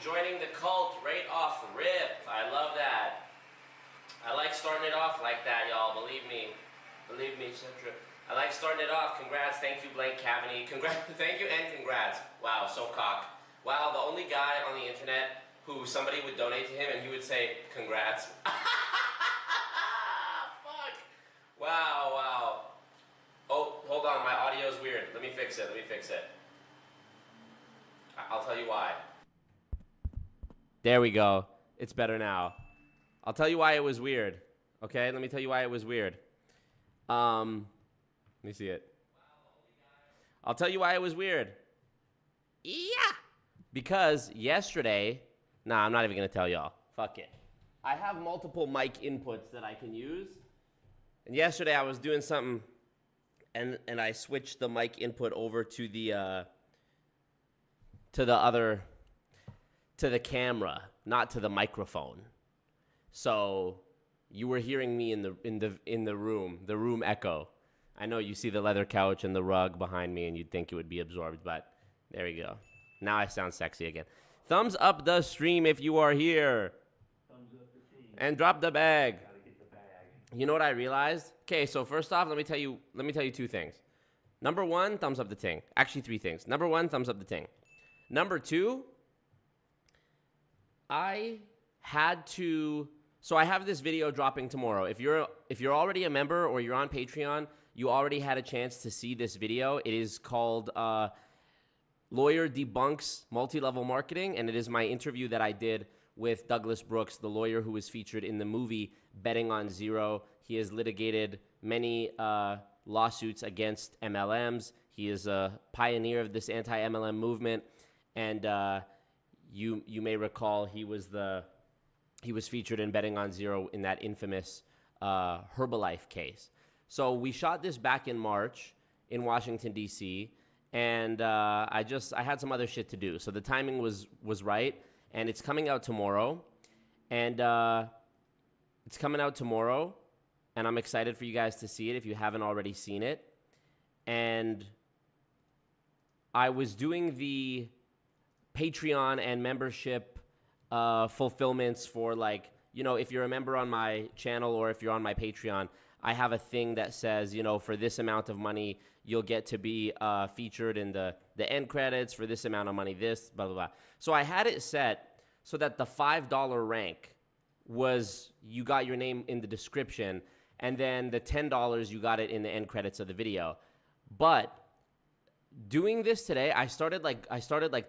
joining the cult right off rip. I love that. I like starting it off like that, y'all. Believe me, etc. I like starting it off. Congrats, thank you, Blank Cavity. Congrats, thank you, and congrats. Wow, so cock. Wow, the only guy on the internet who somebody would donate to him and he would say, congrats. Fuck. Wow, wow. Oh, hold on, my audio's weird. Let me fix it. I'll tell you why. There we go. It's better now. I'll tell you why it was weird. Okay, let me tell you why it was weird. Let me see it. I'll tell you why it was weird. Yeah. Because yesterday, nah, I'm not even gonna tell y'all. Fuck it. I have multiple mic inputs that I can use. And yesterday I was doing something and I switched the mic input over to the camera, not to the microphone. So you were hearing me in the room echo. I know you see the leather couch and the rug behind me and you'd think it would be absorbed, but there we go. Now I sound sexy again. Thumbs up the stream if you are here. Thumbs up the stream. And drop the bag. Gotta get the bag. You know what I realized? Okay, so first off, let me tell you two things. Number one, thumbs up the ting. Actually, three things. Number one, thumbs up the ting. Number two, I have this video dropping tomorrow. If you're already a member or you're on Patreon, you already had a chance to see this video. It is called Lawyer Debunks Multi-Level Marketing, and it is my interview that I did with Douglas Brooks, the lawyer who was featured in the movie Betting on Zero. He has litigated many lawsuits against MLMs. He is a pioneer of this anti-MLM movement, and you may recall he was featured in Betting on Zero in that infamous Herbalife case. So we shot this back in March in Washington, D.C., and I had some other shit to do. So the timing was right, and it's coming out tomorrow. And I'm excited for you guys to see it if you haven't already seen it. And I was doing the Patreon and membership fulfillments for, like, you know, if you're a member on my channel or if you're on my Patreon, I have a thing that says, you know, for this amount of money, you'll get to be featured in the end credits. For this amount of money, this, blah, blah, blah. So I had it set so that the $5 rank was you got your name in the description, and then the $10, you got it in the end credits of the video. But doing this today, I started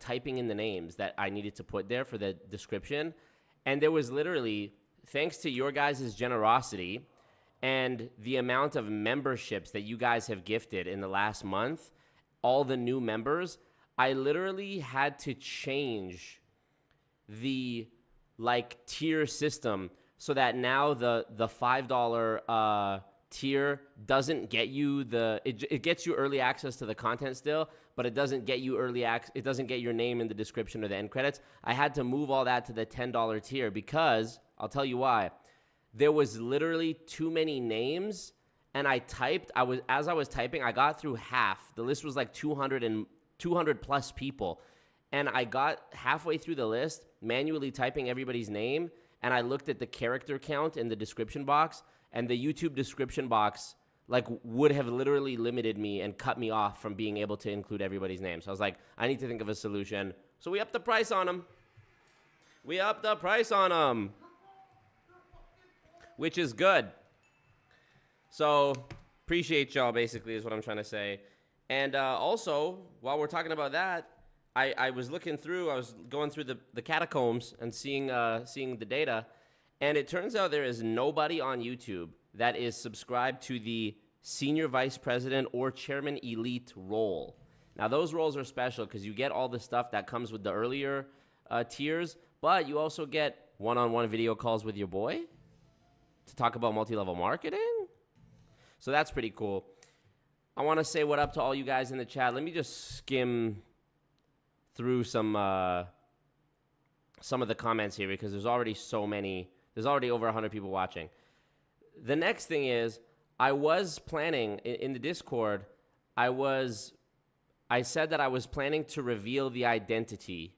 typing in the names that I needed to put there for the description, and there was literally, thanks to your guys' generosity and the amount of memberships that you guys have gifted in the last month, all the new members, I literally had to change the tier system so that now the $5 tier doesn't get you it gets you early access to the content still, but it doesn't get you it doesn't get your name in the description or the end credits. I had to move all that to the $10 tier because I'll tell you why. There was literally too many names, and as I was typing, I got through half. The list was like 200 plus people, and I got halfway through the list manually typing everybody's name, and I looked at the character count in the description box, and the YouTube description box would have literally limited me and cut me off from being able to include everybody's name. So I was like, I need to think of a solution. So we upped the price on them. Which is good. So appreciate y'all, basically, is what I'm trying to say. And also, while we're talking about that, I was going through the catacombs and seeing the data, and it turns out there is nobody on YouTube that is subscribed to the Senior Vice President or Chairman Elite role. Now, those roles are special because you get all the stuff that comes with the earlier tiers, but you also get one-on-one video calls with your boy to talk about multi-level marketing. So that's pretty cool. I want to say what up to all you guys in the chat. Let me just skim through some of the comments here because there's already so many. There's already over 100 people watching. The next thing is I was planning in the Discord, I said that I was planning to reveal the identity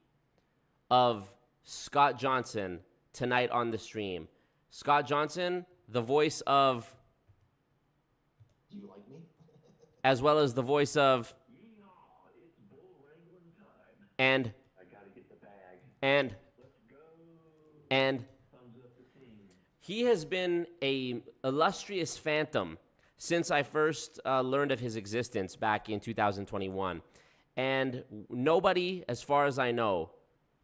of Scott Johnson tonight on the stream. Scott Johnson, the voice of... Do you like me? as well as the voice of... It's bull wrangling time. And... I gotta get the bag. And... Let's go. And... Thumbs up the team. He has been a illustrious phantom since I first learned of his existence back in 2021. And nobody, as far as I know,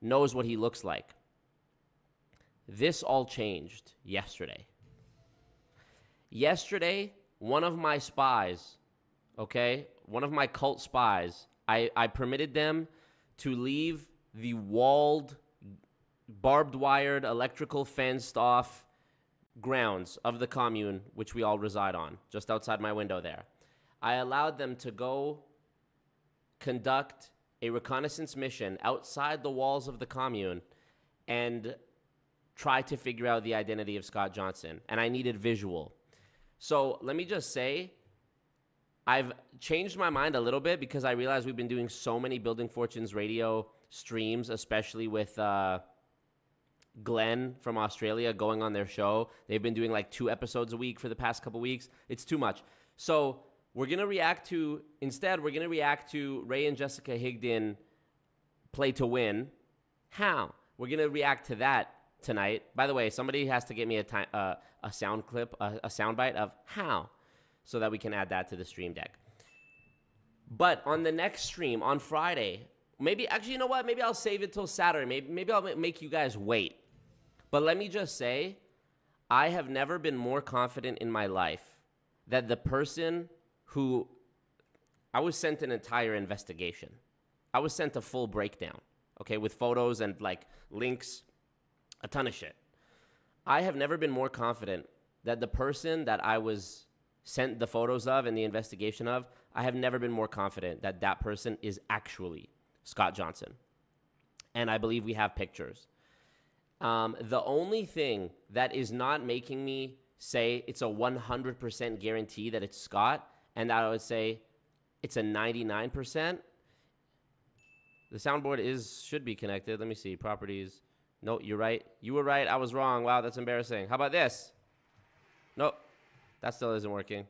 knows what he looks like. This all changed yesterday. Yesterday, one of my spies, okay, one of my cult spies, I permitted them to leave the walled, barbed wired, electrical fenced off grounds of the commune, which we all reside on, just outside my window there. I allowed them to go conduct a reconnaissance mission outside the walls of the commune and try to figure out the identity of Scott Johnson. And I needed visual. So let me just say, I've changed my mind a little bit because I realized we've been doing so many Building Fortunes radio streams, especially with Glenn from Australia going on their show. They've been doing like 2 episodes a week for the past couple weeks. It's too much. So we're going to react to Ray and Jessica Higdon play to win. How? We're going to react to that tonight. By the way, somebody has to get me a sound clip, a sound bite of how, so that we can add that to the stream deck. But on the next stream, on Friday, actually, you know what? Maybe I'll save it till Saturday. Maybe I'll make you guys wait. But let me just say, I have never been more confident in my life that the person who... I was sent an entire investigation. I was sent a full breakdown, okay, with photos and, like, links, a ton of shit. I have never been more confident that the person that I was sent the photos of and the investigation of, I have never been more confident that that person is actually Scott Johnson. And I believe we have pictures. The only thing that is not making me say it's a 100% guarantee that it's Scott, and that I would say it's a 99%. The soundboard should be connected. Let me see. Properties. No, you're right. You were right. I was wrong. Wow, that's embarrassing. How about this? Nope. That still isn't working.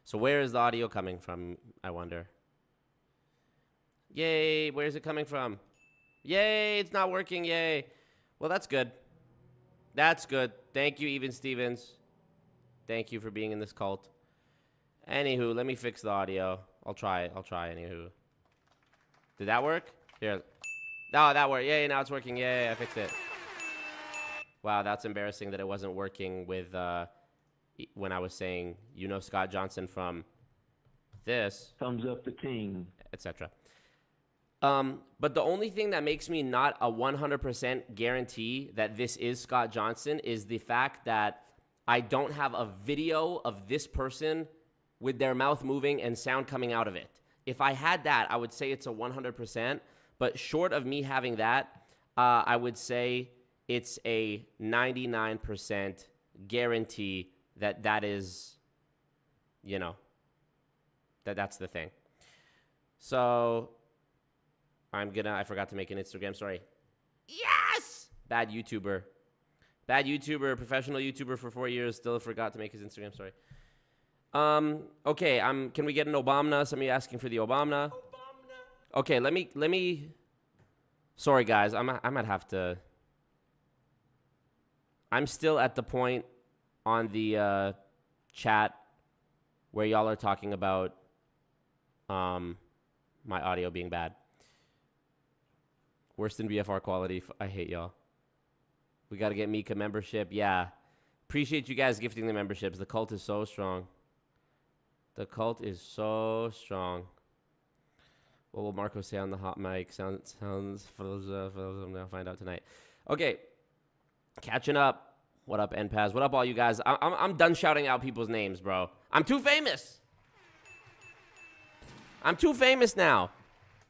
So where is the audio coming from, I wonder? Yay, where is it coming from? Yay, it's not working, yay. Well, that's good. That's good. Thank you, Even Stevens. Thank you for being in this cult. Anywho, let me fix the audio. I'll try, anywho. Did that work? Here. No, that worked. Yay, now it's working. Yay, I fixed it. Wow, that's embarrassing that it wasn't working with, when I was saying, you know Scott Johnson from this. Thumbs up the team. Etc. But the only thing that makes me not a 100% guarantee that this is Scott Johnson is the fact that I don't have a video of this person with their mouth moving and sound coming out of it. If I had that, I would say it's a 100%. But short of me having that, I would say it's a 99% guarantee that that is, you know, that's the thing. So... I forgot to make an Instagram story. Yes! Bad YouTuber, professional YouTuber for 4 years, still forgot to make his Instagram story. Okay, can we get an Obama? Somebody asking for the Obama. Okay, let me, sorry guys, I might have to, I'm still at the point on the chat where y'all are talking about my audio being bad. Worse than VFR quality. I hate y'all. We got to get Mika membership. Yeah. Appreciate you guys gifting the memberships. The cult is so strong. The cult is so strong. What will Marco say on the hot mic? Sounds for those I'm going to find out tonight. Okay. Catching up. What up, NPAS? What up, all you guys? I'm done shouting out people's names, bro. I'm too famous. I'm too famous now.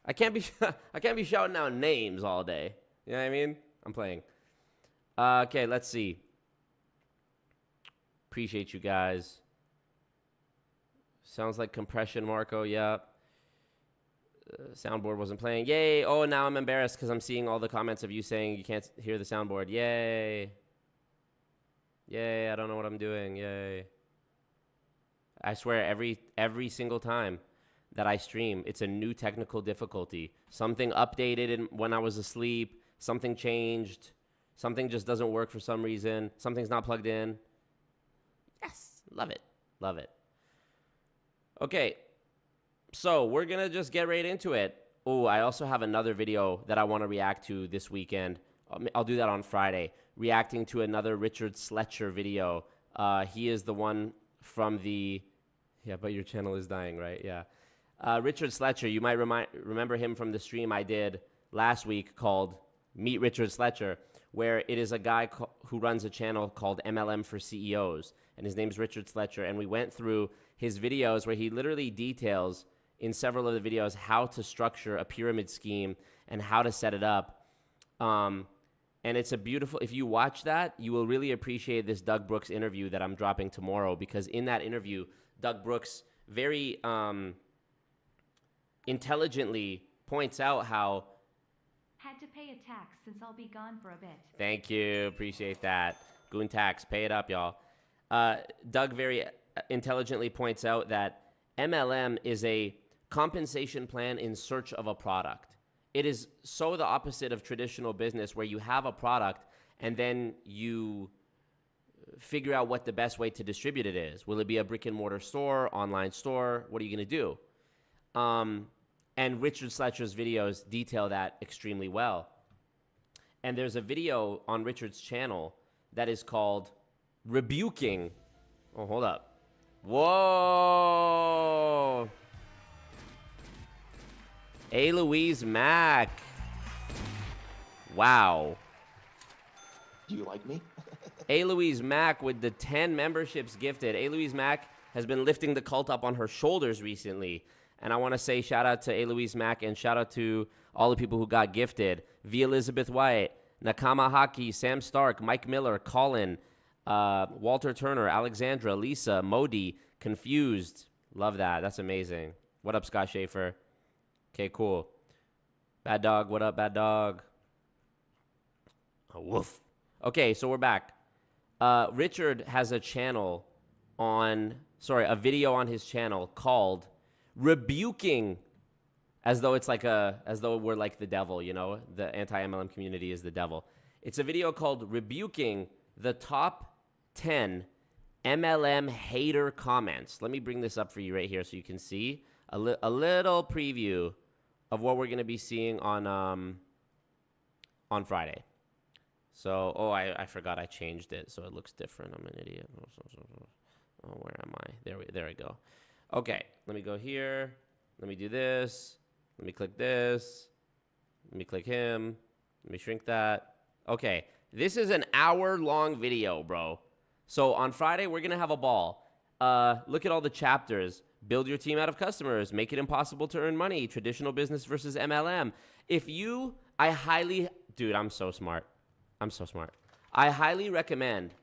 I can't be shouting out names all day. You know what I mean? I'm playing. Okay, let's see. Appreciate you guys. Sounds like compression, Marco. Yeah. soundboard wasn't playing. Yay. Oh, now I'm embarrassed because I'm seeing all the comments of you saying you can't hear the soundboard. Yay. Yay, I don't know what I'm doing. Yay. I swear every single time that I stream, it's a new technical difficulty. Something updated when I was asleep, something changed, something just doesn't work for some reason, something's not plugged in. Yes, love it. Love it. Okay. So we're going to just get right into it. Oh, I also have another video that I want to react to this weekend. I'll do that on Friday. Reacting to another Richard Sletcher video. He is the one from the... Yeah, but your channel is dying, right? Yeah. Richard Sletcher, you might remember him from the stream I did last week called Meet Richard Sletcher, where it is a guy who runs a channel called MLM for CEOs, and his name's Richard Sletcher, and we went through his videos where he literally details in several of the videos how to structure a pyramid scheme and how to set it up. And it's a beautiful, if you watch that, you will really appreciate this Doug Brooks interview that I'm dropping tomorrow, because in that interview, Doug Brooks very intelligently points out how... Had to pay a tax since I'll be gone for a bit. Thank you. Appreciate that. Goon tax. Pay it up, y'all. Doug very intelligently points out that MLM is a compensation plan in search of a product. It is so the opposite of traditional business where you have a product and then you figure out what the best way to distribute it is. Will it be a brick and mortar store, online store? What are you going to do? And Richard Sletcher's videos detail that extremely well. And there's a video on Richard's channel that is called Rebuking. Oh, hold up. Whoa. A. Louise Mack. Wow. Do you like me? A. Louise Mack with the 10 memberships gifted. A. Louise Mack has been lifting the cult up on her shoulders recently. And I want to say shout out to A. Louise Mack and shout out to all the people who got gifted. V. Elizabeth White, Nakama Haki, Sam Stark, Mike Miller, Colin, Walter Turner, Alexandra, Lisa, Modi, Confused. Love that. That's amazing. What up, Scott Schaefer? Okay, cool. Bad Dog, what up, Bad Dog? Oh, woof. Okay, so we're back. Richard has a channel a video on his channel called Rebuking, as though we're like the devil, you know? The anti-MLM community is the devil. It's a video called Rebuking the Top 10 MLM Hater Comments. Let me bring this up for you right here so you can see a little preview of what we're going to be seeing on Friday. So, I forgot I changed it so it looks different. I'm an idiot. Oh, where am I? There we go. Okay, let me go here. Let me do this. Let me click this. Let me click him. Let me shrink that. Okay, this is an hour-long video, bro. So on Friday, we're going to have a ball. Look at all the chapters. Build your team out of customers. Make it impossible to earn money. Traditional business versus MLM. Dude, I'm so smart. I highly recommend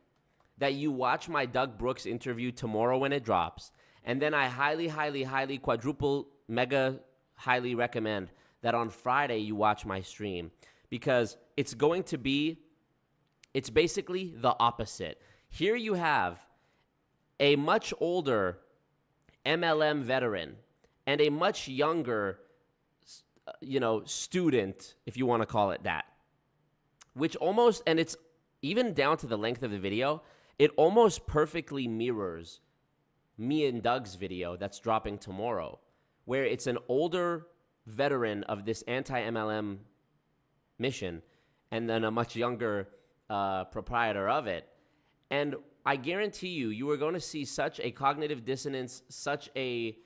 that you watch my Doug Brooks interview tomorrow when it drops. And then I highly, highly, highly, quadruple, mega, highly recommend that on Friday you watch my stream. Because it's basically the opposite. Here you have a much older MLM veteran and a much younger, student, if you want to call it that. And it's even down to the length of the video, it almost perfectly mirrors me and Doug's video that's dropping tomorrow, where it's an older veteran of this anti-MLM mission and then a much younger proprietor of it. And I guarantee you are going to see such a cognitive dissonance, such a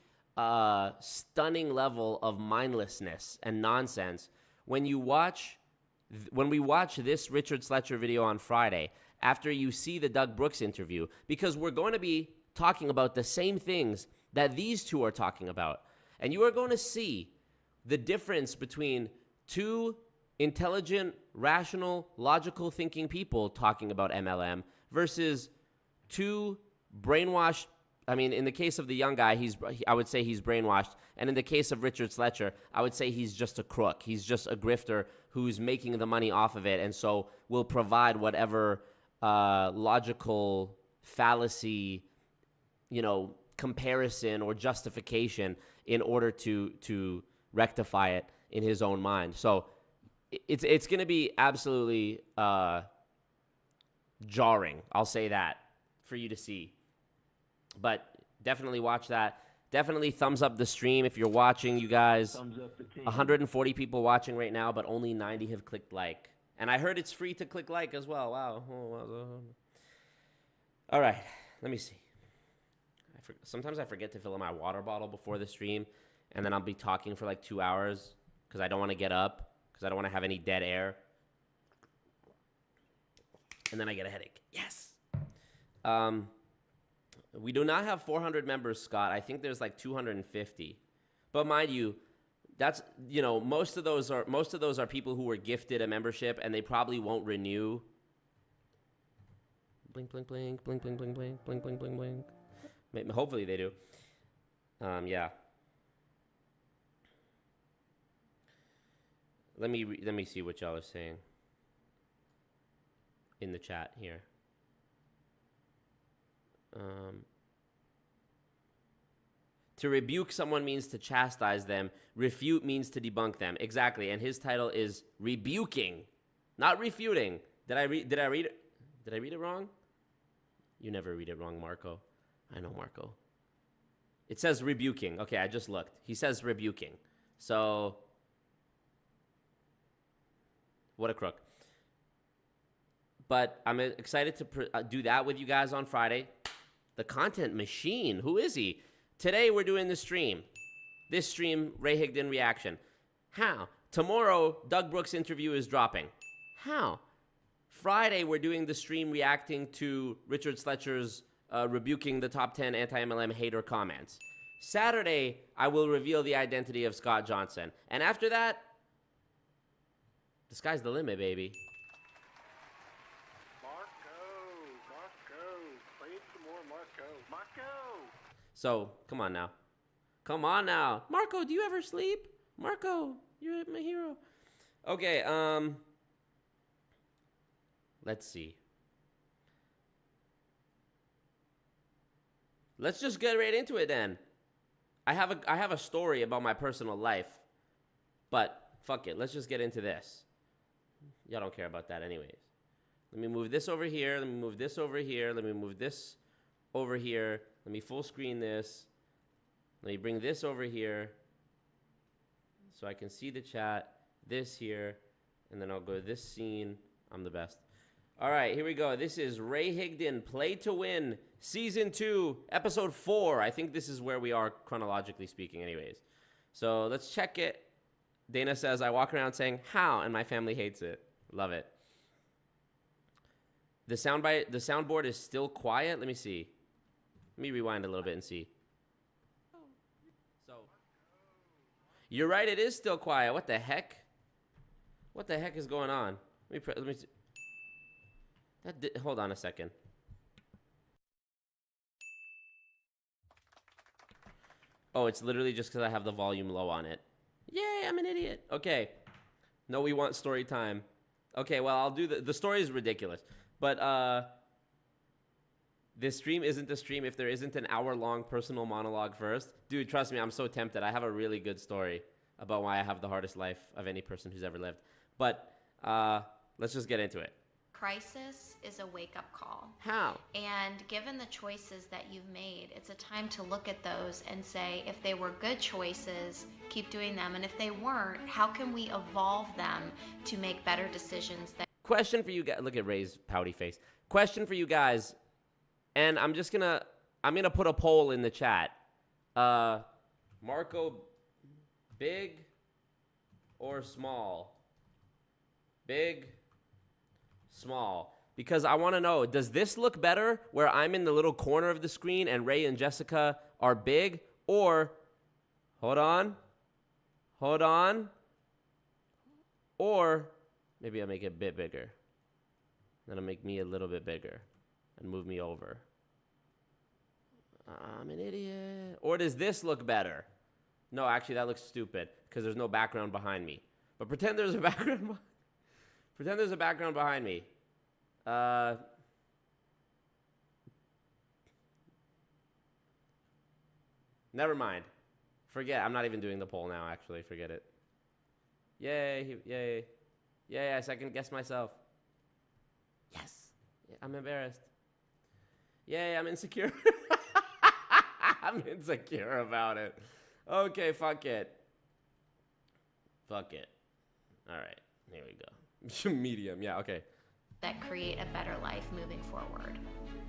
stunning level of mindlessness and nonsense when we watch this Richard Sletcher video on Friday after you see the Doug Brooks interview, because we're going to be talking about the same things that these two are talking about. And you are going to see the difference between two intelligent, rational, logical thinking people talking about MLM versus two brainwashed I mean, in the case of the young guy, I would say he's brainwashed. And in the case of Richard Sletcher, I would say he's just a crook. He's just a grifter who's making the money off of it, and so will provide whatever logical fallacy, comparison or justification in order to rectify it in his own mind. So it's going to be absolutely jarring. I'll say that for you to see. But definitely watch that. Definitely thumbs up the stream if you're watching, you guys. Thumbs up the team. 140 people watching right now, but only 90 have clicked like. And I heard it's free to click like as well. Wow. All right. Let me see. Sometimes I forget to fill in my water bottle before the stream, and then I'll be talking for like 2 hours because I don't want to get up, because I don't want to have any dead air. And then I get a headache. Yes. We do not have 400 members, Scott. I think there's like 250. But mind you, that's, most of those are people who were gifted a membership and they probably won't renew. Blink, blink, blink, blink, blink, blink, blink, blink, blink, blink, blink. Hopefully they do. Yeah. Let me see what y'all are saying in the chat here. To rebuke someone means to chastise them. Refute means to debunk them. Exactly. And his title is rebuking, not refuting. Did I read it wrong? You never read it wrong, Marco. I know, Marco. It says rebuking. Okay, I just looked. He says rebuking. So, what a crook. But I'm excited to do that with you guys on Friday. The content machine. Who is he? Today we're doing the stream. This stream, Ray Higdon reaction. How? Tomorrow, Doug Brooks' interview is dropping. How? Friday, we're doing the stream reacting to Richard Sletcher's rebuking the top 10 anti-MLM hater comments. Saturday, I will reveal the identity of Scott Johnson. And after that, the sky's the limit, baby. Marco, play it some more, Marco. So, come on now. Come on now. Marco, do you ever sleep? Marco, you're my hero. Okay, let's see. Let's just get right into it then. I have a story about my personal life, but fuck it. Let's just get into this. Y'all don't care about that anyways. Let me move this over here. Let me move this over here. Let me move this over here. Let me full screen this. Let me bring this over here so I can see the chat. This here. And then I'll go to this scene. I'm the best. All right, here we go. This is Ray Higdon, Play to Win, Season 2, Episode 4. I think this is where we are chronologically speaking anyways. So let's check it. Dana says, I walk around saying, how? And my family hates it. Love it. The soundboard is still quiet. Let me see. Let me rewind a little bit and see. So, you're right. It is still quiet. What the heck? What the heck is going on? Let me see. Hold on a second. Oh, it's literally just because I have the volume low on it. Yay, I'm an idiot. Okay. No, we want story time. Okay, well, I'll do the story is ridiculous. But this stream isn't a stream if there isn't an hour-long personal monologue first. Dude, trust me, I'm so tempted. I have a really good story about why I have the hardest life of any person who's ever lived. But let's just get into it. Crisis is a wake-up call. How? And given the choices that you've made, it's a time to look at those and say, if they were good choices, keep doing them. And if they weren't, how can we evolve them to make better decisions? Question for you guys. Look at Ray's pouty face. Question for you guys. And I'm gonna put a poll in the chat. Marco, big or small? Big, small. Because I want to know, does this look better where I'm in the little corner of the screen and Ray and Jessica are big? Or, hold on. Or, maybe I'll make it a bit bigger. Then I'll make me a little bit bigger and move me over. I'm an idiot. Or does this look better? No, actually, that looks stupid because there's no background behind me. But pretend there's a background. Pretend there's a background behind me. Never mind. Forget. I'm not even doing the poll now, actually. Forget it. Yay. Yay. Yay, I second guess myself. Yes. I'm embarrassed. Yay, I'm insecure. I'm insecure about it. Okay, fuck it. Fuck it. All right, here we go. Medium, yeah, okay. That create a better life moving forward.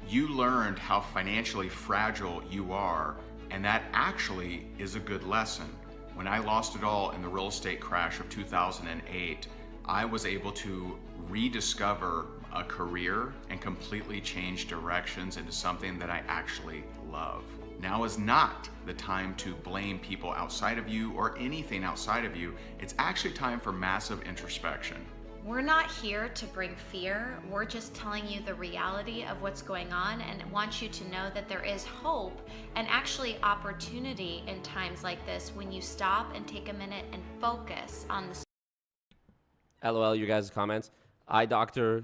You learned how financially fragile you are, and that actually is a good lesson. When I lost it all in the real estate crash of 2008, I was able to rediscover a career and completely change directions into something that I actually love. Now is not the time to blame people outside of you or anything outside of you. It's actually time for massive introspection. We're not here to bring fear. We're just telling you the reality of what's going on and want you to know that there is hope and actually opportunity in times like this when you stop and take a minute and focus on the LOL, your guys' comments. Eye doctor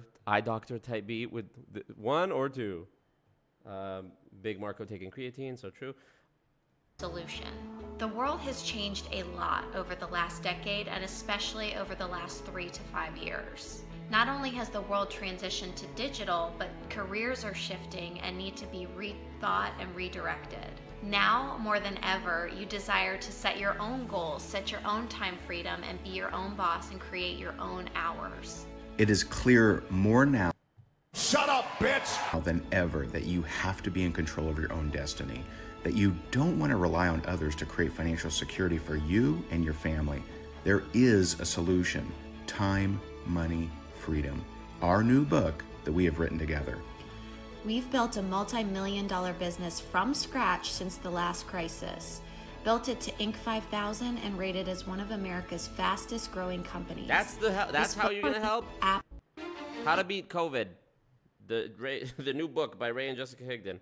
type B with 1 or 2. Big Marco taking creatine, so true. solution. The world has changed a lot over the last decade and especially over the last 3 to 5 years. Not only has the world transitioned to digital, but careers are shifting and need to be rethought and redirected. Now, more than ever, you desire to set your own goals, set your own time freedom, and be your own boss and create your own hours. It is clear more now Shut up, bitch! than ever that you have to be in control of your own destiny, that you don't want to rely on others to create financial security for you and your family. There is a solution: time, money, freedom. Our new book that we have written together. We've built a multi-million-dollar business from scratch since the last crisis. Built it to Inc. 5000 and rated as one of America's fastest growing companies. That's how you're gonna help. App. How to Beat COVID, the new book by Ray and Jessica Higdon.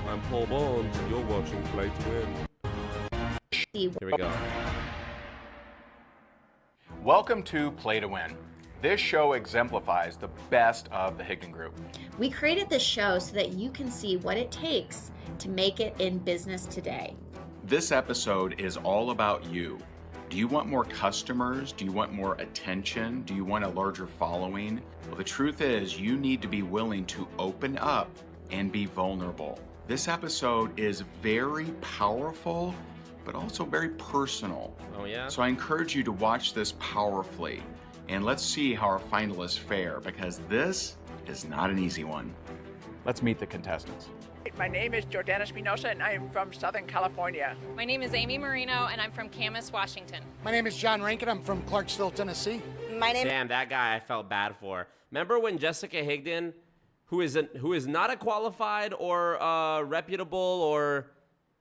I'm Paul Bond. You're watching Play to Win. Here we go. Welcome to Play to Win. This show exemplifies the best of the Higdon Group. We created this show so that you can see what it takes to make it in business today. This episode is all about you. Do you want more customers? Do you want more attention? Do you want a larger following? Well, the truth is you need to be willing to open up and be vulnerable. This episode is very powerful, but also very personal. Oh, yeah? So I encourage you to watch this powerfully. And let's see how our finalists fare, because this is not an easy one. Let's meet the contestants. My name is Jordana Spinoza and I am from Southern California. My name is Amy Marino and I'm from Camas, Washington. My name is John Rankin. I'm from Clarksville, Tennessee. Damn, that guy I felt bad for. Remember when Jessica Higdon, who is not a qualified or reputable or,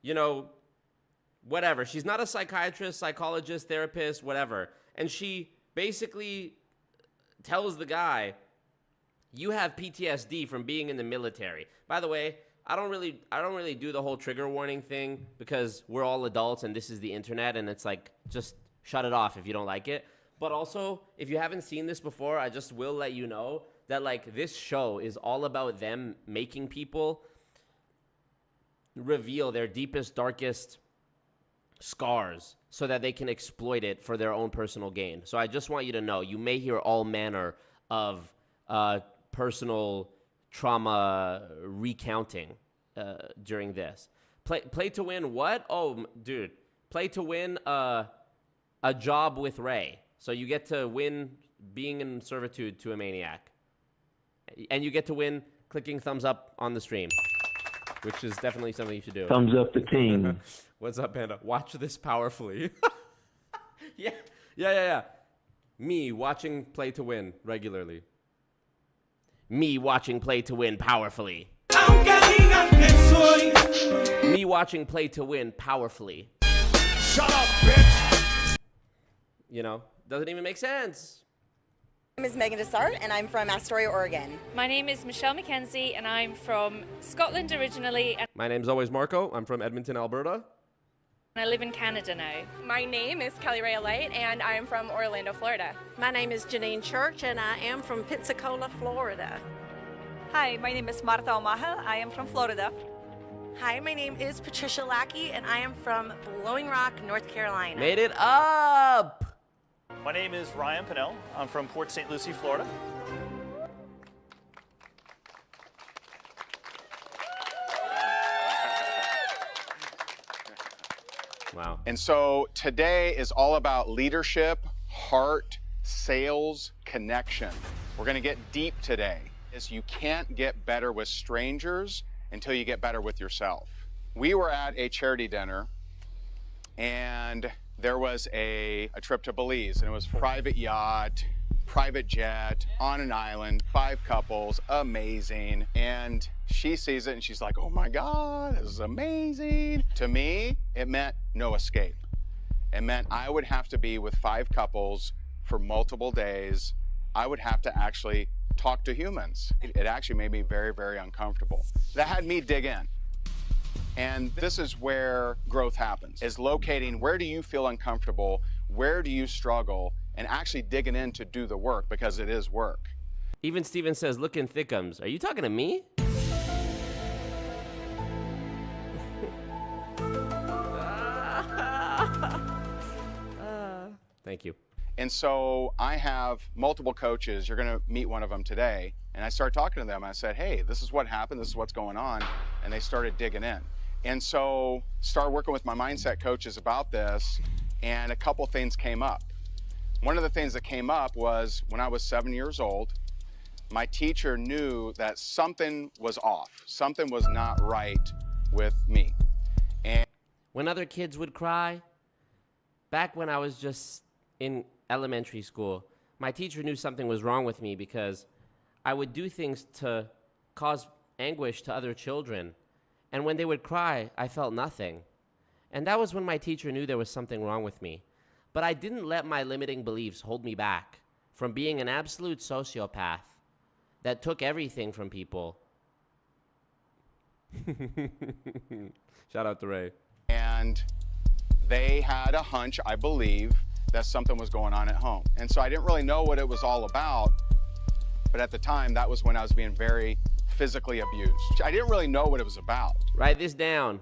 you know, whatever. She's not a psychiatrist, psychologist, therapist, whatever. And she basically tells the guy, you have PTSD from being in the military. By the way, I don't really do the whole trigger warning thing because we're all adults and this is the internet and it's like, just shut it off if you don't like it. But also, if you haven't seen this before, I just will let you know that like this show is all about them making people reveal their deepest, darkest scars so that they can exploit it for their own personal gain. So I just want you to know, you may hear all manner of personal trauma recounting during this. Play to win what? Oh, dude. Play to win a job with Ray. So you get to win being in servitude to a maniac. And you get to win clicking thumbs up on the stream, which is definitely something you should do. Thumbs up the team. What's up, Panda? Watch this powerfully. Yeah. Me watching Play to Win regularly. Me watching Play to Win powerfully. Me watching Play to Win powerfully. Shut up, bitch! doesn't even make sense. My name is Megan Desart, and I'm from Astoria, Oregon. My name is Michelle McKenzie, and I'm from Scotland originally, and My name's always Marco. I'm from Edmonton, Alberta. I live in Canada now. My name is Kelly Ray Light, and I'm from Orlando, Florida. My name is Janine Church, and I am from Pensacola, Florida. Hi, my name is Marta Omaha. I am from Florida. Hi, my name is Patricia Lackey, and I am from Blowing Rock, North Carolina. Made it up! My name is Ryan Pinnell. I'm from Port St. Lucie, Florida. Wow. And so today is all about leadership, heart, sales, connection. We're going to get deep today. Is you can't get better with strangers until you get better with yourself. We were at a charity dinner, and there was a trip to Belize, and it was private yacht, private jet, on an island, 5 couples, amazing. And she sees it and she's like, oh my God, this is amazing. To me, it meant no escape. It meant I would have to be with 5 couples for multiple days. I would have to actually talk to humans. It actually made me very, very uncomfortable. That had me dig in. And this is where growth happens, is locating where do you feel uncomfortable, where do you struggle, and actually digging in to do the work, because it is work. Even Steven says, looking thickums. Are you talking to me? Thank you. And so I have multiple coaches. You're going to meet one of them today. And I started talking to them. I said, hey, this is what happened. This is what's going on. And they started digging in. And so started working with my mindset coaches about this. And a couple things came up. One of the things that came up was when I was 7 years old, my teacher knew that something was off. Something was not right with me. And when other kids would cry, back when I was just in elementary school, my teacher knew something was wrong with me because I would do things to cause anguish to other children. And when they would cry, I felt nothing. And that was when my teacher knew there was something wrong with me. But I didn't let my limiting beliefs hold me back from being an absolute sociopath that took everything from people. Shout out to Ray. And they had a hunch, I believe, that something was going on at home. And so I didn't really know what it was all about, but at the time, that was when I was being very physically abused. I didn't really know what it was about. Write this down.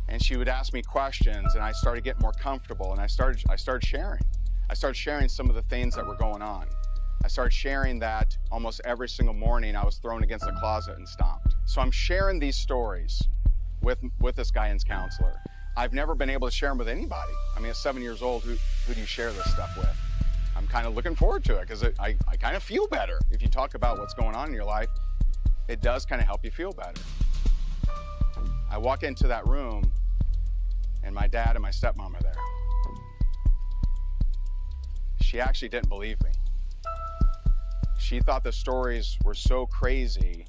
And she would ask me questions, and I started getting more comfortable, and I started sharing. I started sharing some of the things that were going on. I started sharing that almost every single morning I was thrown against the closet and stomped. So I'm sharing these stories with this guidance counselor. I've never been able to share them with anybody. I mean, at 7 years old, who do you share this stuff with? I'm kind of looking forward to it because I kind of feel better. If you talk about what's going on in your life, it does kind of help you feel better. I walk into that room and my dad and my stepmom are there. She actually didn't believe me. She thought the stories were so crazy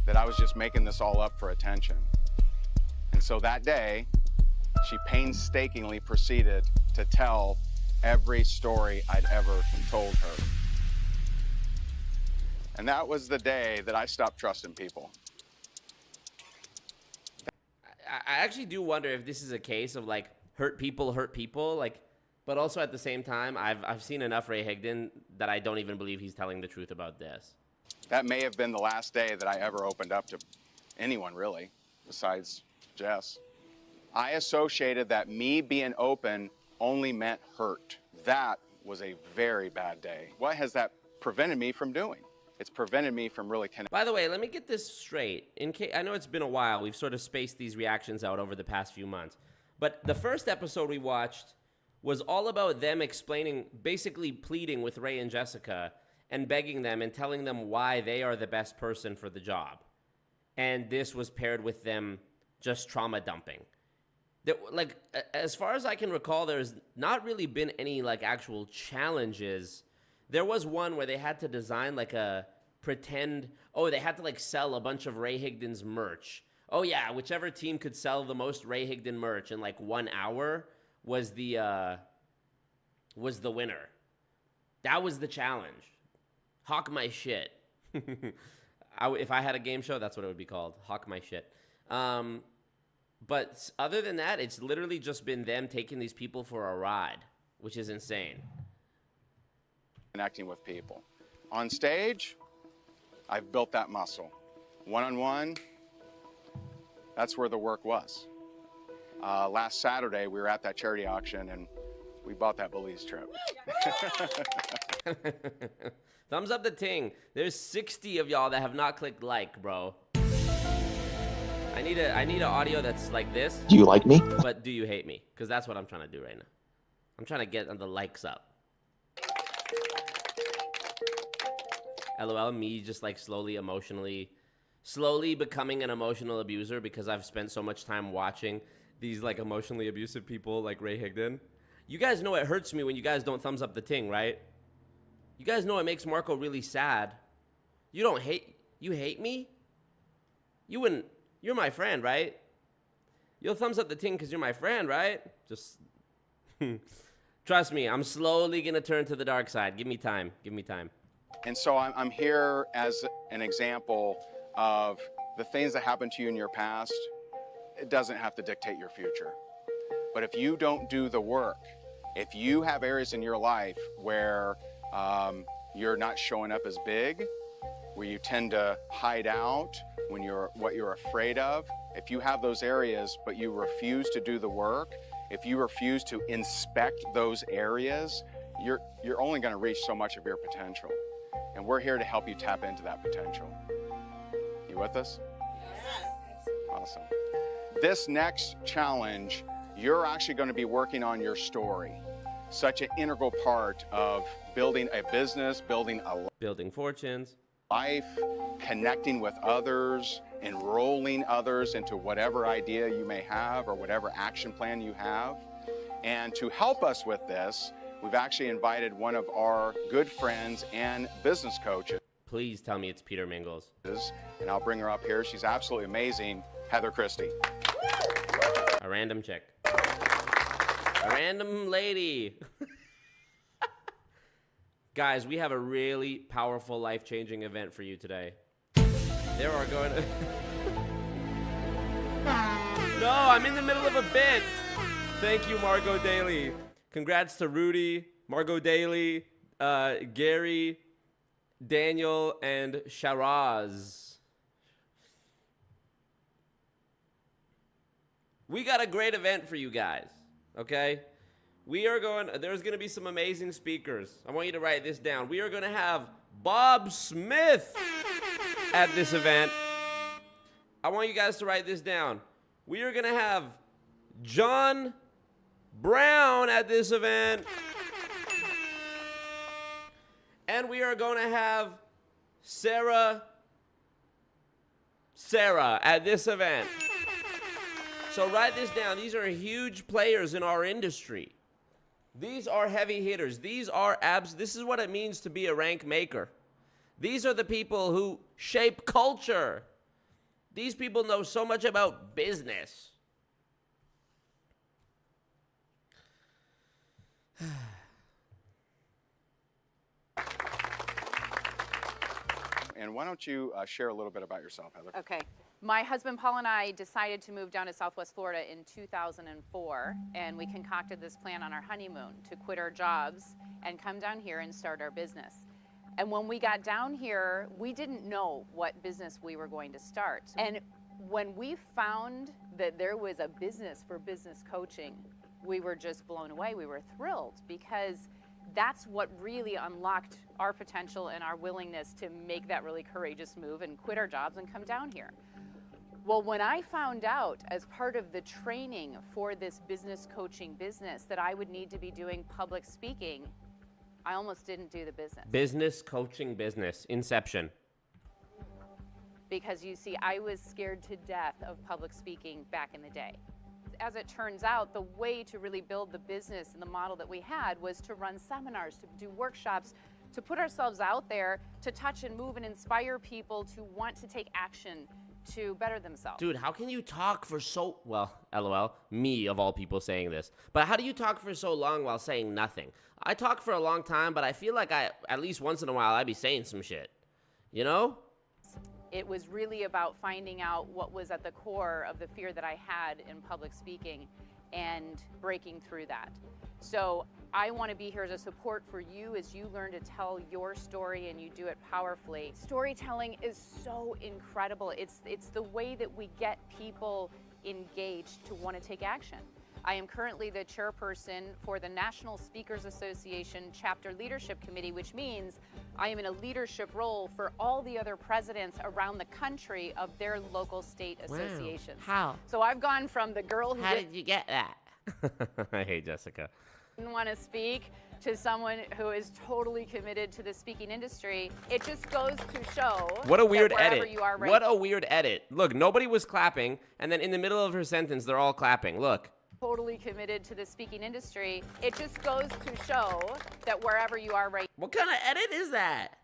that I was just making this all up for attention. And so that day, she painstakingly proceeded to tell every story I'd ever told her. And that was the day that I stopped trusting people. I actually do wonder if this is a case of like hurt people, like, but also at the same time, I've seen enough Ray Higdon that I don't even believe he's telling the truth about this. That may have been the last day that I ever opened up to anyone really, besides Jess. I associated that me being open only meant hurt. That was a very bad day. What has that prevented me from doing? It's prevented me from really connecting. By the way, let me get this straight. In case, I know it's been a while. We've sort of spaced these reactions out over the past few months. But the first episode we watched was all about them explaining, basically pleading with Ray and Jessica and begging them and telling them why they are the best person for the job. And this was paired with them just trauma dumping. Like, as far as I can recall, there's not really been any like actual challenges. There was one where they had to design like a pretend, they had to like sell a bunch of Ray Higdon's merch. Oh yeah, whichever team could sell the most Ray Higdon merch in like 1 hour was the was the winner. That was the challenge. Hawk my shit. If I had a game show, that's what it would be called. Hawk my shit. But other than that, it's literally just been them taking these people for a ride, which is insane. Connecting with people. On stage, I've built that muscle. One-on-one, that's where the work was. Last Saturday, we were at that charity auction, and we bought that Belize trip. Thumbs up the ting. There's 60 of y'all that have not clicked like, bro. I need an audio that's like this. Do you like me? But do you hate me? Because that's what I'm trying to do right now. I'm trying to get the likes up. LOL, me just like slowly becoming an emotional abuser because I've spent so much time watching these like emotionally abusive people like Ray Higdon. You guys know it hurts me when you guys don't thumbs up the ting, right? You guys know it makes Marco really sad. You hate me? You wouldn't, you're my friend, right? You'll thumbs up the ting because you're my friend, right? Just, trust me, I'm slowly gonna turn to the dark side. Give me time, give me time. And so I'm here as an example of the things that happened to you in your past. It doesn't have to dictate your future. But if you don't do the work, if you have areas in your life where you're not showing up as big, where you tend to hide out when what you're afraid of, if you have those areas but you refuse to do the work, if you refuse to inspect those areas, you're only going to reach so much of your potential. And we're here to help you tap into that potential. You with us? Yes. Awesome. This next challenge, you're actually going to be working on your story. Such an integral part of building a business, building fortunes, life, connecting with others, enrolling others into whatever idea you may have or whatever action plan you have. And to help us with this, we've actually invited one of our good friends and business coaches. Please tell me it's Peter Mingles. And I'll bring her up here. She's absolutely amazing, Heather Christie. A random chick. A random lady. Guys, we have a really powerful, life-changing event for you today. There are going to... No, I'm in the middle of a bit. Thank you, Margot Daly. Congrats to Rudy, Margot Daly, Gary, Daniel, and Sharaz. We got a great event for you guys, okay? There's going to be some amazing speakers. I want you to write this down. We are going to have Bob Smith at this event. I want you guys to write this down. We are going to have John Brown at this event. And we are going to have Sarah at this event. So write this down. These are huge players in our industry. These are heavy hitters. These are this is what it means to be a rank maker. These are the people who shape culture. These people know so much about business. And why don't you share a little bit about yourself, Heather? Okay. My husband Paul and I decided to move down to Southwest Florida in 2004, and we concocted this plan on our honeymoon to quit our jobs and come down here and start our business. And when we got down here, we didn't know what business we were going to start. And when we found that there was a business for business coaching, we were just blown away. We were thrilled because that's what really unlocked our potential and our willingness to make that really courageous move and quit our jobs and come down here. Well, when I found out as part of the training for this business coaching business that I would need to be doing public speaking, I almost didn't do the business. Business coaching business, Inception. Because you see, I was scared to death of public speaking back in the day. As it turns out, the way to really build the business and the model that we had was to run seminars, to do workshops, to put ourselves out there, to touch and move and inspire people to want to take action, to better themselves. Dude, how can you talk for so, well, LOL, me of all people saying this, but how do you talk for so long while saying nothing? I talk for a long time, but I feel like at least once in a while, I be saying some shit, you know? It was really about finding out what was at the core of the fear that I had in public speaking and breaking through that. So I want to be here as a support for you as you learn to tell your story and you do it powerfully. Storytelling is so incredible. It's the way that we get people engaged to want to take action. I am currently the chairperson for the National Speakers Association Chapter Leadership Committee, which means I am in a leadership role for all the other presidents around the country of their local state associations. How? So I've gone from the girl who How did you get that? I hate Jessica. Didn't want to speak to someone who is totally committed to the speaking industry. It just goes to show What a weird that wherever edit. You are right. What a weird edit. Look, nobody was clapping, and then in the middle of her sentence, they're all clapping. Look. Totally committed to the speaking industry. It just goes to show that wherever you are right What kind of edit is that?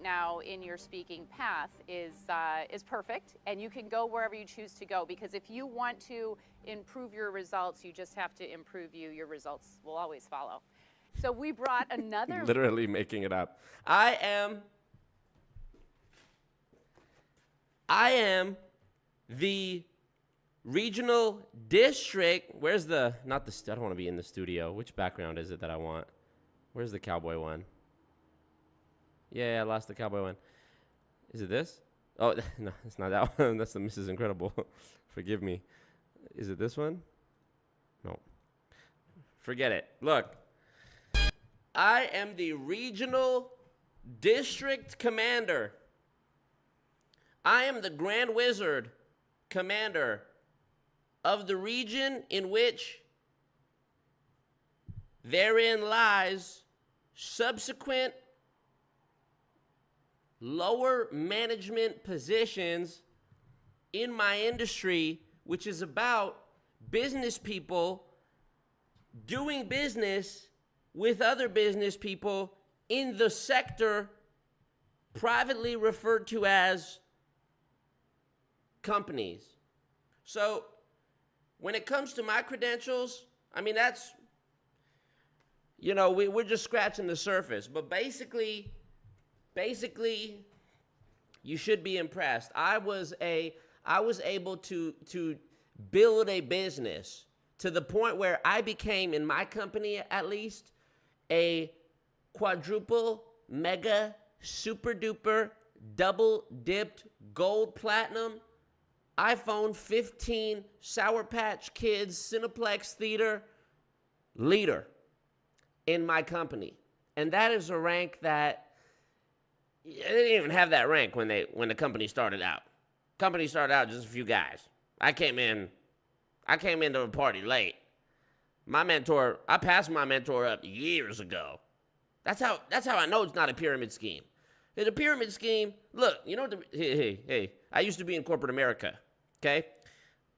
now in your speaking path is perfect, and you can go wherever you choose to go, because if you want to improve your results, you just have to improve you. Your results will always follow. So we brought another... Literally making it up. I am the regional district. Where's the, not the, I don't want to be in the studio. Which background is it that I want? Where's the cowboy one? Yeah, I lost the cowboy one. Is it this? Oh, no, it's not that one. That's the Mrs. Incredible. Forgive me. Is it this one? No. Forget it. Look. I am the regional district commander. I am the Grand Wizard commander of the region in which therein lies subsequent lower management positions in my industry, which is about business people doing business with other business people in the sector privately referred to as companies. So when it comes to my credentials, I mean, that's, you know, we're just scratching the surface. But basically, you should be impressed. I was able to build a business to the point where I became, in my company at least, a quadruple, mega, super duper, double dipped, gold platinum, iPhone 15, Sour Patch Kids, Cineplex Theater leader in my company. And that is a rank that, they didn't even have that rank when the company started out. Company started out just a few guys. I came into the party late. My mentor, I passed my mentor up years ago. That's how I know it's not a pyramid scheme. It's a pyramid scheme. Look, you know, hey, I used to be in corporate America, okay?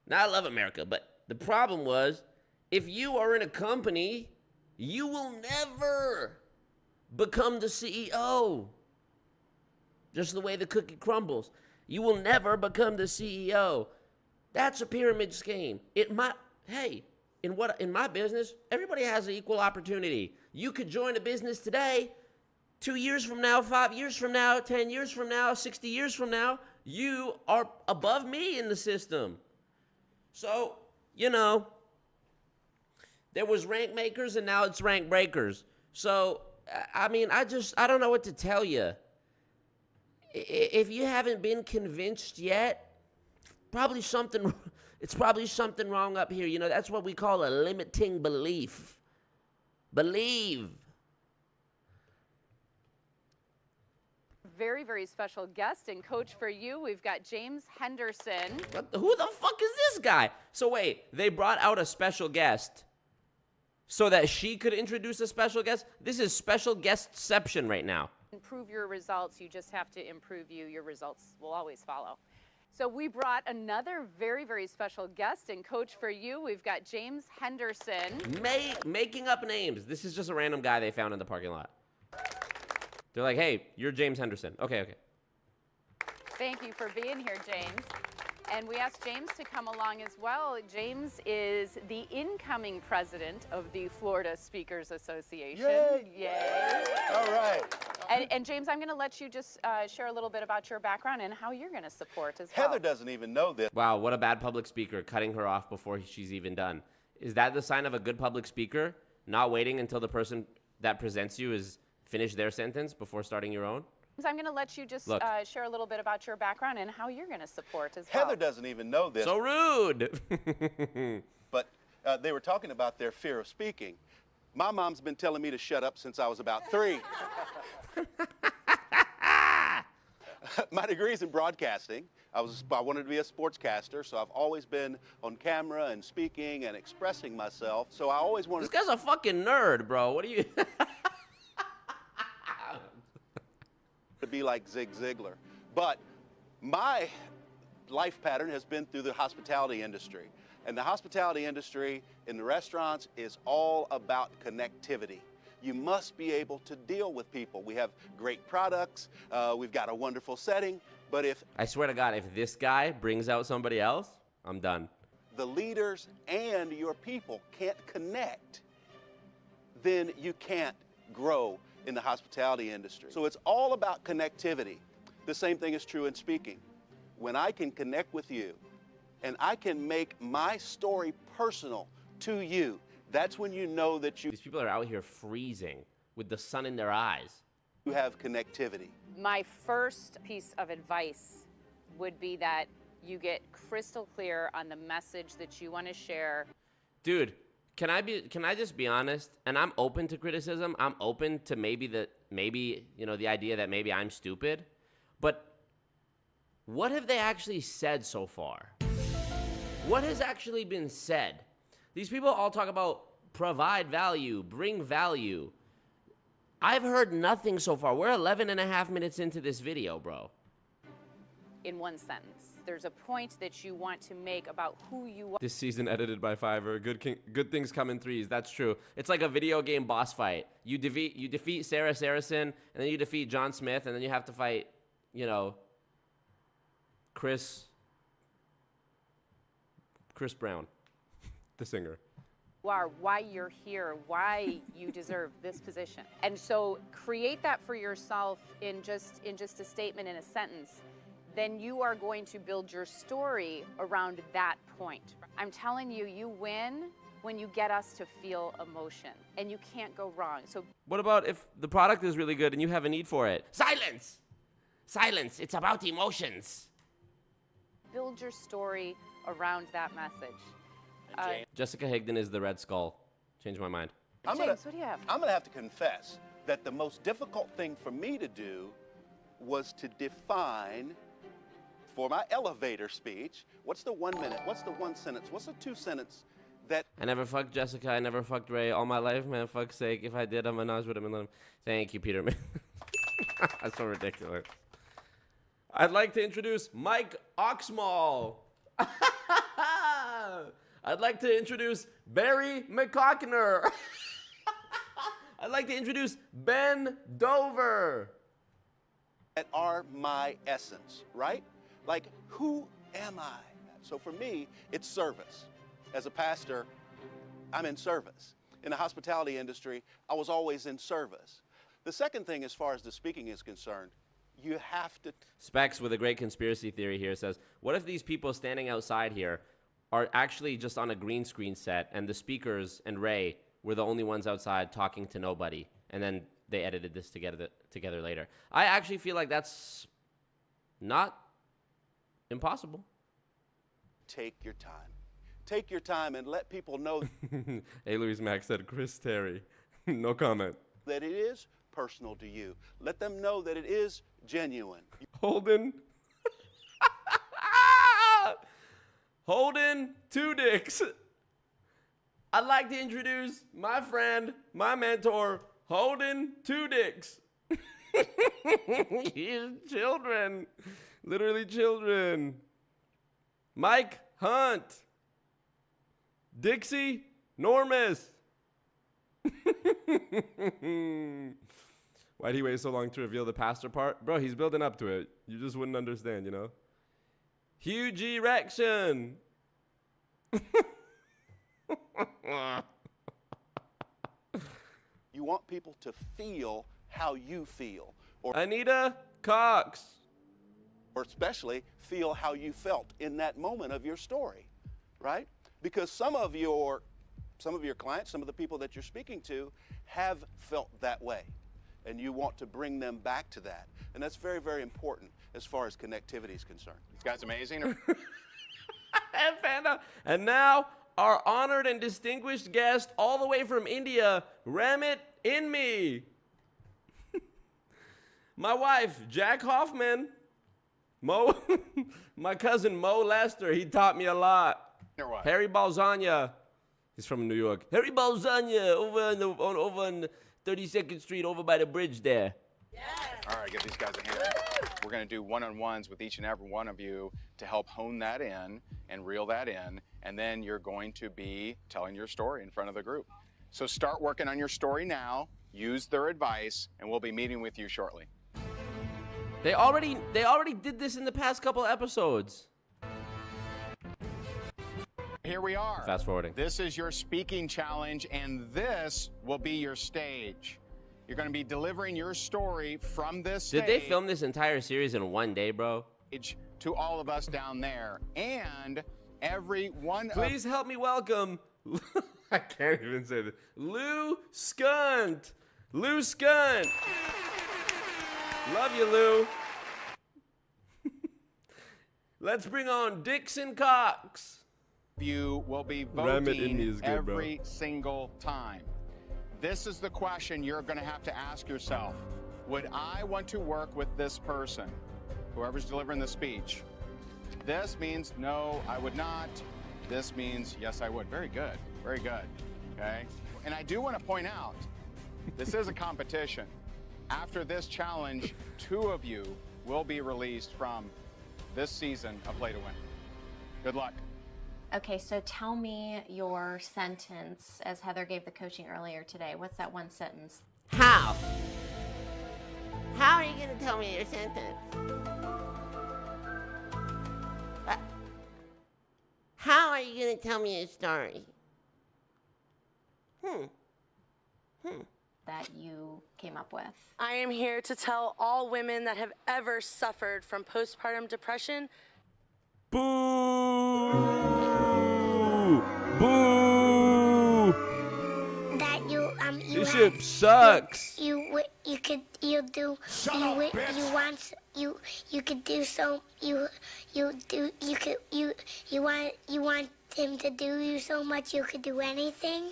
Now I love America, but the problem was, if you are in a company, you will never become the CEO. Just the way the cookie crumbles. You will never become the CEO. That's a pyramid scheme. In my business, everybody has an equal opportunity. You could join a business today, 2 years from now, 5 years from now, 10 years from now, 60 years from now, you are above me in the system. So, you know, there was rank makers and now it's rank breakers. So, I mean, I don't know what to tell you. If you haven't been convinced yet, it's probably something wrong up here. You know, that's what we call a limiting belief. Believe. Very, very special guest and coach for you. We've got James Henderson. Who the fuck is this guy? So wait, they brought out a special guest so that she could introduce a special guest? This is special guestception right now. Improve your results, you just have to improve you. Your results will always follow. So we brought another very, very special guest and coach for you. We've got James Henderson. Making up names. This is just a random guy they found in the parking lot. They're like, hey, you're James Henderson. Okay. Thank you for being here, James. And we asked James to come along as well. James is the incoming president of the Florida Speakers Association. Yay! All right. And James, I'm going to let you just share a little bit about your background and how you're going to support as well. Heather doesn't even know this. Wow, what a bad public speaker, cutting her off before she's even done. Is that the sign of a good public speaker? Not waiting until the person that presents you is finished their sentence before starting your own? I'm going to let you just share a little bit about your background and how you're going to support as well. Heather doesn't even know this. So rude. But they were talking about their fear of speaking. My mom's been telling me to shut up since I was about 3. My degree's in broadcasting. I wanted to be a sportscaster, so I've always been on camera and speaking and expressing myself. So I always wanted. This guy's a fucking nerd, bro. What are you? To be like Zig Ziglar. But my life pattern has been through the hospitality industry. And the hospitality industry in the restaurants is all about connectivity. You must be able to deal with people. We have great products, we've got a wonderful setting, but if I swear to God, if this guy brings out somebody else, I'm done. the leaders and your people can't connect, then you can't grow in the hospitality industry. So it's all about connectivity. The same thing is true in speaking. When I can connect with you and I can make my story personal to you, that's when you know that These people are out here freezing with the sun in their eyes. You have connectivity. My first piece of advice would be that you get crystal clear on the message that you want to share. Dude, can I just be honest? And I'm open to criticism. I'm open to maybe the idea that maybe I'm stupid. But what have they actually said so far? What has actually been said? These people all talk about provide value, bring value. I've heard nothing so far. We're 11 and a half minutes into this video, bro. In one sentence, there's a point that you want to make about who you are. This season edited by Fiverr. Good things come in threes. That's true. It's like a video game boss fight. You defeat Sarah Saracen, and then you defeat John Smith, and then you have to fight, Chris Brown, the singer. Why you're here, why you deserve this position. And so create that for yourself in just a statement, in a sentence. Then you are going to build your story around that point. I'm telling you, you win when you get us to feel emotion, and you can't go wrong. So what about if the product is really good and you have a need for it? Silence! Silence, it's about emotions. Build your story around that message. Jessica Higdon is the Red Skull. Changed my mind. James, what do you have? I'm gonna have to confess that the most difficult thing for me to do was to define, for my elevator speech, what's the 1 minute, what's the 1 sentence, what's the 2 sentence that... I never fucked Jessica, I never fucked Ray. All my life, man, fuck's sake. If I did, I'm a Naj with him. Thank you, Peter. That's so ridiculous. I'd like to introduce Mike Oxmall. I'd like to introduce Barry McCockner. I'd like to introduce Ben Dover. That are my essence, right? Like, who am I? So for me, it's service. As a pastor, I'm in service. In the hospitality industry, I was always in service. The second thing, as far as the speaking is concerned, you have to... Specs with a great conspiracy theory here says, what if these people standing outside here are actually just on a green screen set and the speakers and Ray were the only ones outside talking to nobody, and then they edited this together later? I actually feel like that's not impossible. Take your time. Take your time and let people know... Hey, Louise Mack said, Chris Terry. No comment. ...that it is personal to you. Let them know that it is genuine. Holden. Holden Two Dicks. I'd like to introduce my friend, my mentor, Holden Two Dicks. He's children. Literally children. Mike Hunt. Dixie Normus. Why'd he wait so long to reveal the pastor part? Bro, he's building up to it. You just wouldn't understand, Huge erection. You want people to feel how you feel. Or Anita Cox. Or especially feel how you felt in that moment of your story, right? Because some of your clients, some of the people that you're speaking to have felt that way. And you want to bring them back to that. And that's very, very important as far as connectivity is concerned. This guy's amazing. And now, our honored and distinguished guest, all the way from India, Ramit in me. My wife, Jack Hoffman. Mo, my cousin Mo Lester, he taught me a lot. Harry Balzania, he's from New York. Harry Balzania, over on 32nd Street, over by the bridge there. Yes. All right, give these guys a hand. We're going to do one-on-ones with each and every one of you to help hone that in and reel that in, and then you're going to be telling your story in front of the group. So start working on your story now, use their advice, and we'll be meeting with you shortly. They already did this in the past couple episodes. Here we are. Fast forwarding. This is your speaking challenge, and this will be your stage. You're going to be delivering your story from this stage. Did they film this entire series in one day, bro? To all of us down there, and every one. Please help me welcome. I can't even say this. Lou Skunt. Lou Skunt. Love you, Lou. Let's bring on Dixon Cox. You will be voting every single time. This is the question you're going to have to ask yourself. Would I want to work with this person? Whoever's delivering the speech. This means no, I would not. This means yes, I would. Very good. Very good. Okay? And I do want to point out, this is a competition. After this challenge, 2 of you will be released from this season of Play to Win. Good luck. Okay, so tell me your sentence as Heather gave the coaching earlier today. What's that one sentence? How? How are you going to tell me your sentence? How are you going to tell me your story? That you came up with. I am here to tell all women that have ever suffered from postpartum depression. Boo! Boo! That you this shit sucks. You could you want him to do you so much you could do anything.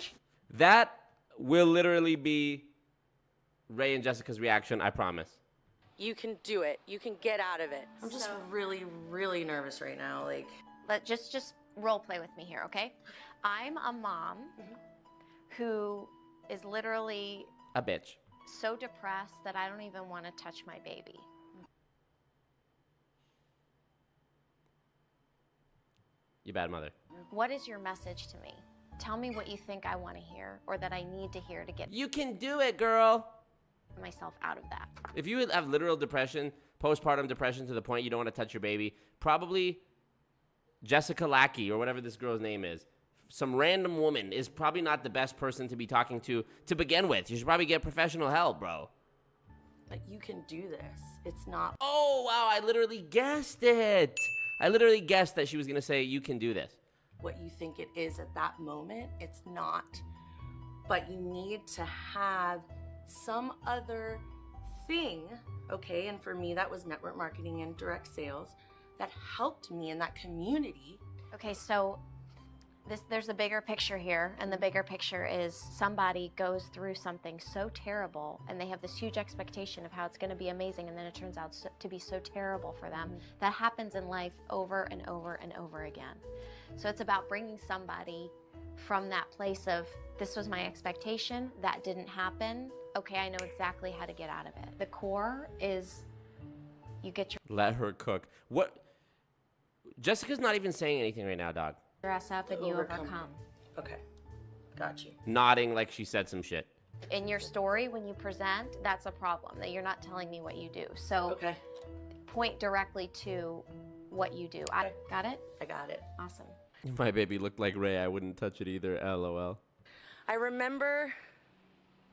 That will literally be Ray and Jessica's reaction, I promise. You can do it. You can get out of it. I'm just really, really nervous right now. Like, Just role play with me here, okay? I'm a mom who is literally a bitch. So depressed that I don't even want to touch my baby. You bad mother. What is your message to me? Tell me what you think I want to hear or that I need to hear to get You can do it, girl. Myself out of that. If you have literal depression, postpartum depression to the point you don't want to touch your baby, probably Jessica Lackey or whatever this girl's name is, some random woman is probably not the best person to be talking to begin with. You should probably get professional help, bro. But you can do this. It's not. Oh, wow, I literally guessed it. I literally guessed that she was going to say, you can do this. What you think it is at that moment, it's not. But you need to have some other thing, okay? And for me, that was network marketing and direct sales that helped me in that community. Okay, so there's a bigger picture here, and the bigger picture is somebody goes through something so terrible, and they have this huge expectation of how it's going to be amazing, and then it turns out to be so terrible for them. That happens in life over and over and over again. So it's about bringing somebody from that place of, this was my expectation, that didn't happen, okay, I know exactly how to get out of it. The core is you get your... Let her cook. What? Jessica's not even saying anything right now, dog. Dress up and you overcome. Okay, got you. Nodding like she said some shit. In your story, when you present, that's a problem, that you're not telling me what you do. So point directly to what you do. I got it? I got it. Awesome. If my baby looked like Ray, I wouldn't touch it either. LOL. I remember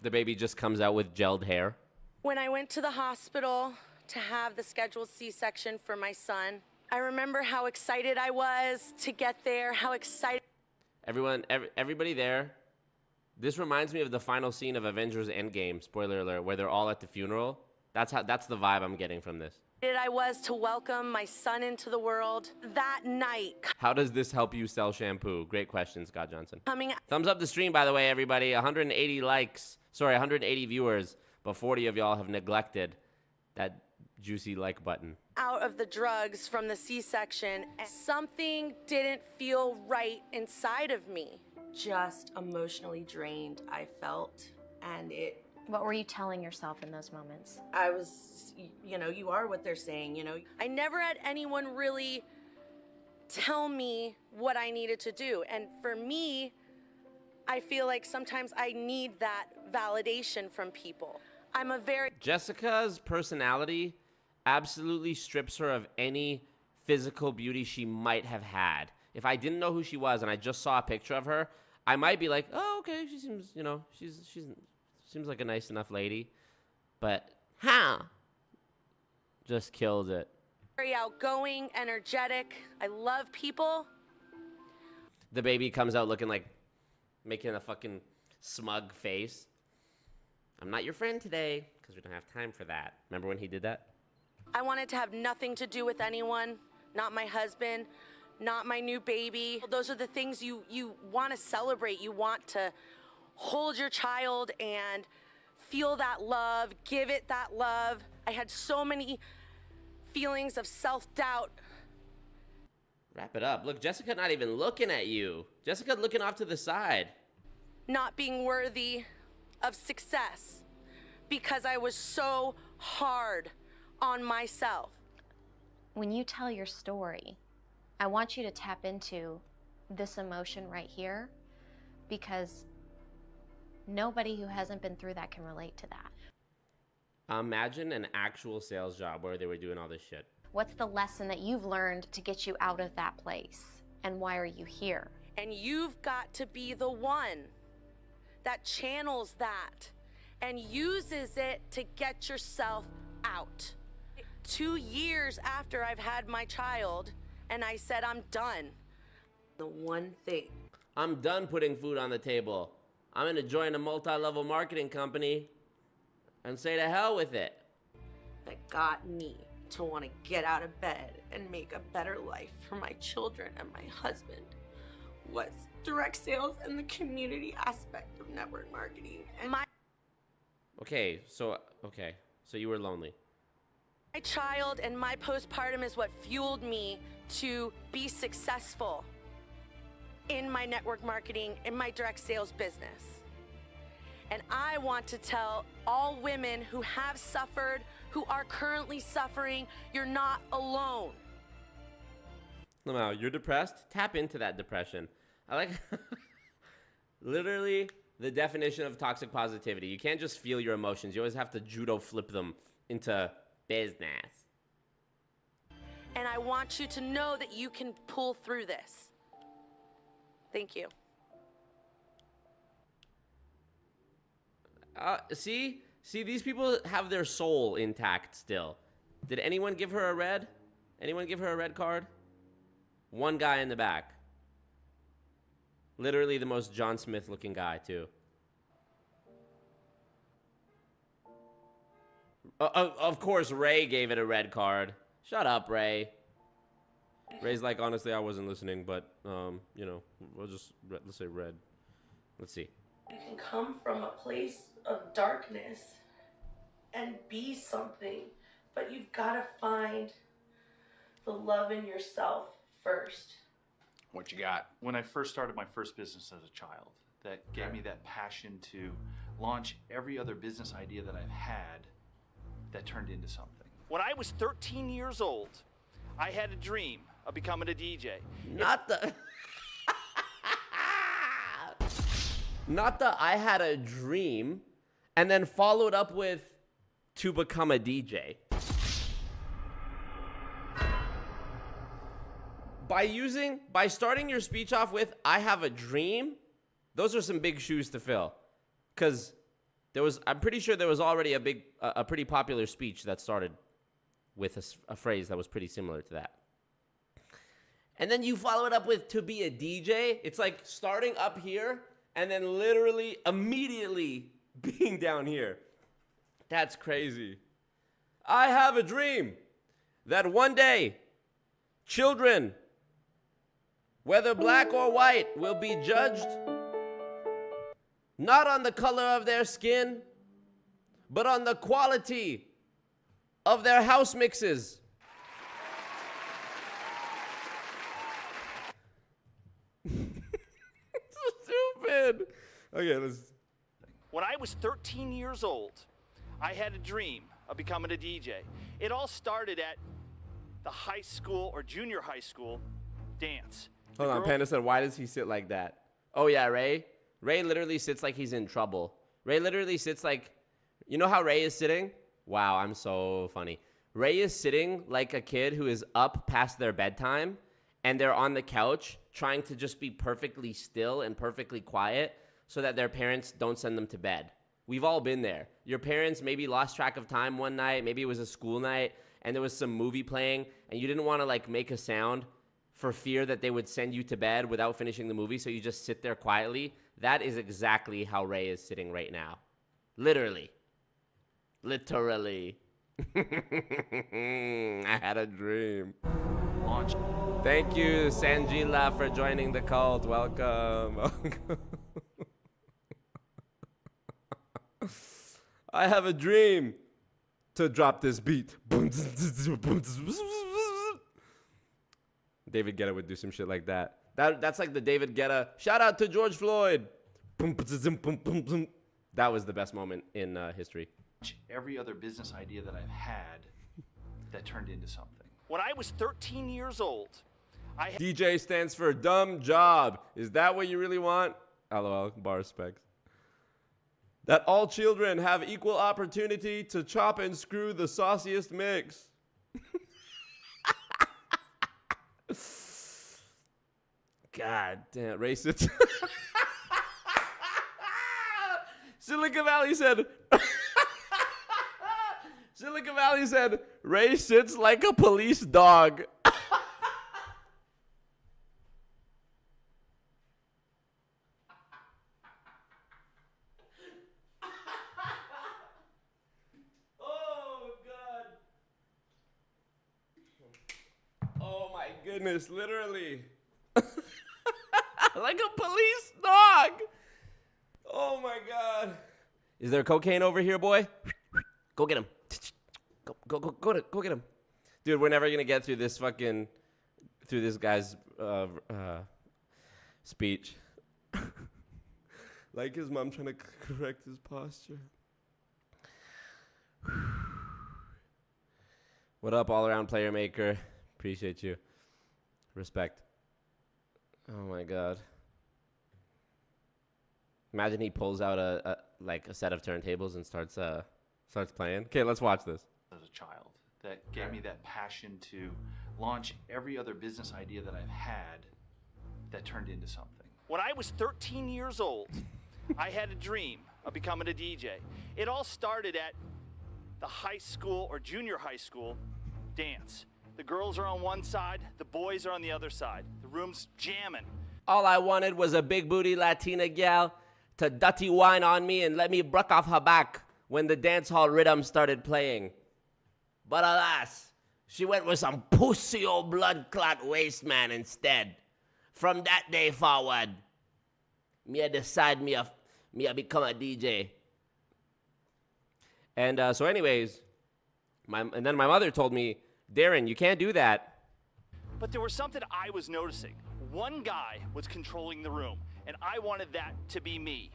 The baby just comes out with gelled hair. when I went to the hospital to have the scheduled C-section for my son. I remember how excited I was to get there, how excited. Everybody there. This reminds me of the final scene of Avengers Endgame, spoiler alert, where they're all at the funeral. That's the vibe I'm getting from this. I was to welcome my son into the world that night. How does this help you sell shampoo? Great question, Scott Johnson. Coming Thumbs up the stream, by the way, everybody. 180 likes. Sorry, 180 viewers, but 40 of y'all have neglected that juicy like button. out of the drugs from the C-section, something didn't feel right inside of me. Just emotionally drained, I felt, and it... What were you telling yourself in those moments? I was, you are what they're saying, I never had anyone really tell me what I needed to do. And for me, I feel like sometimes I need that validation from people. I'm a very... Jessica's personality absolutely strips her of any physical beauty she might have had. If I didn't know who she was and I just saw a picture of her, I might be like, oh, okay, she seems, seems like a nice enough lady. But how? Just killed it. Very outgoing, energetic. I love people. The baby comes out looking like, making a fucking smug face. I'm not your friend today, because we don't have time for that. Remember when he did that? I wanted to have nothing to do with anyone, not my husband, not my new baby. Those are the things you want to celebrate. You want to hold your child and feel that love, give it that love. I had so many feelings of self-doubt. Wrap it up. Look, Jessica not even looking at you. Jessica looking off to the side. Not being worthy of success because I was so hard on myself. When you tell your story, I want you to tap into this emotion right here, because nobody who hasn't been through that can relate to that. Imagine an actual sales job where they were doing all this shit. What's the lesson that you've learned to get you out of that place? And why are you here? And you've got to be the one that channels that and uses it to get yourself out. 2 years after I've had my child, and I said, I'm done. The one thing. I'm done putting food on the table. I'm gonna join a multi-level marketing company and say to hell with it. That got me to want to get out of bed and make a better life for my children and my husband was direct sales and the community aspect of network marketing. And Okay, so you were lonely. my child and my postpartum is what fueled me to be successful in my network marketing, in my direct sales business. And I want to tell all women who have suffered, who are currently suffering, you're not alone. Lamau, you're depressed? Tap into that depression. I like literally the definition of toxic positivity. You can't just feel your emotions. You always have to judo flip them into business. And I want you to know that you can pull through this. Thank you. See, these people have their soul intact still. Did anyone give her a red? Anyone give her a red card? One guy in the back. Literally the most John Smith looking guy too. Of course Ray gave it a red card. Shut up, Ray. Ray's like, honestly, I wasn't listening, but we'll just let's say red. Let's see. You can come from a place of darkness and be something, but you've got to find the love in yourself first. What you got? When I first started my first business as a child, that gave me that passion to launch every other business idea that I've had that turned into something. When I was 13 years old, I had a dream of becoming a DJ. Not the I had a dream and then followed up with to become a DJ. by starting your speech off with "I have a dream," those are some big shoes to fill, because I'm pretty sure there was already a pretty popular speech that started with a phrase that was pretty similar to that. And then you follow it up with "to be a DJ." It's like starting up here and then literally immediately being down here. That's crazy. I have a dream that one day children, whether black or white, will be judged not on the color of their skin, but on the quality of their house mixes. Stupid. Okay, let's. When I was 13 years old, I had a dream of becoming a DJ. It all started at the high school or junior high school dance. Hold on, Panda said, why does he sit like that? Oh yeah, Ray? Ray literally sits like he's in trouble. Ray literally sits like, you know how Ray is sitting? Wow, I'm so funny. Ray is sitting like a kid who is up past their bedtime and they're on the couch trying to just be perfectly still and perfectly quiet so that their parents don't send them to bed. We've all been there. Your parents maybe lost track of time one night, maybe it was a school night, and there was some movie playing, and you didn't want to like make a sound for fear that they would send you to bed without finishing the movie, so you just sit there quietly. That is exactly how Ray is sitting right now. Literally. Literally. I had a dream. Launch. Thank you, Sanjila, for joining the cult. Welcome. I have a dream to drop this beat. David Guetta would do some shit like that. That's like the David Guetta. Shout out to George Floyd. That was the best moment in history. Every other business idea that I've had that turned into something. When I was 13 years old, DJ stands for dumb job. Is that what you really want? LOL, bar specs. That all children have equal opportunity to chop and screw the sauciest mix. God damn, racist. Silicon Valley said, Silicon Valley said, Ray sits like a police dog. Goodness, literally. Like a police dog. Oh my God. Is there cocaine over here, boy? Go get him. Go get him. Dude, we're never gonna get through this guy's speech. Like his mom trying to correct his posture. What up, all around player maker? Appreciate you. Respect. Oh my God. Imagine he pulls out a set of turntables and starts playing. Okay, let's watch this. As a child, that gave me that passion to launch every other business idea that I've had that turned into something. When I was 13 years old, I had a dream of becoming a DJ. It all started at the high school or junior high school dance. The girls are on one side, the boys are on the other side. The room's jamming. All I wanted was a big booty Latina gal to dirty wine on me and let me bruck off her back when the dance hall rhythm started playing. But alas, she went with some pussy old blood clot waste man instead. From that day forward, me a decide me a become a DJ. And so anyways, and then my mother told me, Darren, you can't do that. But there was something I was noticing. One guy was controlling the room, and I wanted that to be me.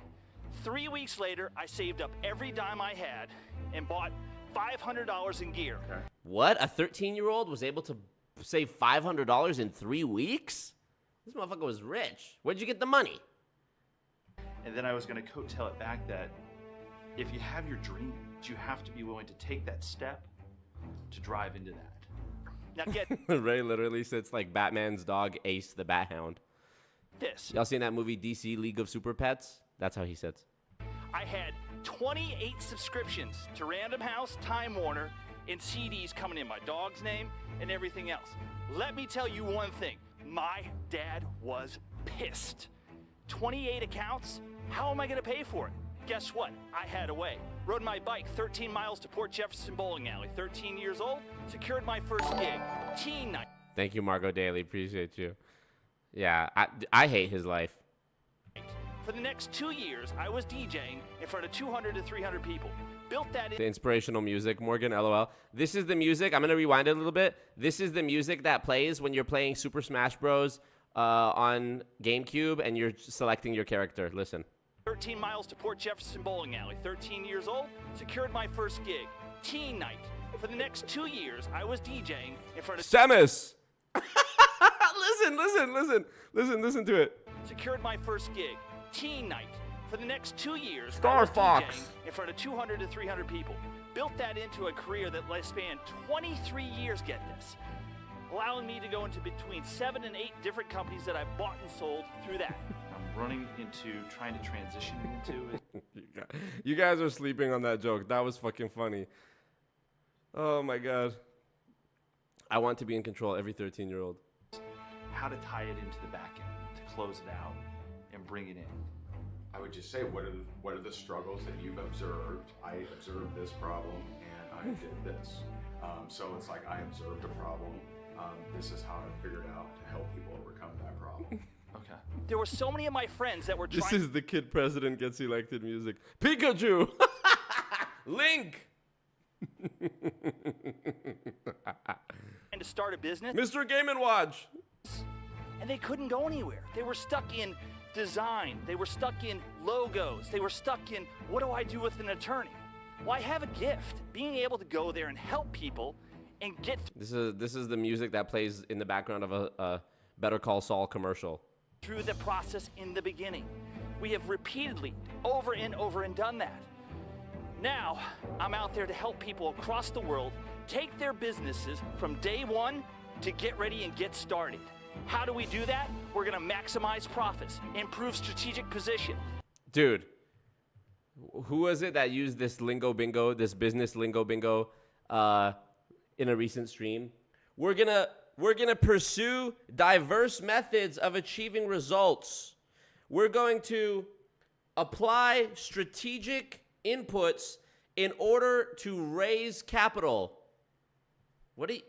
3 weeks later, I saved up every dime I had and bought $500 in gear. What? A 13-year-old was able to save $500 in 3 weeks? This motherfucker was rich. Where'd you get the money? And then I was going to coattail it back that if you have your dreams, you have to be willing to take that step to drive into that. Now get Ray literally sits like Batman's dog Ace the Bat Hound. this. Y'all seen that movie DC League of Super Pets? That's how he sits. I had 28 subscriptions to Random House, Time Warner, and CDs coming in my dog's name and everything else. Let me tell you one thing. My dad was pissed. 28 accounts? How am I going to pay for it? Guess what? I had a way. Rode my bike 13 miles to Port Jefferson Bowling Alley. 13 years old, secured my first gig. Teen night. Thank you, Margot Daly. Appreciate you. Yeah, I hate his life. For the next 2 years, I was DJing in front of 200 to 300 people. Built that The inspirational music, Morgan, LOL. This is the music. I'm going to rewind it a little bit. This is the music that plays when you're playing Super Smash Bros. On GameCube and you're selecting your character. Listen. 13 miles to Port Jefferson Bowling Alley. 13 years old, secured my first gig. Teen night. For the next 2 years, I was DJing in front of... Samus! Listen to it. Secured my first gig. Teen night. For the next 2 years, Star I was Fox. DJing in front of 200 to 300 people. Built that into a career that spanned 23 years, get this. Allowing me to go into between 7 and 8 different companies that I've bought and sold through that. I'm running into trying to transition into it. You guys are sleeping on that joke. That was fucking funny. Oh my god. I want to be in control, every 13-year-old. How to tie it into the back end, to close it out and bring it in. I would just say, what are the struggles that you've observed? I observed this problem and I did this. So it's like I observed a problem. This is how I figured out to help people overcome that problem. Okay. There were so many of my friends that were trying... This is the kid president gets elected music. Pikachu! Link! to start a business. Mr. Game & Watch! And they couldn't go anywhere. They were stuck in design. They were stuck in logos. They were stuck in, what do I do with an attorney? Well, I have a gift. Being able to go there and help people and get... This is the music that plays in the background of a Better Call Saul commercial. Through the process in the beginning. We have repeatedly, over and over and done that. Now, I'm out there to help people across the world take their businesses from day one to get ready and get started. How do we do that? We're gonna maximize profits, improve strategic position. Dude, who was it that used this lingo bingo, this business lingo bingo, in a recent stream? We're gonna pursue diverse methods of achieving results. We're going to apply strategic inputs in order to raise capital.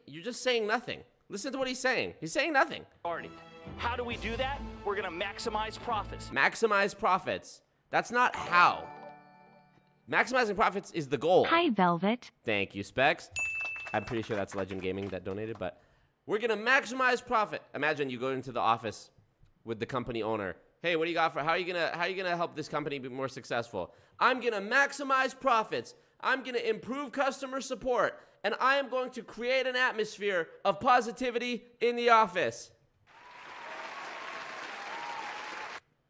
You're just saying nothing. Listen to what he's saying. He's saying nothing. How do we do that? We're gonna maximize profits. Maximize profits. That's not how. Maximizing profits is the goal. Hi, Velvet. Thank you, Specs. I'm pretty sure that's Legend Gaming that donated, but we're gonna maximize profit. Imagine you go into the office with the company owner. Hey, what do you got for? How are you gonna help this company be more successful? I'm gonna maximize profits. I'm gonna improve customer support, and I am going to create an atmosphere of positivity in the office.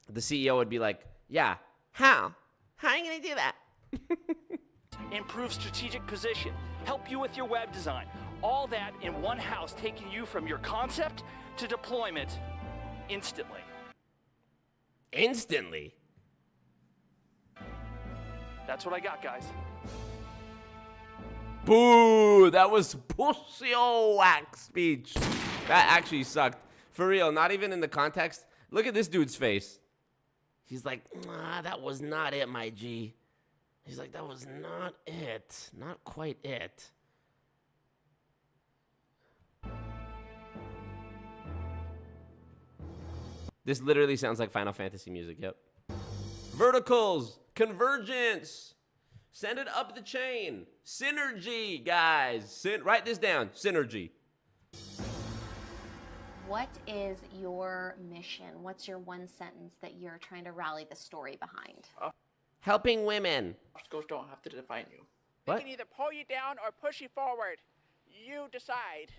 The CEO would be like, yeah, how? How are you gonna do that? Improve strategic position, help you with your web design. All that in one house, taking you from your concept to deployment instantly. Instantly? That's what I got, guys. Boo! That was bullshit speech. That actually sucked. For real, not even in the context. Look at this dude's face. He's like, nah, that was not it, my G. He's like, that was not it. Not quite it. This literally sounds like Final Fantasy music, yep. Verticals, convergence, send it up the chain, synergy, guys. Write this down, synergy. What is your mission? What's your one sentence that you're trying to rally the story behind? Helping women. Obstacles don't have to define you. They can either pull you down or push you forward. You decide.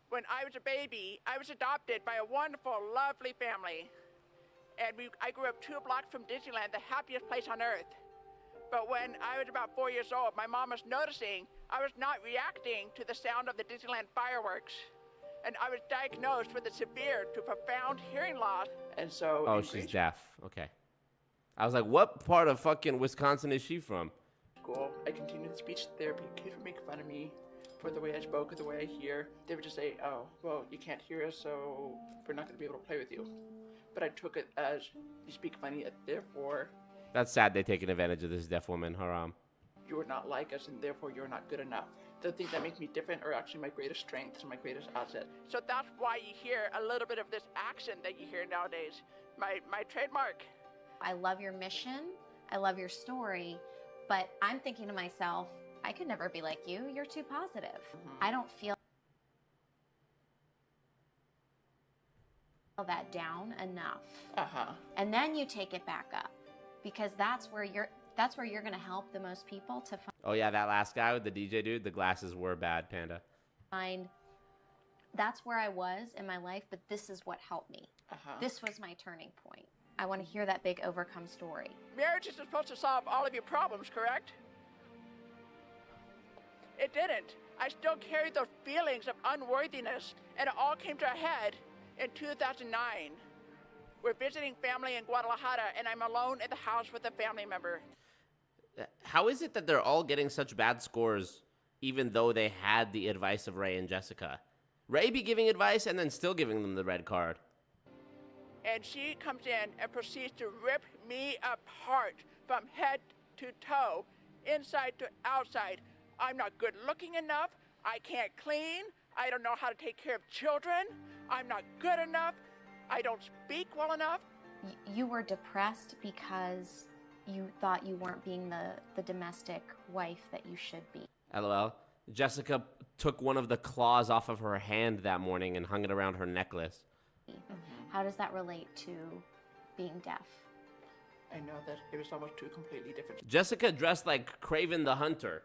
When I was a baby, I was adopted by a wonderful, lovely family. And I grew up 2 blocks from Disneyland, the happiest place on earth. But when I was about 4 years old, my mom was noticing I was not reacting to the sound of the Disneyland fireworks. And I was diagnosed with a severe to profound hearing loss. And so... Oh, she's deaf. Okay. I was like, what part of fucking Wisconsin is she from? School, I continued speech therapy. Kids would make fun of me for the way I spoke or the way I hear. They would just say, oh, well, you can't hear us, so we're not going to be able to play with you. But I took it as, you speak funny, therefore... That's sad they're taking advantage of this deaf woman, haram. You are not like us, and therefore you're not good enough. The things that make me different are actually my greatest strengths and my greatest asset. So that's why you hear a little bit of this accent that you hear nowadays. My trademark. I love your mission. I love your story. But I'm thinking to myself, I could never be like you. You're too positive. I don't feel that down enough. And then you take it back up, because that's where you're going to help the most people to Oh yeah, that last guy with the DJ dude, the glasses were bad, Panda. find. That's where I was in my life, but this is what helped me. This was my turning point. I want to hear that big overcome story. Marriage is supposed to solve all of your problems, correct? It didn't. I still carried those feelings of unworthiness, and it all came to a head in 2009. We're visiting family in Guadalajara, and I'm alone in the house with a family member. How is it that they're all getting such bad scores, even though they had the advice of Ray and Jessica? Ray be giving advice and then still giving them the red card. And she comes in and proceeds to rip me apart from head to toe, inside to outside. I'm not good looking enough. I can't clean. I don't know how to take care of children. I'm not good enough. I don't speak well enough. You were depressed because you thought you weren't being the domestic wife that you should be. LOL. Jessica took one of the claws off of her hand that morning and hung it around her necklace. How does that relate to being deaf? I know that it was almost two completely different... Jessica dressed like Craven the Hunter.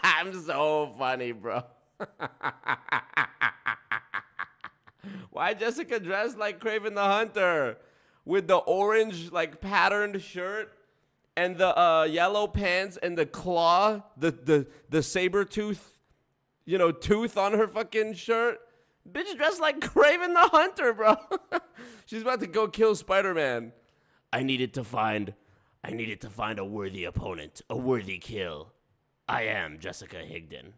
I'm so funny, bro. Why Jessica dressed like Craven the Hunter? With the orange, like, patterned shirt and the yellow pants and the claw, the saber tooth, you know, tooth on her fucking shirt. Bitch dressed like Craven the Hunter, bro. She's about to go kill Spider-Man. I needed to find a worthy opponent, a worthy kill. I am Jessica Higdon.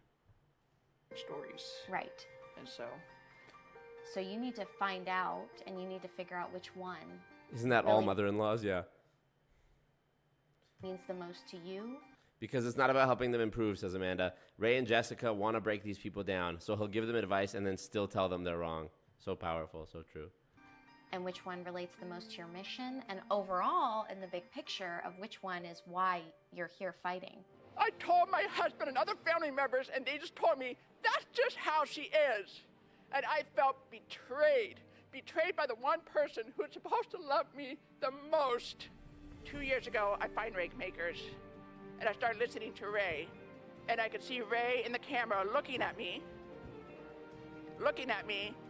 Stories. Right. And so... So you need to find out, and you need to figure out which one. Isn't that all mother-in-laws? Yeah. Means the most to you. Because it's not about helping them improve, says Amanda. Ray and Jessica want to break these people down, so he'll give them advice and then still tell them they're wrong. So powerful, so true. And which one relates the most to your mission, and overall, in the big picture, of which one is why you're here fighting. I told my husband and other family members, and they just told me, that's just how she is. And I felt betrayed. Betrayed by the one person who's supposed to love me the most. 2 years ago, I find Rakemakers, and I started listening to Ray. And I could see Ray in the camera looking at me,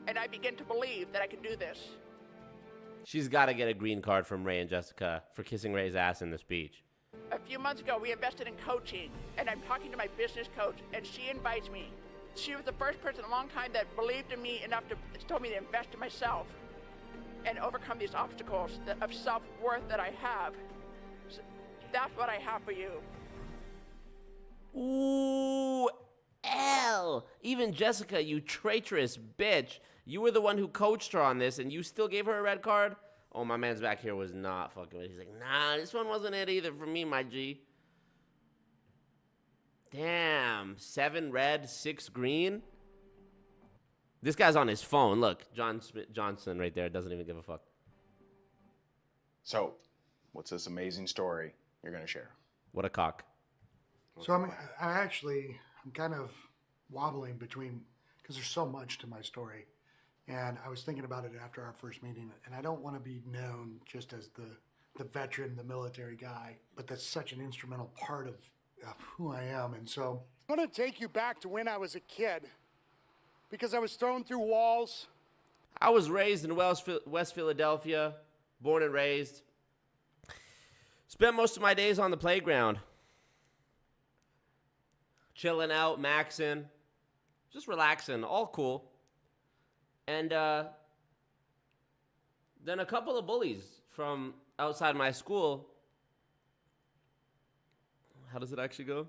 and I began to believe that I could do this. She's got to get a green card from Ray and Jessica for kissing Ray's ass in the speech. A few months ago, we invested in coaching, and I'm talking to my business coach, and she invites me. She was the first person in a long time that believed in me enough to tell me to invest in myself and overcome these obstacles of self-worth that I have. So that's what I have for you. Ooh, L. Even Jessica, you traitorous bitch. You were the one who coached her on this, and you still gave her a red card? Oh, my man's back here was not fucking with it. He's like, nah, this one wasn't it either for me, my G. Damn, 7 red, 6 green. This guy's on his phone. Look, Johnson right there doesn't even give a fuck. So, what's this amazing story you're going to share? What a cock. So I'm kind of wobbling between, because there's so much to my story. And I was thinking about it after our first meeting, and I don't want to be known just as the veteran, the military guy, but that's such an instrumental part of who I am. And so I'm going to take you back to when I was a kid, because I was thrown through walls. I was raised in West Philadelphia, born and raised. Spent most of my days on the playground. Chilling out, maxing, just relaxing, all cool. And then a couple of bullies from outside my school. How does it actually go?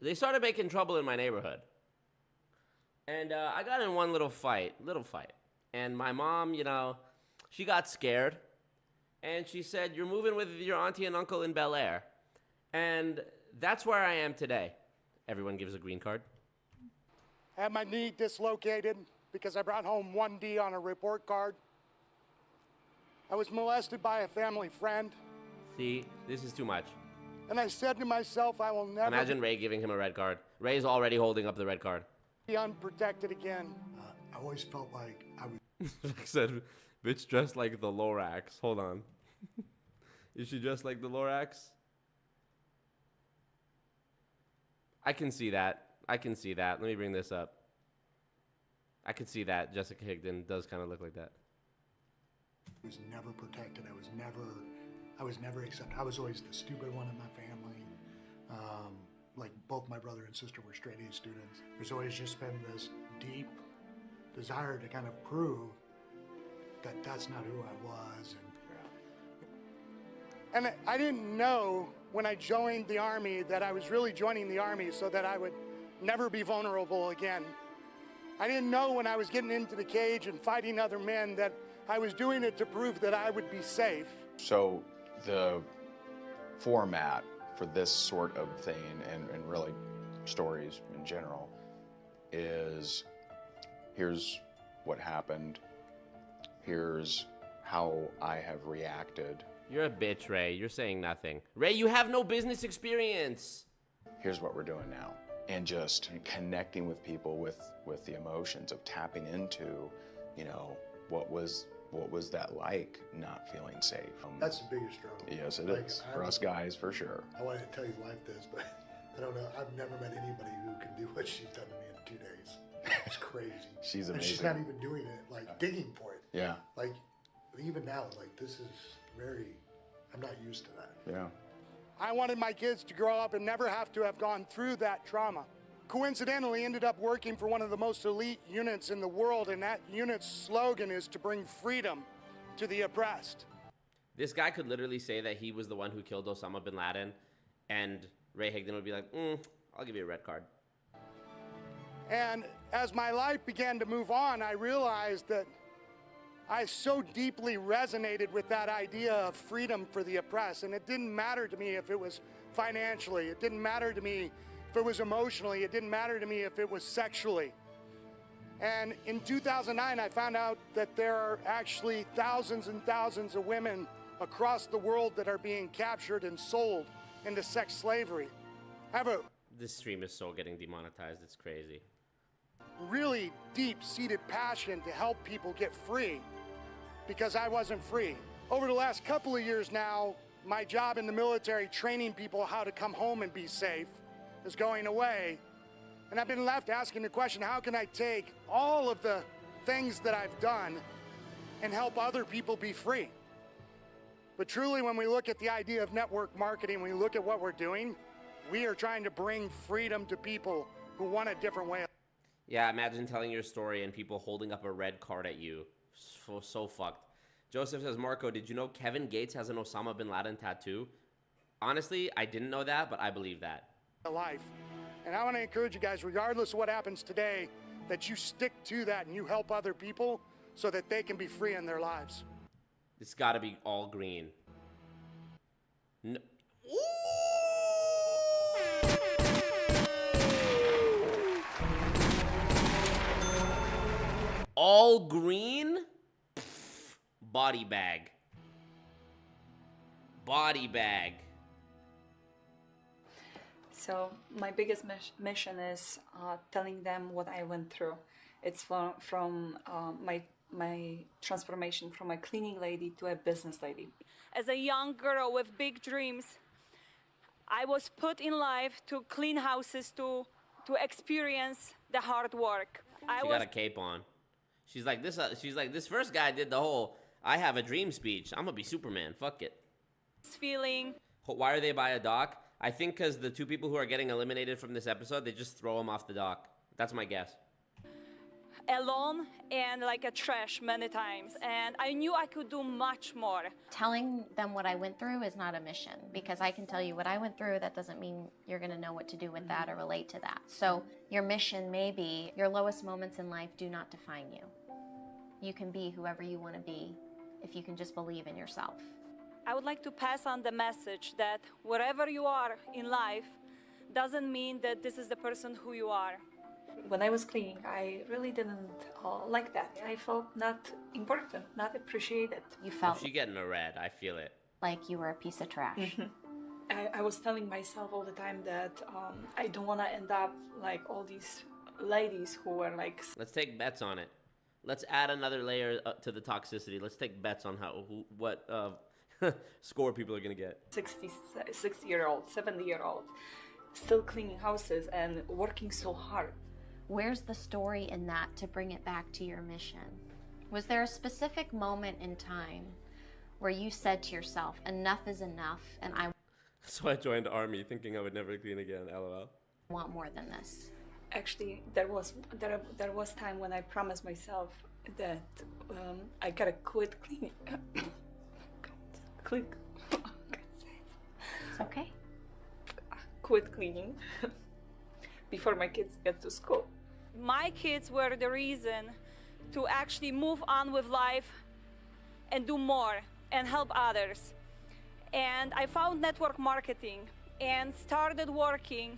They started making trouble in my neighborhood. And I got in one little fight. And my mom, you know, she got scared. And she said, "You're moving with your auntie and uncle in Bel Air." And that's where I am today. Everyone gives a green card. I had my knee dislocated because I brought home 1D on a report card. I was molested by a family friend. See, this is too much. And I said to myself, I will never Imagine Ray giving him a red card. Ray's already holding up the red card. be unprotected again. I always felt like I was. Like said, bitch dressed like the Lorax. Hold on. Is she dressed like the Lorax? I can see that. Let me bring this up. I can see that Jessica Higdon does kind of look like that. I was never protected. I was never accepted. I was always the stupid one in my family. Like both my brother and sister were straight A students. There's always just been this deep desire to kind of prove that that's not who I was. And I didn't know when I joined the Army that I was really joining the Army so that I would never be vulnerable again. I didn't know when I was getting into the cage and fighting other men that I was doing it to prove that I would be safe. So the format for this sort of thing, and really stories in general, is here's what happened, here's how I have reacted. You're a bitch, Ray. You're saying nothing. Ray, you have no business experience. Here's what we're doing now. And just connecting with people with the emotions of tapping into, you know, what was that like, not feeling safe? That's the biggest struggle. Yes, it is. For us guys, for sure. I wanted to tell you life this, but I don't know. I've never met anybody who can do what she's done to me in 2 days. It's crazy. She's amazing. And she's not even doing it, like digging for it. Yeah. Like, even now, like this is I'm not used to that. Yeah. I wanted my kids to grow up and never have to have gone through that trauma. Coincidentally, ended up working for one of the most elite units in the world, and that unit's slogan is to bring freedom to the oppressed. This guy could literally say that he was the one who killed Osama bin Laden, and Ray Higdon would be like, I'll give you a red card. And as my life began to move on, I realized that I so deeply resonated with that idea of freedom for the oppressed, and it didn't matter to me if it was financially, it didn't matter to me if it was emotionally, it didn't matter to me if it was sexually. And in 2009, I found out that there are actually thousands and thousands of women across the world that are being captured and sold into sex slavery. I have a This stream is so getting demonetized, it's crazy. really deep-seated passion to help people get free because I wasn't free. Over the last couple of years now, my job in the military training people how to come home and be safe is going away. And I've been left asking the question, how can I take all of the things that I've done and help other people be free? But truly, when we look at the idea of network marketing, when we look at what we're doing, we are trying to bring freedom to people who want a different way. Yeah, imagine telling your story and people holding up a red card at you. So fucked. Joseph says, Marco, did you know Kevin Gates has an Osama bin Laden tattoo? Honestly, I didn't know that, but I believe that. Life. And I want to encourage you guys, regardless of what happens today, that you stick to that and you help other people so that they can be free in their lives. It's got to be all green. No. All green? Pff, body bag. Body bag. So my biggest mission is telling them what I went through. It's from my transformation from a cleaning lady to a business lady. As a young girl with big dreams, I was put in life to clean houses, to experience the hard work. She got a cape on. She's like this first guy did the whole I have a dream speech. I'm gonna be Superman. Fuck it. Feeling. Why are they by a dock? I think because the two people who are getting eliminated from this episode, they just throw them off the dock. That's my guess. Alone and like a trash many times, and I knew I could do much more. Telling them what I went through is not a mission, because I can tell you what I went through. That doesn't mean you're going to know what to do with that or relate to that. So your mission may be your lowest moments in life do not define you. You can be whoever you want to be if you can just believe in yourself. I would like to pass on the message that wherever you are in life doesn't mean that this is the person who you are. When I was cleaning, I really didn't like that. I felt not important, not appreciated. You felt She getting a red. I feel it. like you were a piece of trash. I was telling myself all the time that I don't want to end up like all these ladies who were like... Let's take bets on it. Let's add another layer to the toxicity. Let's take bets on what score people are going to get. 60-year-old, 70-year-old, still cleaning houses and working so hard. Where's the story in that to bring it back to your mission? Was there a specific moment in time where you said to yourself, enough is enough, and I So I joined Army thinking I would never clean again, LOL. want more than this? Actually, there was time when I promised myself that I gotta quit cleaning. It's okay. Quit cleaning before my kids get to school. My kids were the reason to actually move on with life and do more and help others. And I found network marketing and started working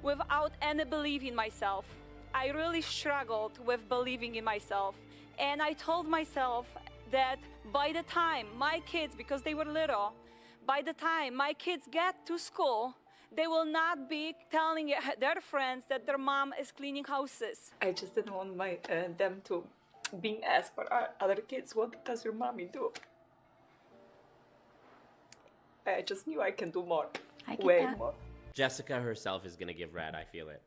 without any belief in myself. I really struggled with believing in myself. And I told myself that by the time my kids, because they were little, by the time my kids get to school, they will not be telling their friends that their mom is cleaning houses. I just didn't want them to being asked for other kids, what does your mommy do? I just knew I can do more, way more. Jessica herself is going to give red, I feel it.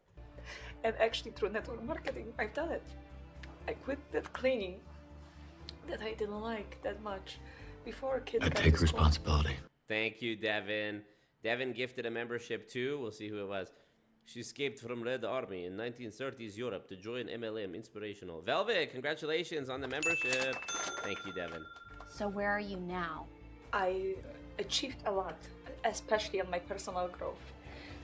And actually through network marketing, I've done it. I quit that cleaning that I didn't like that much before kids got to school. Take responsibility. Thank you, Devin. Devin gifted a membership too. We'll see who it was. She escaped from Red Army in 1930s Europe to join MLM. Inspirational. Velvet, congratulations on the membership. Thank you, Devin. So where are you now? I achieved a lot, especially on my personal growth.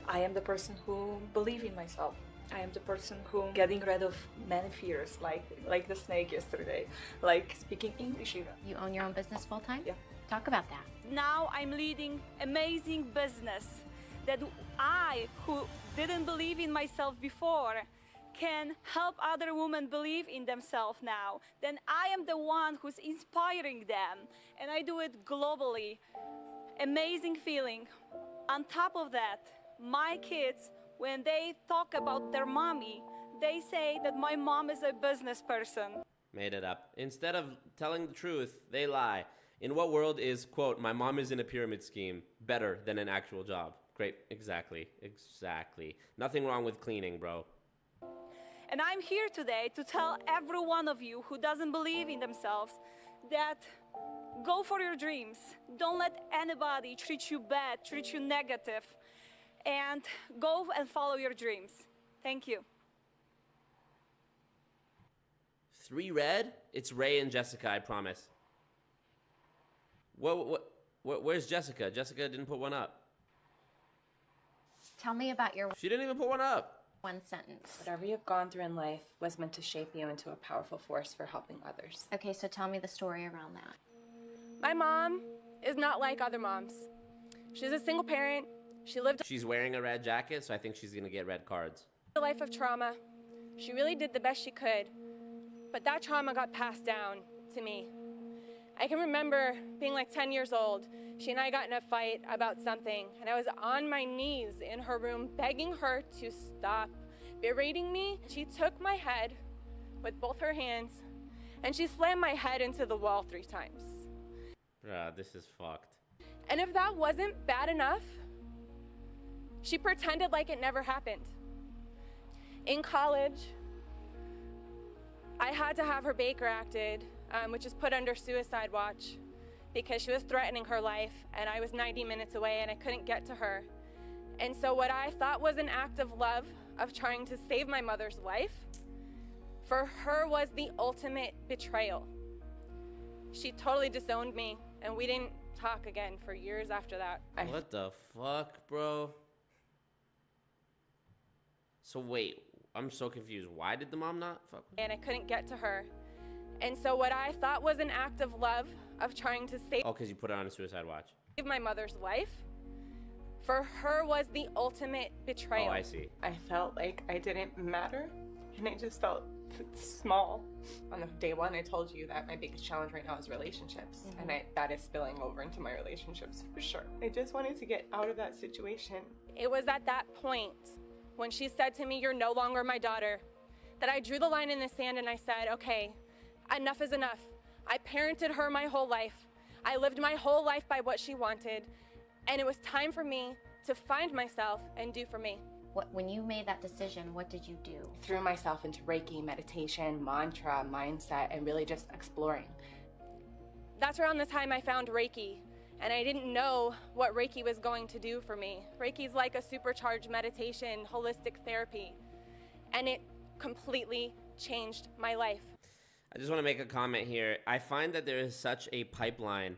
I am the person who believes in myself. I am the person who getting rid of many fears, like the snake yesterday, like speaking English even. You own your own business full time? Yeah. Talk about that. Now I'm leading amazing business that I, who didn't believe in myself before, can help other women believe in themselves now. Then I am the one who's inspiring them, and I do it globally. Amazing feeling. On top of that, my kids, when they talk about their mommy, they say that my mom is a business person. Made it up. Instead of telling the truth, they lie. In what world is, quote, my mom is in a pyramid scheme better than an actual job? Great, exactly. Nothing wrong with cleaning, bro. And I'm here today to tell every one of you who doesn't believe in themselves that go for your dreams. Don't let anybody treat you bad, treat you negative, and go and follow your dreams. Thank you. 3 red? It's Ray and Jessica, I promise. Where's Jessica? Jessica didn't put one up. Tell me about your... She didn't even put one up. One sentence. Whatever you've gone through in life was meant to shape you into a powerful force for helping others. Okay, so tell me the story around that. My mom is not like other moms. She's a single parent. She lived She's wearing a red jacket, so I think she's gonna get red cards. a life of trauma. She really did the best she could, but that trauma got passed down to me. I can remember being like 10 years old. She and I got in a fight about something, and I was on my knees in her room begging her to stop berating me. She took my head with both her hands, and she slammed my head into the wall 3 times. Bruh, this is fucked. And if that wasn't bad enough, she pretended like it never happened. In college, I had to have her Baker acted which is put under suicide watch because she was threatening her life, and I was 90 minutes away and I couldn't get to her. And so what I thought was an act of love, of trying to save my mother's life, for her was the ultimate betrayal. She totally disowned me, and we didn't talk again for years after that. What the fuck, bro? So wait, I'm so confused. Why did the mom not fuck with her? And I couldn't get to her. And so what I thought was an act of love, of trying to save Oh, because you put her on a suicide watch. my mother's life, for her was the ultimate betrayal. Oh, I see. I felt like I didn't matter, and I just felt small. On the day one, I told you that my biggest challenge right now is relationships, and that is spilling over into my relationships for sure. I just wanted to get out of that situation. It was at that point when she said to me, "You're no longer my daughter," that I drew the line in the sand and I said, okay, enough is enough. I parented her my whole life. I lived my whole life by what she wanted, and it was time for me to find myself and do for me. When you made that decision, what did you do? Threw myself into Reiki, meditation, mantra, mindset, and really just exploring. That's around the time I found Reiki, and I didn't know what Reiki was going to do for me. Reiki's like a supercharged meditation, holistic therapy, and it completely changed my life. I just want to make a comment here. I find that there is such a pipeline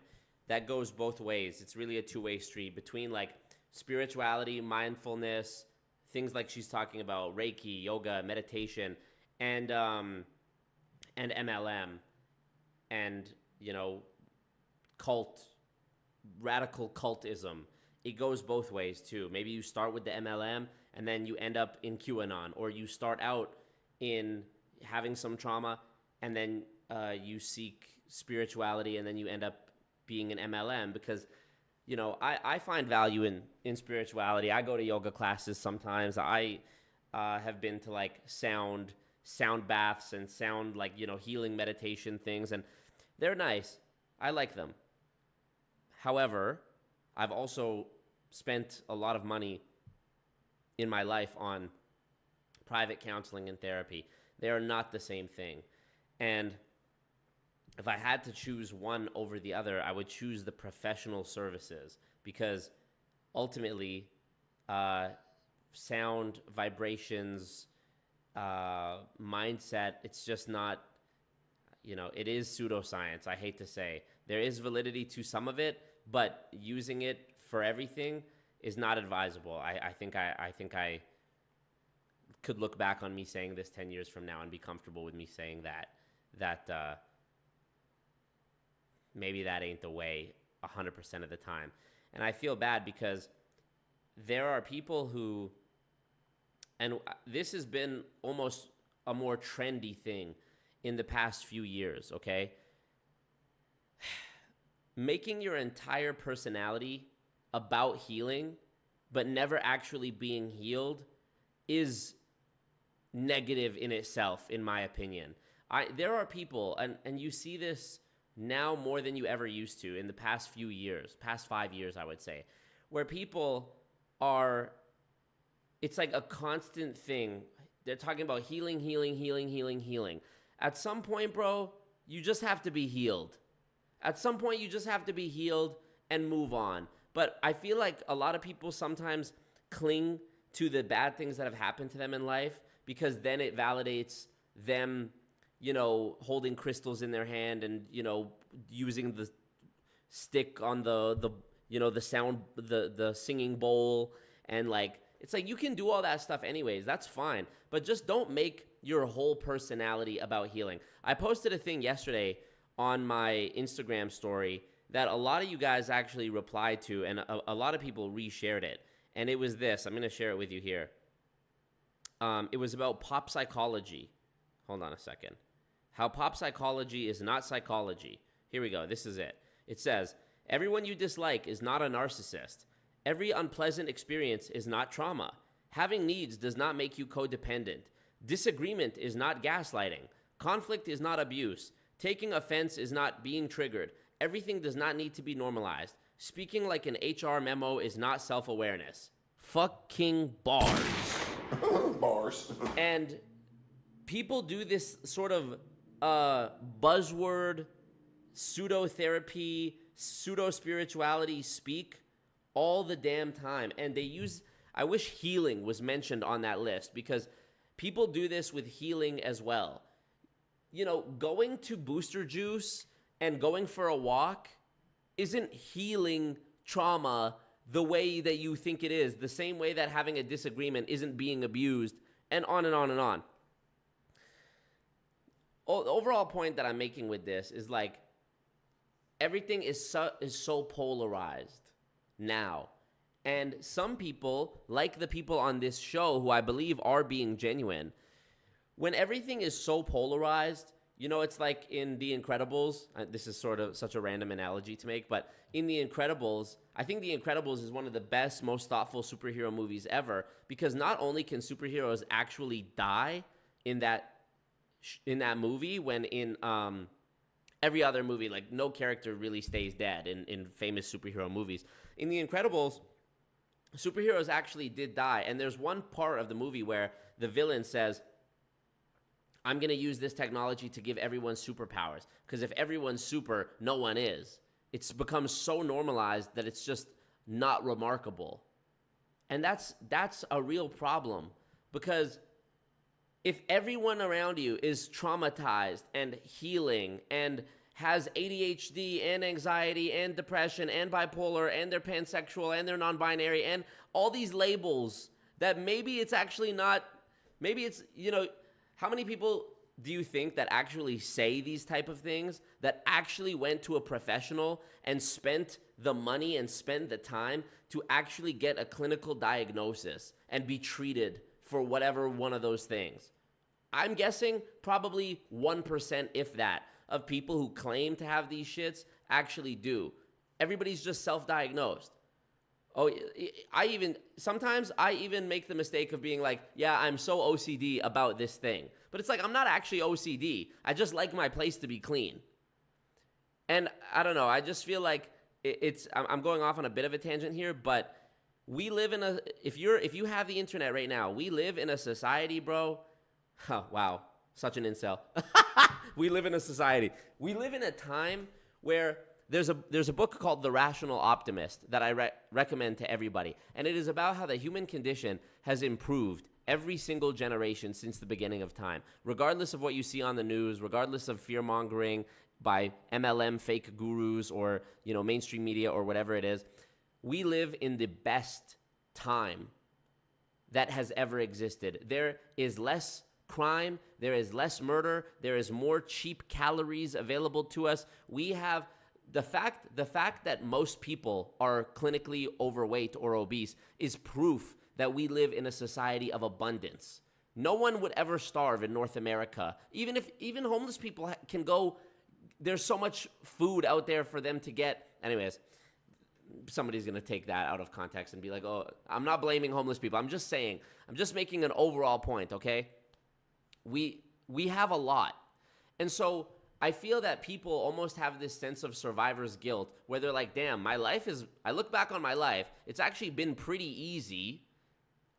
that goes both ways. It's really a two-way street between like spirituality, mindfulness, things like she's talking about, Reiki, yoga, meditation, and MLM, and, you know, radical cultism. It goes both ways too. Maybe you start with the MLM and then you end up in QAnon, or you start out in having some trauma and then you seek spirituality and then you end up being an MLM, because, you know, I find value in spirituality. I go to yoga classes sometimes. I have been to like sound baths and sound, like, you know, healing meditation things, and they're nice. I like them. However, I've also spent a lot of money in my life on private counseling and therapy. They are not the same thing. And if I had to choose one over the other, I would choose the professional services, because ultimately, sound, vibrations, mindset, it's just not, you know, it is pseudoscience, I hate to say. There is validity to some of it, but using it for everything is not advisable. I think I could look back on me saying this 10 years from now and be comfortable with me saying that maybe that ain't the way 100% of the time. And I feel bad because there are people who, and this has been almost a more trendy thing in the past few years, okay? Making your entire personality about healing, but never actually being healed, is negative in itself, in my opinion. There are people, and you see this now more than you ever used to in the past few years, past 5 years, I would say, where people are, it's like a constant thing. They're talking about healing, healing, healing, healing, healing. At some point, bro, you just have to be healed. At some point, you just have to be healed and move on. But I feel like a lot of people sometimes cling to the bad things that have happened to them in life, because then it validates them, you know, holding crystals in their hand and, you know, using the stick on the you know, the sound, the singing bowl. And like, it's like, you can do all that stuff anyways. That's fine. But just don't make your whole personality about healing. I posted a thing yesterday on my Instagram story that a lot of you guys actually replied to, and a lot of people reshared it. And it was this. I'm going to share it with you here. It was about pop psychology. Hold on a second. How pop psychology is not psychology. Here we go. This is it. It says, everyone you dislike is not a narcissist. Every unpleasant experience is not trauma. Having needs does not make you codependent. Disagreement is not gaslighting. Conflict is not abuse. Taking offense is not being triggered. Everything does not need to be normalized. Speaking like an HR memo is not self-awareness. Fucking bars. Bars. And people do this sort of buzzword, pseudo-therapy, pseudo-spirituality speak all the damn time. And they use, I wish healing was mentioned on that list, because people do this with healing as well. You know, going to Booster Juice and going for a walk isn't healing trauma the way that you think it is, the same way that having a disagreement isn't being abused, and on and on and on. The overall point that I'm making with this is like, everything is so polarized now. And some people, like the people on this show who I believe are being genuine, when everything is so polarized, you know, it's like in The Incredibles. This is sort of such a random analogy to make, but in The Incredibles, I think The Incredibles is one of the best, most thoughtful superhero movies ever, because not only can superheroes actually die in that movie, when in every other movie, like, no character really stays dead in famous superhero movies. In The Incredibles, superheroes actually did die, and there's one part of the movie where the villain says, I'm going to use this technology to give everyone superpowers, because if everyone's super, no one is. It's become so normalized that it's just not remarkable. And that's a real problem, because if everyone around you is traumatized and healing and has ADHD and anxiety and depression and bipolar and they're pansexual and they're non-binary and all these labels that maybe it's actually not, maybe it's, you know, how many people do you think that actually say these type of things, that actually went to a professional and spent the money and spent the time to actually get a clinical diagnosis and be treated for whatever one of those things? I'm guessing probably 1%, if that, of people who claim to have these actually do. Everybody's just self-diagnosed. Oh, sometimes I even make the mistake of being like, yeah, I'm so OCD about this thing. But it's like, I'm not actually OCD. I just like my place to be clean. And I don't know, I just feel like I'm going off on a bit of a tangent here, but we live in if you have the internet right now, we live in a society, bro. Oh, wow, such an incel. We live in a society. We live in a time where there's a book called The Rational Optimist that I recommend to everybody. And it is about how the human condition has improved every single generation since the beginning of time. Regardless of what you see on the news, regardless of fear-mongering by MLM fake gurus or, you know, mainstream media or whatever it is, we live in the best time that has ever existed. There is less crime, there is less murder, there is more cheap calories available to us. We have the fact that most people are clinically overweight or obese is proof that we live in a society of abundance. No one would ever starve in North America. Even homeless people can go, there's so much food out there for them to get. Anyways, somebody's going to take that out of context and be like, oh, I'm not blaming homeless people. I'm just saying, I'm just making an overall point, okay? We have a lot. And so I feel that people almost have this sense of survivor's guilt where they're like, damn, I look back on my life, it's actually been pretty easy.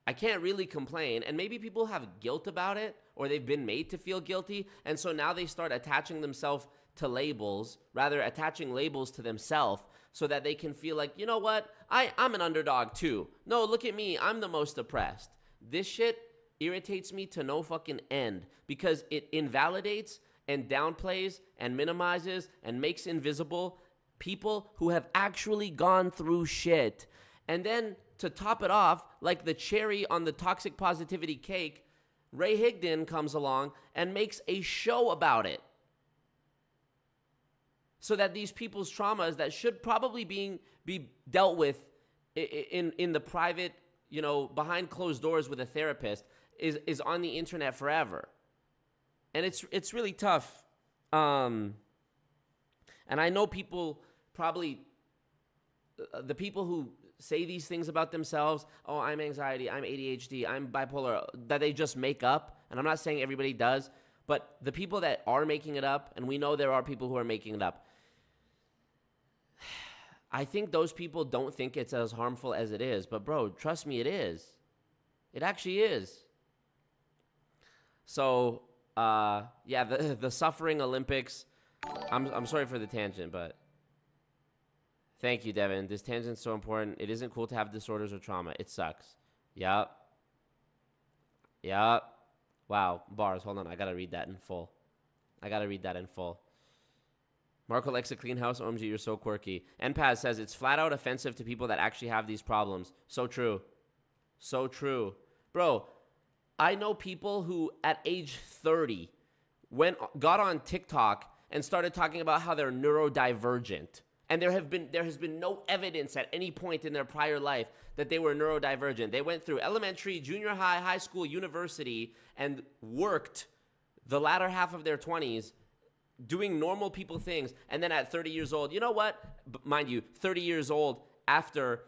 I can't really complain. And maybe people have guilt about it, or they've been made to feel guilty. And so now they start attaching themselves to labels, rather attaching labels to themselves so that they can feel like, you know what? I'm an underdog too. No, look at me. I'm the most oppressed. This shit irritates me to no fucking end because it invalidates and downplays and minimizes and makes invisible people who have actually gone through shit. And then to top it off, like the cherry on the toxic positivity cake, Ray Higdon comes along and makes a show about it. So that these people's traumas that should probably be dealt with in the private, you know, behind closed doors with a therapist is on the internet forever. And it's really tough. And I know people probably, the people who say these things about themselves, oh, I'm anxiety, I'm ADHD, I'm bipolar, that they just make up. And I'm not saying everybody does, but the people that are making it up, and we know there are people who are making it up, I think those people don't think it's as harmful as it is. But bro, trust me, it is. It actually is. So Yeah, the suffering Olympics. I'm sorry for the tangent, but thank you, Devin. This tangent's so important. It isn't cool to have disorders or trauma. It sucks. Yup. Wow, bars. Hold on, I gotta read that in full. Marco likes a clean house. OMG, you're so quirky. NPaz says it's flat out offensive to people that actually have these problems. So true. Bro, I know people who at age 30 got on TikTok and started talking about how they're neurodivergent. And there has been no evidence at any point in their prior life that they were neurodivergent. They went through elementary, junior high, high school, university, and worked the latter half of their 20s doing normal people things. And then at 30 years old, you know what? Mind you, 30 years old after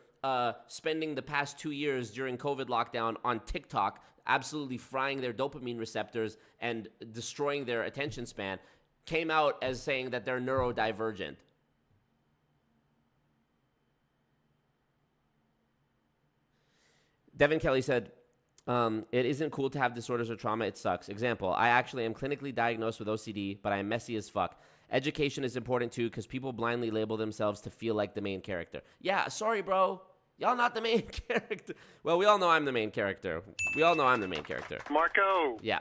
spending the past 2 years during COVID lockdown on TikTok, absolutely frying their dopamine receptors and destroying their attention span, came out as saying that they're neurodivergent. Devin Kelly said, it isn't cool to have disorders or trauma. It sucks. Example, I actually am clinically diagnosed with OCD, but I am messy as fuck. Education is important too because people blindly label themselves to feel like the main character. Yeah, sorry, bro. Y'all not the main character. Well, we all know I'm the main character. Marco. Yeah.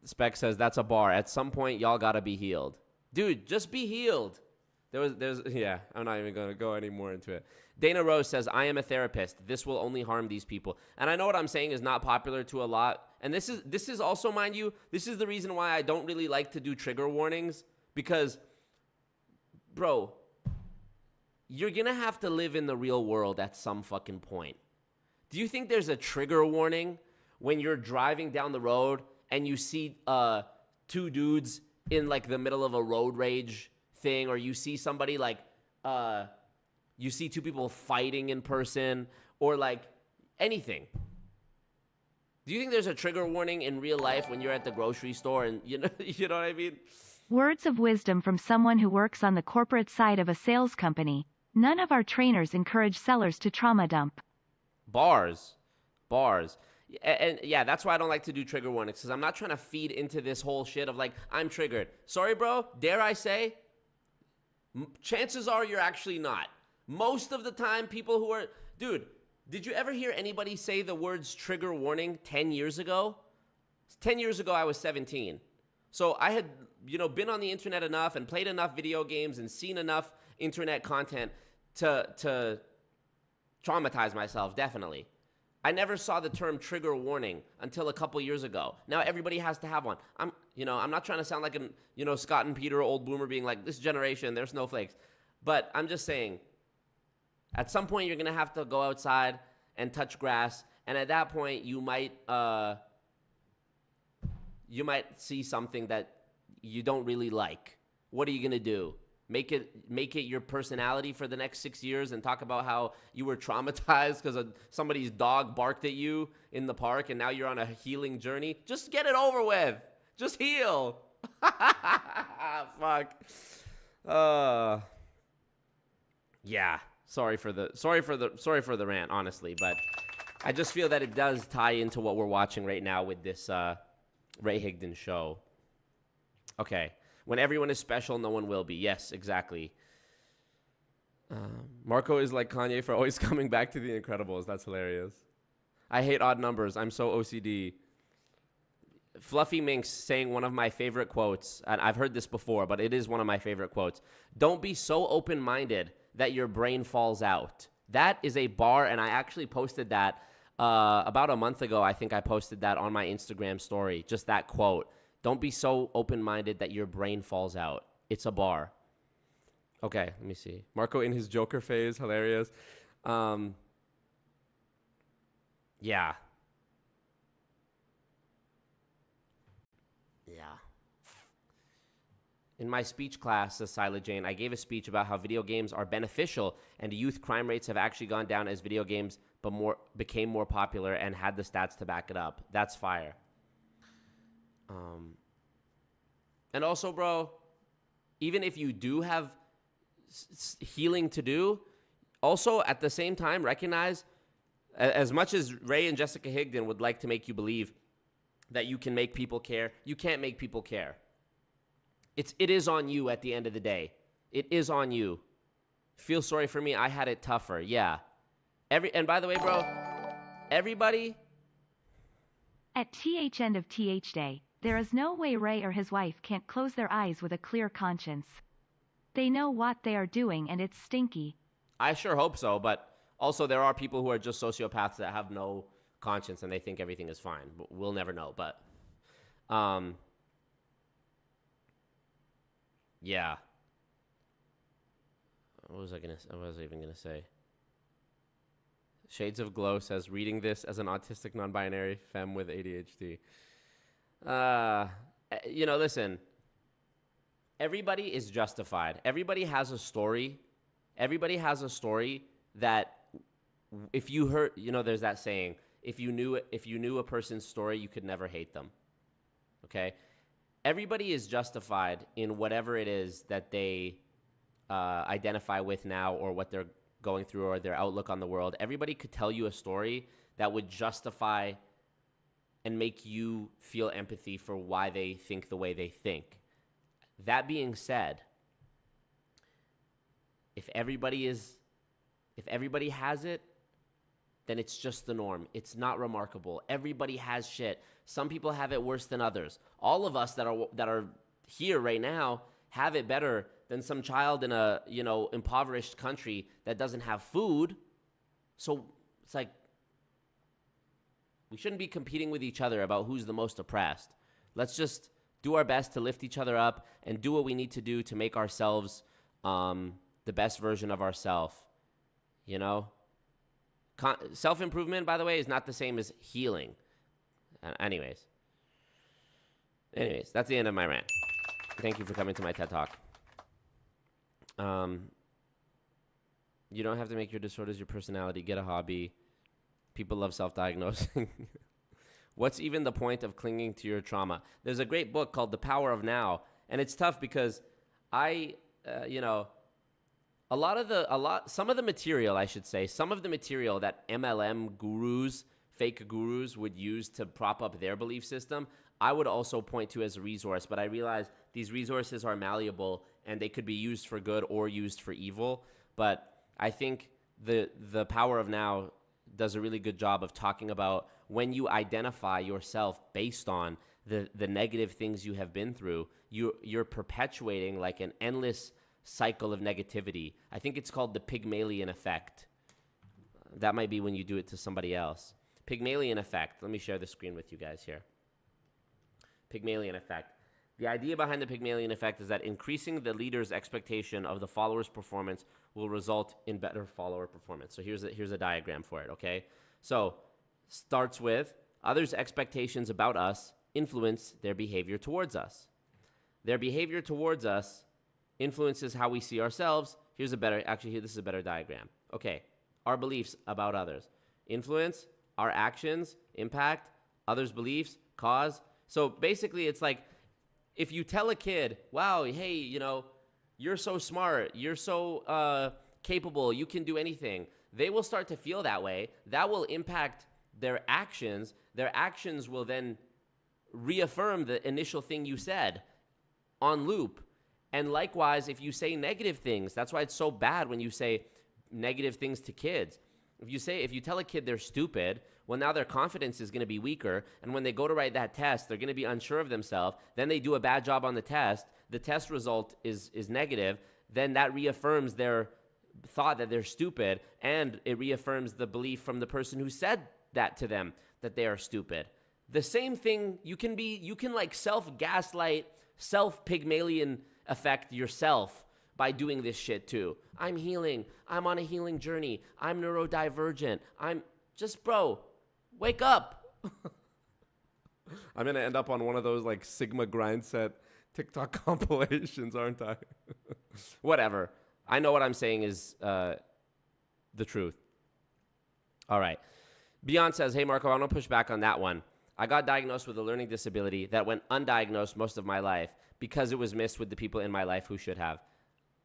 Spec says that's a bar. At some point, y'all gotta be healed. Dude, just be healed. Yeah, I'm not even gonna go any more into it. Dana Rose says, I am a therapist. This will only harm these people. And I know what I'm saying is not popular to a lot. And this is also, mind you, this is the reason why I don't really like to do trigger warnings. Because, bro, you're gonna have to live in the real world at some fucking point. Do you think there's a trigger warning when you're driving down the road and you see two dudes in like the middle of a road rage thing, or you see somebody like you see two people fighting in person, or like anything? Do you think there's a trigger warning in real life when you're at the grocery store and you know what I mean? Words of wisdom from someone who works on the corporate side of a sales company. None of our trainers encourage sellers to trauma dump. Bars. And yeah, that's why I don't like to do trigger warnings, because I'm not trying to feed into this whole shit of like, I'm triggered. Sorry, bro. Dare I say? Chances are you're actually not. Most of the time, people who are... Dude, did you ever hear anybody say the words trigger warning 10 years ago? 10 years ago, I was 17. So I had, been on the internet enough and played enough video games and seen enough internet content to traumatize myself, definitely. I never saw the term trigger warning until a couple years ago. Now everybody has to have one. I'm not trying to sound like Scott and Peter, old boomer, being like, this generation, they're snowflakes. But I'm just saying, at some point you're gonna have to go outside and touch grass, and at that point you might see something that you don't really like. What are you gonna do? Make it your personality for the next 6 years and talk about how you were traumatized because somebody's dog barked at you in the park and now you're on a healing journey? Just get it over with. Just heal. Fuck. Yeah. Sorry for the rant, honestly, but I just feel that it does tie into what we're watching right now with this Ray Higdon show. Okay. When everyone is special, no one will be. Yes, exactly. Marco is like Kanye for always coming back to The Incredibles. That's hilarious. I hate odd numbers. I'm so OCD. Fluffy Minx saying one of my favorite quotes, and I've heard this before, but it is one of my favorite quotes. Don't be so open-minded that your brain falls out. That is a bar, and I actually posted that about a month ago. I think I posted that on my Instagram story, just that quote. Don't be so open-minded that your brain falls out. It's a bar. Okay, let me see. Marco in his Joker phase, hilarious. Yeah. In my speech class, says Sila Jane, I gave a speech about how video games are beneficial and youth crime rates have actually gone down as video games became more popular, and had the stats to back it up. That's fire. And also, bro, even if you do have healing to do, also at the same time recognize, as much as Ray and Jessica Higdon would like to make you believe that you can make people care. You can't make people care. It is on you at the end of the day. It is on you. Feel sorry for me. I had it tougher. Yeah. And by the way, bro, everybody. At TH end of TH day, there is no way Ray or his wife can't close their eyes with a clear conscience. They know what they are doing and it's stinky. I sure hope so, but also there are people who are just sociopaths that have no conscience and they think everything is fine. We'll never know, but yeah. What was I even gonna say? Shades of Glow says, reading this as an autistic non-binary femme with ADHD. Listen. Everybody is justified. Everybody has a story. Everybody has a story that if you heard, there's that saying, if you knew a person's story, you could never hate them. Okay? Everybody is justified in whatever it is that they identify with now, or what they're going through, or their outlook on the world. Everybody could tell you a story that would justify and make you feel empathy for why they think the way they think. That being said, if everybody has it, then it's just the norm. It's not remarkable. Everybody has shit. Some people have it worse than others. All of us that are here right now have it better than some child in a, impoverished country that doesn't have food. So it's like, we shouldn't be competing with each other about who's the most oppressed. Let's just do our best to lift each other up and do what we need to do to make ourselves the best version of ourselves. Self-improvement, by the way, is not the same as healing. Anyways, that's the end of my rant. Thank you for coming to my TED Talk. You don't have to make your disorders your personality. Get a hobby. People love self-diagnosing. What's even the point of clinging to your trauma? There's a great book called The Power of Now, and it's tough because some of the material that MLM gurus, fake gurus would use to prop up their belief system, I would also point to as a resource, but I realize these resources are malleable and they could be used for good or used for evil. But I think the Power of Now does a really good job of talking about when you identify yourself based on the negative things you have been through, you're perpetuating like an endless cycle of negativity. I think it's called the Pygmalion effect. That might be when you do it to somebody else. Pygmalion effect. Let me share the screen with you guys here. Pygmalion effect. The idea behind the Pygmalion effect is that increasing the leader's expectation of the follower's performance will result in better follower performance. So here's a diagram for it, okay? So starts with others' expectations about us influence their behavior towards us. Their behavior towards us influences how we see ourselves. This is a better diagram. Okay, our beliefs about others. Influence, our actions, impact, others' beliefs, cause. So basically it's like, if you tell a kid, wow, hey, you're so smart, you're so capable, you can do anything, they will start to feel that way. That will impact their actions. Their actions will then reaffirm the initial thing you said on loop. And likewise, if you say negative things, that's why it's so bad when you say negative things to kids. If you tell a kid they're stupid, well, now their confidence is going to be weaker. And when they go to write that test, they're going to be unsure of themselves. Then they do a bad job on the test. The test result is negative. Then that reaffirms their thought that they're stupid. And it reaffirms the belief from the person who said that to them, that they are stupid. The same thing, you can like self-gaslight, self-Pygmalion affect yourself by doing this shit too. I'm healing. I'm on a healing journey. I'm neurodivergent. Bro, wake up. I'm going to end up on one of those like Sigma grind set TikTok compilations, aren't I? Whatever. I know what I'm saying is the truth. All right. Beyond says, hey, Marco, I want to push back on that one. I got diagnosed with a learning disability that went undiagnosed most of my life because it was missed with the people in my life who should have.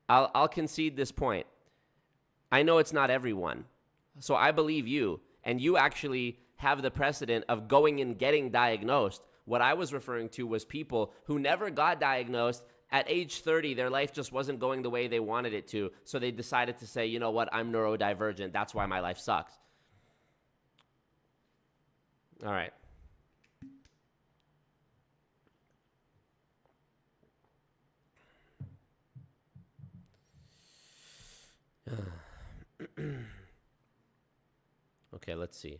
I'll concede this point. I know it's not everyone. So I believe you. And you actually have the precedent of going and getting diagnosed What I was referring to was people who never got diagnosed. At age 30, their life just wasn't going the way they wanted it to. So they decided to say, you know what, I'm neurodivergent. That's why my life sucks. All right. Okay, let's see.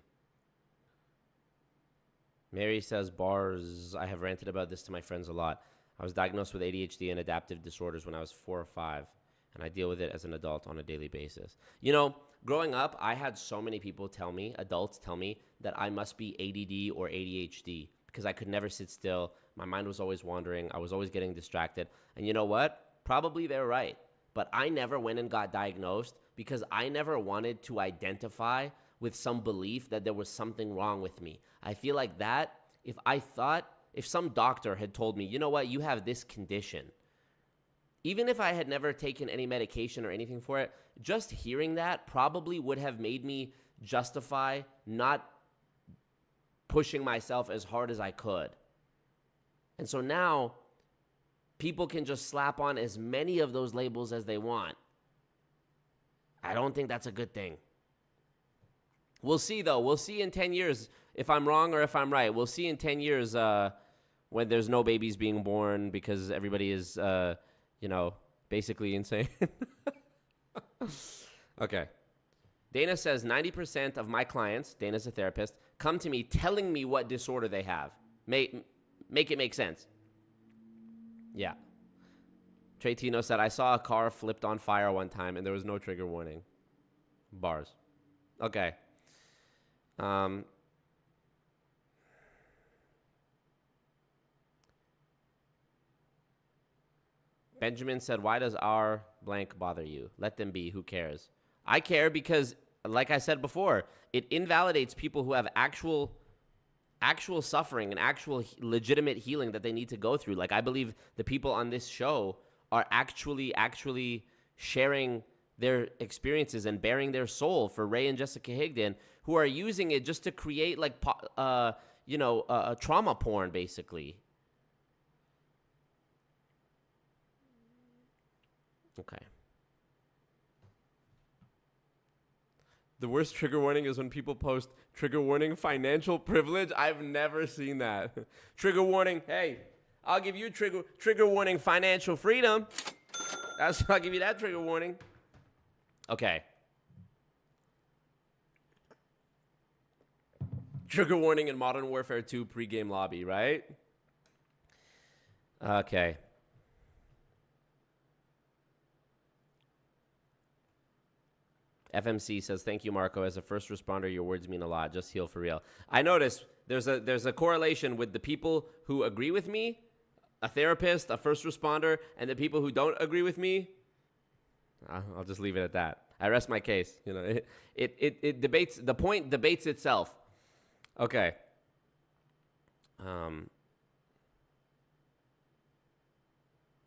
Mary says, bars, I have ranted about this to my friends a lot. I was diagnosed with ADHD and adaptive disorders when I was 4 or 5, and I deal with it as an adult on a daily basis. You know, growing up, I had so many people adults tell me, that I must be ADD or ADHD because I could never sit still. My mind was always wandering. I was always getting distracted. And you know what? Probably they're right. But I never went and got diagnosed because I never wanted to identify with some belief that there was something wrong with me. I feel like that, if some doctor had told me, you know what, you have this condition, even if I had never taken any medication or anything for it, just hearing that probably would have made me justify not pushing myself as hard as I could. And so now people can just slap on as many of those labels as they want. I don't think that's a good thing. We'll see, though. We'll see in 10 years if I'm wrong or if I'm right. We'll see in 10 years when there's no babies being born because everybody is, basically insane. Okay. Dana says 90% of my clients, Dana's a therapist, come to me telling me what disorder they have. Make it make sense. Yeah. Trey Tino said, I saw a car flipped on fire one time and there was no trigger warning. Bars. Okay. Benjamin said, why does our blank bother you? Let them be. Who cares? I care because, like I said before, it invalidates people who have actual suffering and actual legitimate healing that they need to go through. Like, I believe the people on this show are actually sharing their experiences and bearing their soul for Ray and Jessica Higdon, who are using it just to create trauma porn, basically. Okay. The worst trigger warning is when people post trigger warning financial privilege. I've never seen that. Trigger warning, hey, I'll give you trigger warning financial freedom. I'll give you that trigger warning. Okay. Trigger warning in Modern Warfare 2 pregame lobby, right? Okay. FMC says, thank you, Marco. As a first responder, your words mean a lot. Just heal for real. I noticed there's a correlation with the people who agree with me, a therapist, a first responder, and the people who don't agree with me. I'll just leave it at that. I rest my case. You know, it debates, the point debates itself. Okay.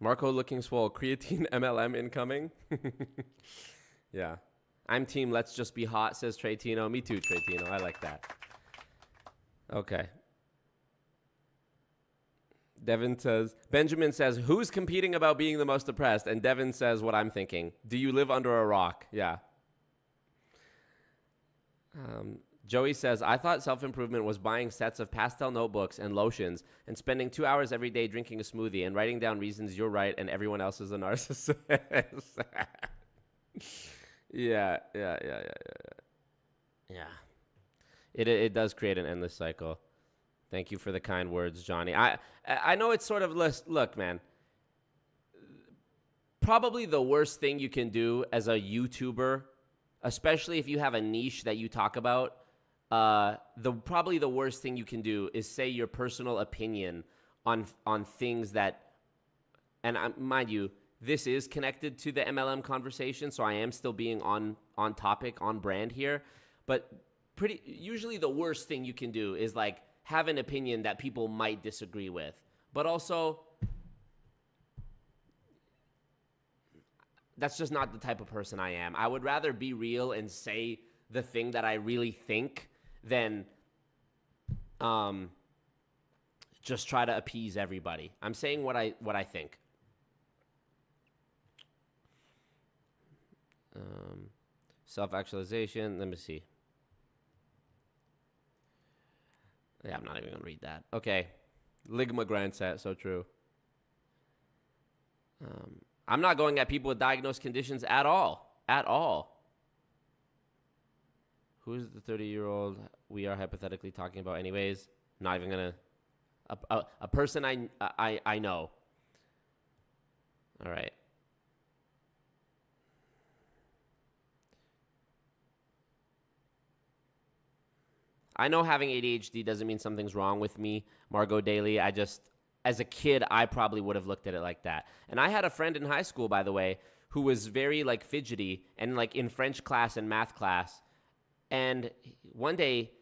Marco looking swole. Creatine MLM incoming. Yeah. I'm team let's just be hot, says Trey Tino. Me too, Trey Tino. I like that. Okay. Benjamin says, who's competing about being the most depressed? And Devin says what I'm thinking. Do you live under a rock? Yeah. Joey says, I thought self-improvement was buying sets of pastel notebooks and lotions and spending 2 hours every day drinking a smoothie and writing down reasons you're right and everyone else is a narcissist. Yeah. It does create an endless cycle. Thank you for the kind words, Johnny. I know it's sort of look, man. Probably the worst thing you can do as a YouTuber, especially if you have a niche that you talk about, probably the worst thing you can do is say your personal opinion on things that, and mind you, this is connected to the MLM conversation, so I am still being on topic, on brand here. But usually the worst thing you can do is like have an opinion that people might disagree with. But also, that's just not the type of person I am. I would rather be real and say the thing that I really think than just try to appease everybody. I'm saying what I think. Self-actualization. Let me see. Yeah, I'm not even going to read that. Okay. Ligma grand set. So true. I'm not going at people with diagnosed conditions at all. At all. Who's the 30-year-old we are hypothetically talking about anyways? Not even going to... A person I know. All right. I know having ADHD doesn't mean something's wrong with me, Margot Daly. I just, as a kid, I probably would have looked at it like that. And I had a friend in high school, by the way, who was very like fidgety and like in French class and math class. And one day,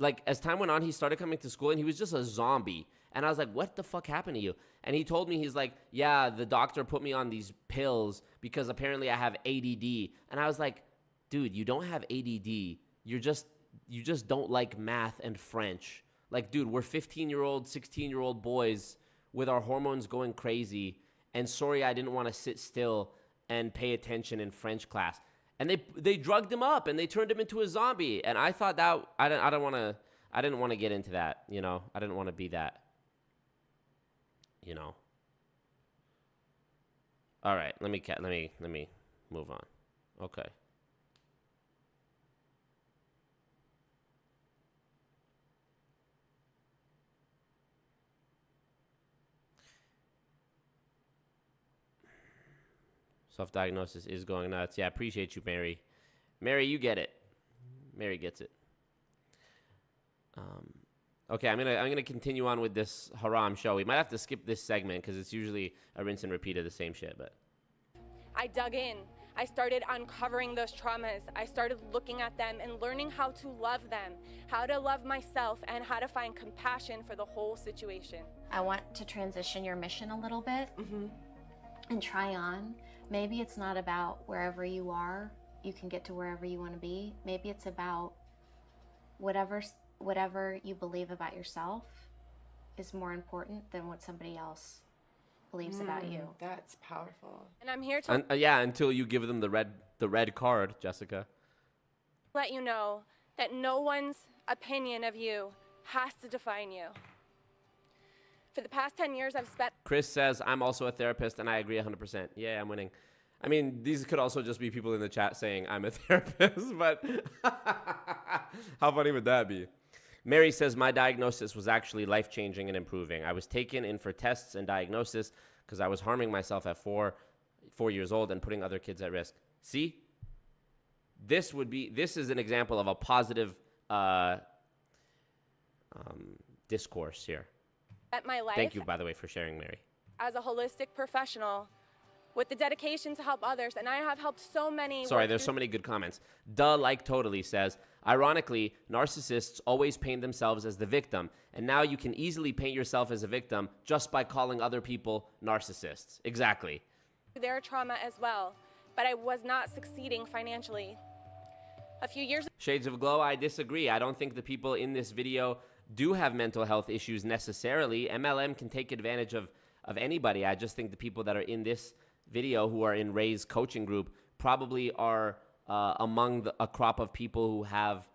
like as time went on, he started coming to school and he was just a zombie. And I was like, what the fuck happened to you? And he told me, he's like, yeah, the doctor put me on these pills because apparently I have ADD. And I was like, dude, you don't have ADD. You just don't like math and French. Like, dude, we're 15-year-old, 16-year-old boys with our hormones going crazy. And sorry, I didn't want to sit still and pay attention in French class. And they drugged him up and they turned him into a zombie. And I thought that I didn't want to get into that. You know, I didn't want to be that. You know. All right, let me move on. Okay. Self-diagnosis is going nuts. Yeah, I appreciate you, Mary. Mary, you get it. Mary gets it. Okay, I'm gonna continue on with this haram show. We might have to skip this segment because it's usually a rinse and repeat of the same shit. But I dug in. I started uncovering those traumas. I started looking at them and learning how to love them, how to love myself, and how to find compassion for the whole situation. I want to transition your mission a little bit and try on. Maybe it's not about wherever you are, you can get to wherever you want to be. Maybe it's about whatever you believe about yourself is more important than what somebody else believes about you. That's powerful. And I'm here to yeah, until you give them the red card, Jessica. let you know that no one's opinion of you has to define you. For the past 10 years, I've spent... Chris says, I'm also a therapist, and I agree 100%. Yeah, I'm winning. I mean, these could also just be people in the chat saying I'm a therapist, but how funny would that be? Mary says, my diagnosis was actually life-changing and improving. I was taken in for tests and diagnosis because I was harming myself at 4 years old and putting other kids at risk. See? This is an example of a positive discourse here. At my life, thank you, by the way, for sharing, Mary. As a holistic professional with the dedication to help others, and I have helped so many. Sorry, there's so many good comments. Duh, like totally says, ironically, narcissists always paint themselves as the victim, and now you can easily paint yourself as a victim just by calling other people narcissists. Exactly. Their trauma as well, but I was not succeeding financially. A few years. Shades of Glow, I disagree. I don't think the people in this video do have mental health issues necessarily. MLM can take advantage of anybody. I just think the people that are in this video who are in Ray's coaching group probably are among a crop of people who have,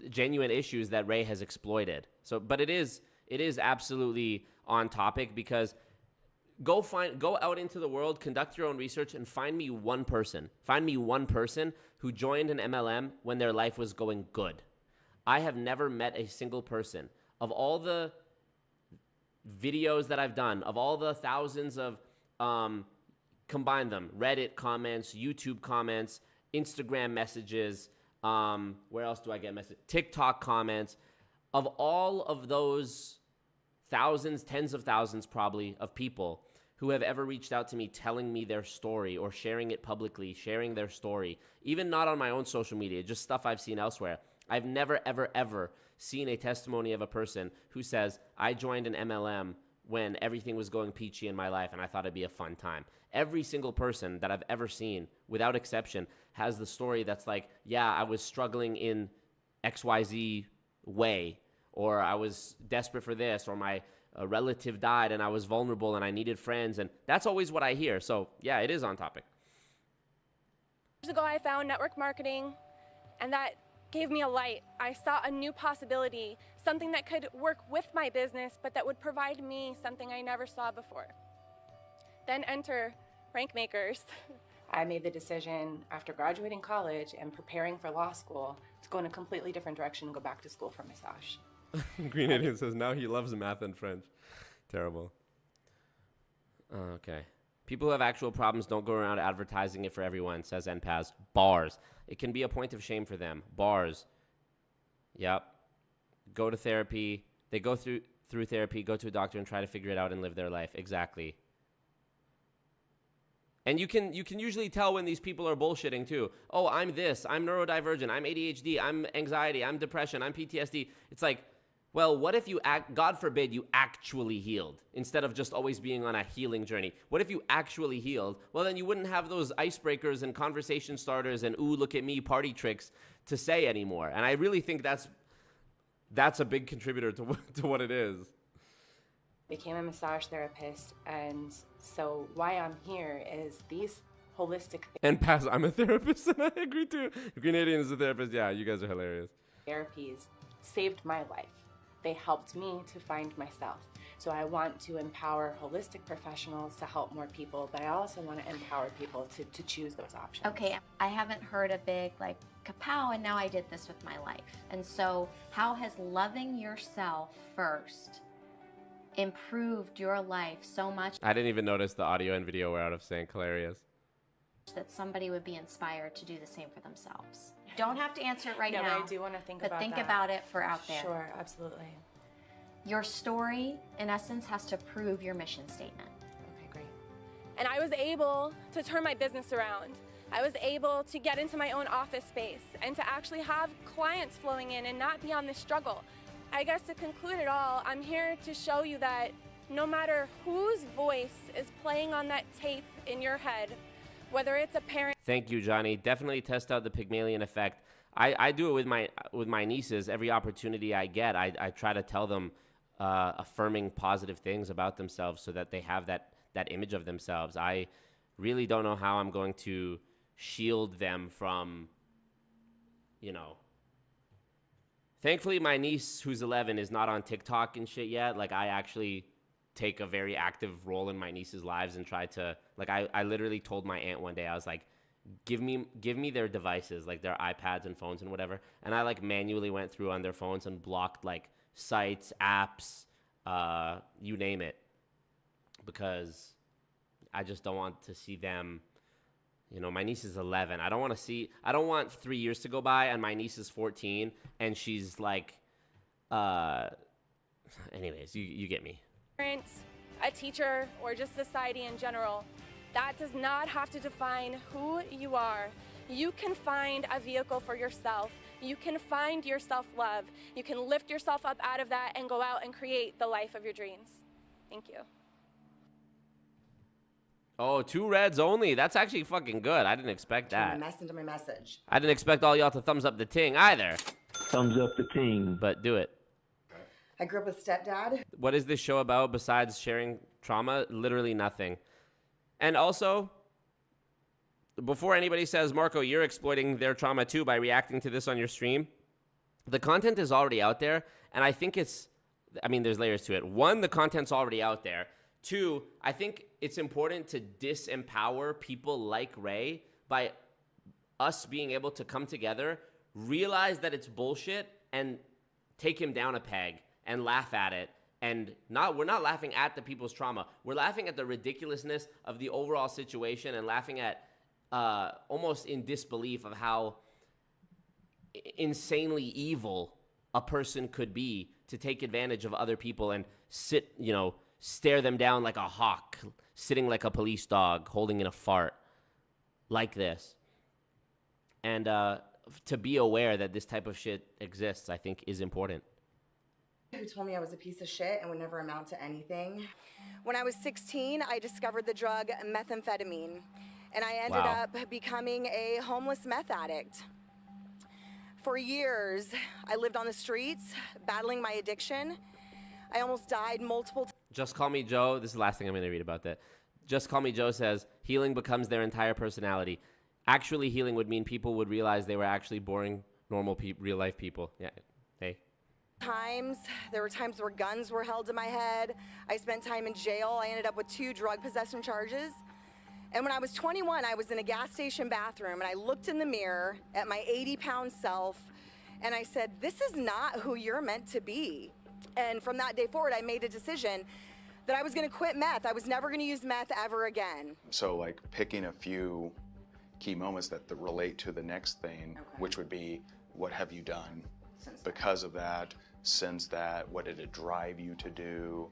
genuine issues that Ray has exploited. So, but it is absolutely on topic because go out into the world, conduct your own research, and find me one person. Find me one person who joined an MLM when their life was going good. I have never met a single person. Of all the videos that I've done, of all the thousands of, combine them, Reddit comments, YouTube comments, Instagram messages, where else do I get messages? TikTok comments. Of all of those thousands, tens of thousands probably, of people who have ever reached out to me telling me their story or sharing it publicly, sharing their story, even not on my own social media, just stuff I've seen elsewhere. I've never, ever, ever seen a testimony of a person who says, I joined an MLM when everything was going peachy in my life and I thought it'd be a fun time. Every single person that I've ever seen, without exception, has the story that's like, yeah, I was struggling in XYZ way, or I was desperate for this, or my relative died and I was vulnerable and I needed friends. And that's always what I hear. So yeah, it is on topic. Years ago, I found network marketing, and that gave me a light. I saw a new possibility, something that could work with my business, but that would provide me something I never saw before. Then enter rank makers. I made the decision after graduating college and preparing for law school to go in a completely different direction and go back to school for massage. Green Indian says now he loves math and French. Terrible. Okay. People who have actual problems don't go around advertising it for everyone, says NPAS. Bars. It can be a point of shame for them. Bars. Yep. Go to therapy. They go through therapy, go to a doctor and try to figure it out and live their life. Exactly. And you can usually tell when these people are bullshitting too. Oh, I'm this. I'm neurodivergent. I'm ADHD. I'm anxiety. I'm depression. I'm PTSD. It's like, well, what if you, God forbid, you actually healed instead of just always being on a healing journey? What if you actually healed? Well, then you wouldn't have those icebreakers and conversation starters and, ooh, look at me, party tricks to say anymore. And I really think that's a big contributor to what it is. Became a massage therapist, and so why I'm here is these holistic And pass, I'm a therapist, and I agree too. Canadian is a therapist. Yeah, you guys are hilarious. therapies saved my life. They helped me to find myself. So I want to empower holistic professionals to help more people, but I also want to empower people to choose those options. Okay, I haven't heard a big like kapow, and now I did this with my life. And so how has loving yourself first improved your life so much I didn't even notice the audio and video were out of sync. Hilarious. that somebody would be inspired to do the same for themselves? Don't have to answer it right No, now. but I do want to think but about think that. about it for out there. Sure, absolutely. Your story, in essence, has to prove your mission statement. Okay, great. And I was able to turn my business around. I was able to get into my own office space and to actually have clients flowing in and not be on this struggle. I guess to conclude it all, I'm here to show you that no matter whose voice is playing on that tape in your head, whether it's a parent. Thank you, Johnny. Definitely test out the Pygmalion effect. I do it with my nieces. Every opportunity I get, I try to tell them affirming positive things about themselves so that they have that image of themselves. I really don't know how I'm going to shield them from, Thankfully, my niece, who's 11, is not on TikTok and shit yet. Like, I actually take a very active role in my niece's lives and try to, like, I literally told my aunt one day, I was like, give me their devices, like their iPads and phones and whatever. And I, like, manually went through on their phones and blocked, like, sites, apps, you name it. Because I just don't want to see them. My niece is 11. I don't want 3 years to go by and my niece is 14 and she's like, anyways, you get me. Parent, a teacher, or just society in general, that does not have to define who you are. You can find a vehicle for yourself. You can find your self-love. You can lift yourself up out of that and go out and create the life of your dreams. Thank you. Oh, 2 reds only. That's actually fucking good. I didn't expect that. Turn my mess into my message. I didn't expect all y'all to thumbs up the ting either. Thumbs up the ting. But do it. I grew up with stepdad. What is this show about besides sharing trauma? Literally nothing. And also, before anybody says, Marco, you're exploiting their trauma too by reacting to this on your stream, the content is already out there. And I think there's layers to it. 1, the content's already out there. 2, I think it's important to disempower people like Ray by us being able to come together, realize that it's bullshit, and take him down a peg and laugh at it. And we're not laughing at the people's trauma. We're laughing at the ridiculousness of the overall situation and laughing at almost in disbelief of how insanely evil a person could be to take advantage of other people and stare them down like a hawk, sitting like a police dog, holding in a fart like this. And to be aware that this type of shit exists, I think, is important. Who told me I was a piece of shit and would never amount to anything. When I was 16, I discovered the drug methamphetamine, and I ended up becoming a homeless meth addict. For years, I lived on the streets, battling my addiction. I almost died multiple times. Just Call Me Joe. This is the last thing I'm going to read about that. Just Call Me Joe says, healing becomes their entire personality. Actually, healing would mean people would realize they were actually boring, normal, real-life people. Yeah, hey. There were times where guns were held to my head. I spent time in jail. I ended up with 2 drug possession charges. And when I was 21, I was in a gas station bathroom, and I looked in the mirror at my 80-pound self, and I said, this is not who you're meant to be. And from that day forward, I made a decision that I was going to quit meth. I was never going to use meth ever again. So like picking a few key moments that relate to the next thing, which would be, what have you done because of that, since that, what did it drive you to do?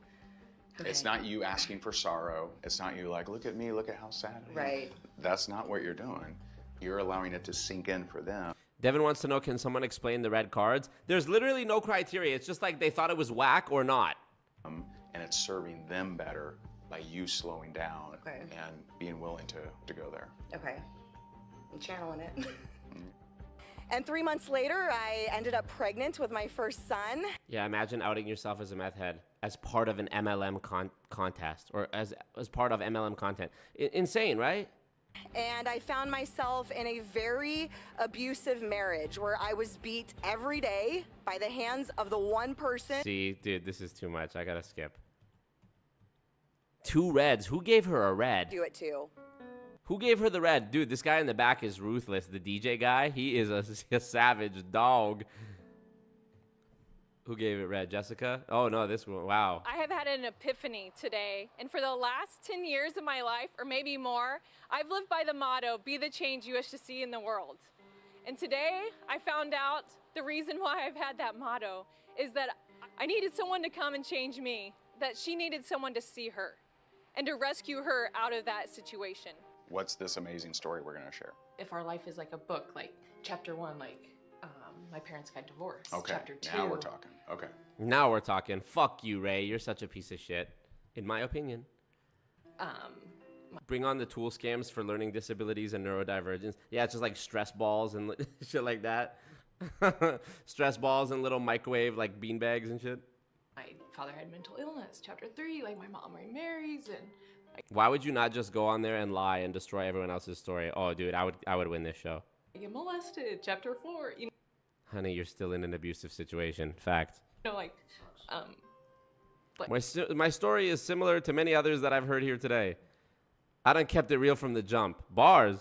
It's not you asking for sorrow. It's not you like, look at me, look at how sad I am. Right. That's not what you're doing. You're allowing it to sink in for them. Devin wants to know, can someone explain the red cards? There's literally no criteria. It's just like they thought it was whack or not. And it's serving them better by you slowing down and being willing to go there. Okay. I'm channeling it. And 3 months later, I ended up pregnant with my first son. Yeah, imagine outing yourself as a meth head as part of an MLM contest or as part of MLM content. Insane, right? And I found myself in a very abusive marriage where I was beat every day by the hands of the one person. See, dude, this is too much. I gotta skip. 2 reds. Who gave her a red? Do it too. Who gave her the red? Dude, this guy in the back is ruthless. The DJ guy, he is a savage dog. Who gave it red? Jessica? Oh, no, this one. Wow. I have had an epiphany today, and for the last 10 years of my life, or maybe more, I've lived by the motto, be the change you wish to see in the world. And today, I found out the reason why I've had that motto is that I needed someone to come and change me, that she needed someone to see her and to rescue her out of that situation. What's this amazing story we're gonna share? If our life is like a book, like chapter 1, like my parents got divorced. Okay, Chapter 2. now we're talking. Okay. Now we're talking. Fuck you, Ray. You're such a piece of shit, in my opinion. Bring on the tool scams for learning disabilities and neurodivergence. Yeah, it's just like stress balls and shit like that. Stress balls and little microwave like beanbags and shit. My father had mental illness. Chapter 3, like my mom remarries and. Why would you not just go on there and lie and destroy everyone else's story? Oh, dude, I would win this show. I get molested. Chapter 4. You know, honey, you're still in an abusive situation. Fact. Like. My story is similar to many others that I've heard here today. I done kept it real from the jump. Bars.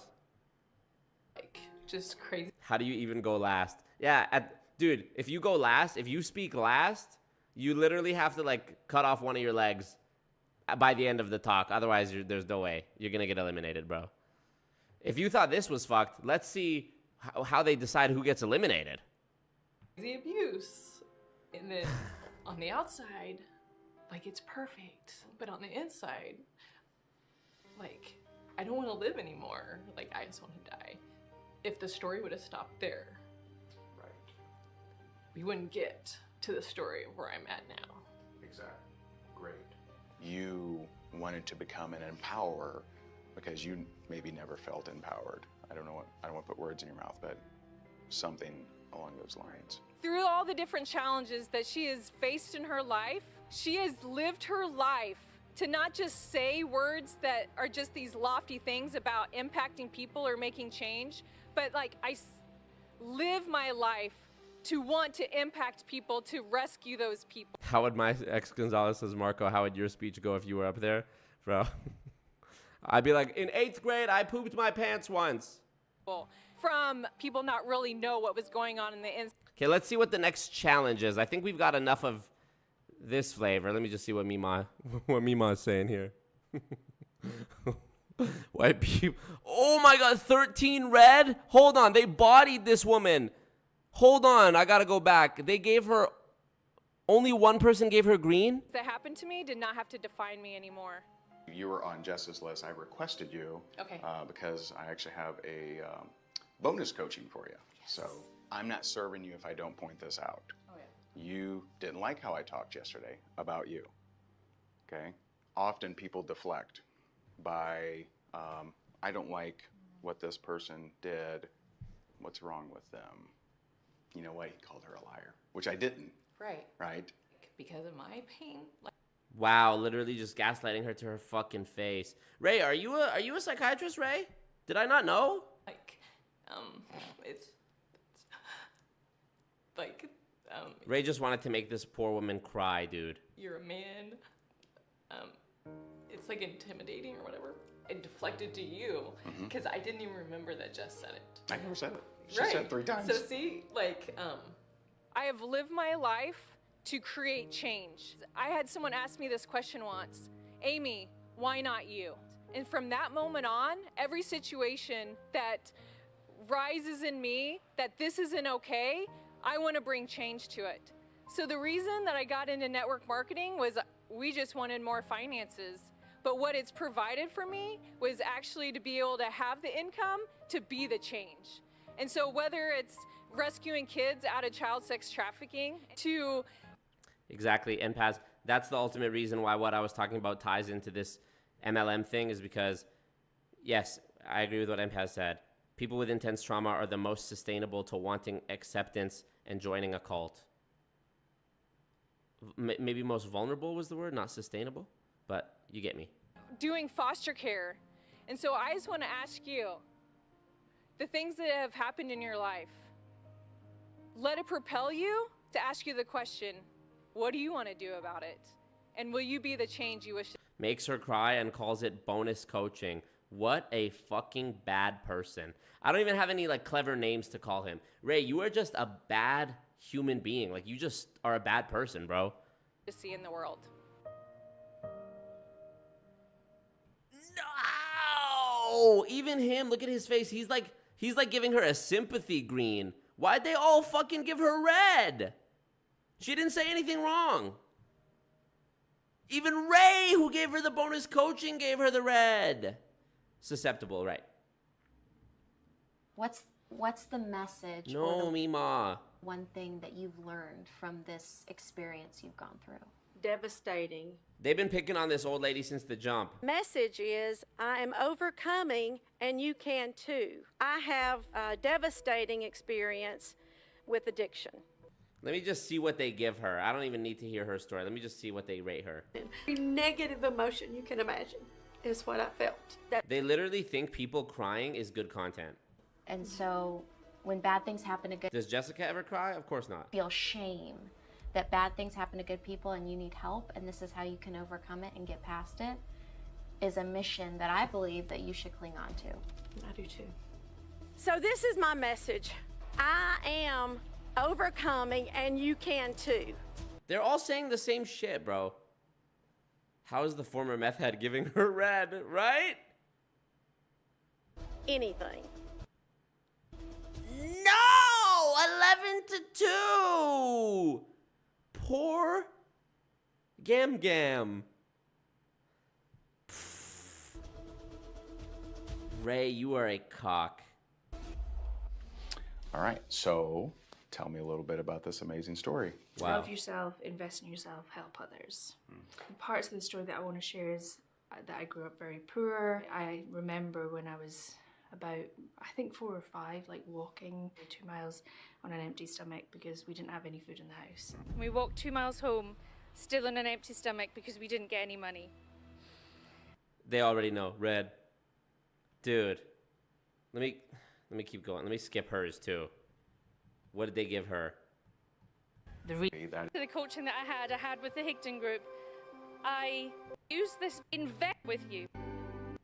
Like, just crazy. How do you even go last? Yeah, dude, if you go last, if you speak last, you literally have to, like, cut off one of your legs by the end of the talk. Otherwise, there's no way. You're going to get eliminated, bro. If you thought this was fucked, let's see how they decide who gets eliminated. The abuse. And then on the outside, like, it's perfect. But on the inside, like, I don't want to live anymore. Like, I just want to die. If the story would have stopped there, right, we wouldn't get to the story of where I'm at now. Exactly. Great. You wanted to become an empowerer because you maybe never felt empowered. I don't want to put words in your mouth, but something along those lines. Through all the different challenges that she has faced in her life, she has lived her life to not just say words that are just these lofty things about impacting people or making change, but like I live my life to want to impact people, to rescue those people. How would my ex Gonzalez says, Marco, how would your speech go if you were up there? Bro, I'd be like, in 8th grade, I pooped my pants once. From people not really know what was going on in the inside. Okay, let's see what the next challenge is. I think we've got enough of this flavor. Let me just see what Mima is saying here. White people. Oh my God, 13 red? Hold on, they bodied this woman. Hold on, I gotta go back. They gave her, only one person gave her green? That happened to me did not have to define me anymore. You were on Jess's list. I requested you because I actually have a bonus coaching for you. Yes. So I'm not serving you if I don't point this out. Oh, yeah. You didn't like how I talked yesterday about you, okay? Often people deflect by, I don't like what this person did. What's wrong with them? You know what? He called her a liar, which I didn't. Right. Right? Because of my pain. Like, Wow, literally just gaslighting her to her fucking face. Ray, are you a psychiatrist, Ray? Did I not know? it's like, Ray just wanted to make this poor woman cry, dude. you're a man. It's like intimidating or whatever. It deflected to you because I didn't even remember that Jess said it. I never said it. She Right. said it 3 times. So see, like, I have lived my life to create change. I had someone ask me this question once, Amy, why not you? And from that moment on, every situation that rises in me that this isn't okay, I want to bring change to it. So the reason that I got into network marketing was we just wanted more finances. But what it's provided for me was actually to be able to have the income to be the change. And so whether it's rescuing kids out of child sex trafficking to... Exactly, and Paz, that's the ultimate reason why what I was talking about ties into this MLM thing is because, yes, I agree with what Paz said. People with intense trauma are the most sustainable to wanting acceptance and joining a cult. Maybe most vulnerable was the word, not sustainable, but you get me. doing foster care. And so I just want to ask you, the things that have happened in your life, let it propel you to ask you the question, what do you want to do about it? And will you be the change you wish? Makes her cry and calls it bonus coaching. What a fucking bad person. I don't even have any like clever names to call him. Ray, you are just a bad human being. Like you just are a bad person, bro. To see in the world. No! Even him, look at his face. He's like giving her a sympathy green. Why'd they all fucking give her red? She didn't say anything wrong. Even Ray, who gave her the bonus coaching, gave her the red. Susceptible, right? What's the message? No, Mima. One thing that you've learned from this experience you've gone through? Devastating. They've been picking on this old lady since the jump. Message is, I am overcoming and you can too. I have a devastating experience with addiction. Let me just see what they give her. I don't even need to hear her story. Let me just see what they rate her. Every negative emotion you can imagine is what I felt. They literally think people crying is good content. And so when bad things happen to good Does Jessica ever cry? Of course not. feel shame that bad things happen to good people and you need help and this is how you can overcome it and get past it is a mission that I believe that you should cling on to. I do too. So this is my message. I am overcoming and you can too. They're all saying the same shit, bro. How is the former meth head giving her red, right? Anything. No! 11-2! Poor Gam Gam. Pfft. Ray, you are a cock. All right, so tell me a little bit about this amazing story. Love yourself, invest in yourself, help others. The parts of the story that I want to share is that I grew up very poor. I remember when I was about, I think 4 or 5, like walking 2 miles on an empty stomach because we didn't have any food in the house. We walked 2 miles home, still on an empty stomach because we didn't get any money. They already know. Red. Dude. Let me keep going. Let me skip hers too. What did they give her? The coaching that I had with the Higdon group, I used this invest with you.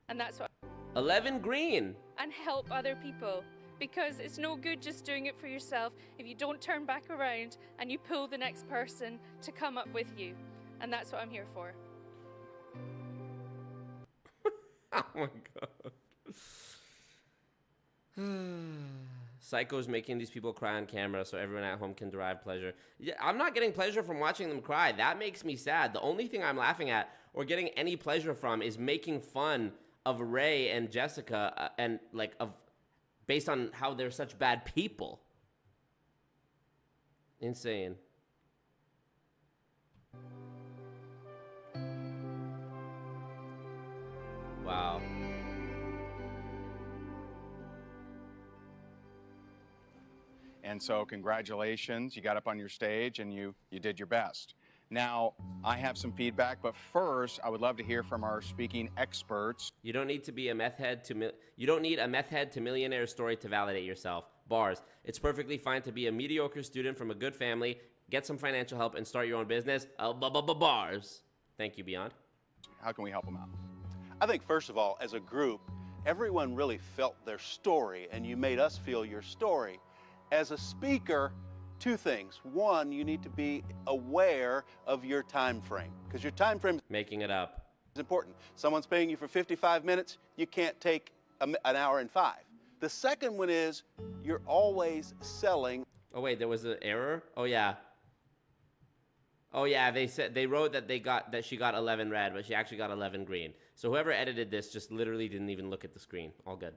And that's what 11 green. and help other people, because it's no good just doing it for yourself if you don't turn back around and you pull the next person to come up with you. And that's what I'm here for. Oh my god. Psycho's making these people cry on camera so everyone at home can derive pleasure. Yeah, I'm not getting pleasure from watching them cry. That makes me sad. The only thing I'm laughing at or getting any pleasure from is making fun of Ray and Jessica and like based on how they're such bad people. Insane. Wow. And so congratulations, you got up on your stage and you did your best. Now, I have some feedback, but first, I would love to hear from our speaking experts. You don't need to be a meth head you don't need a meth head to millionaire story to validate yourself. Bars. It's perfectly fine to be a mediocre student from a good family, get some financial help, and start your own business. Bars. Thank you, Beyond. How can we help them out? I think, first of all, as a group, everyone really felt their story, and you made us feel your story. As a speaker, two things. One, you need to be aware of your time frame, because your time frame making it up is important. Someone's paying you for 55 minutes, you can't take an hour and 5. The second one is you're always selling. Oh wait, there was an error? Oh yeah, they wrote that she got 11 red, but she actually got 11 green. So whoever edited this just literally didn't even look at the screen. All good.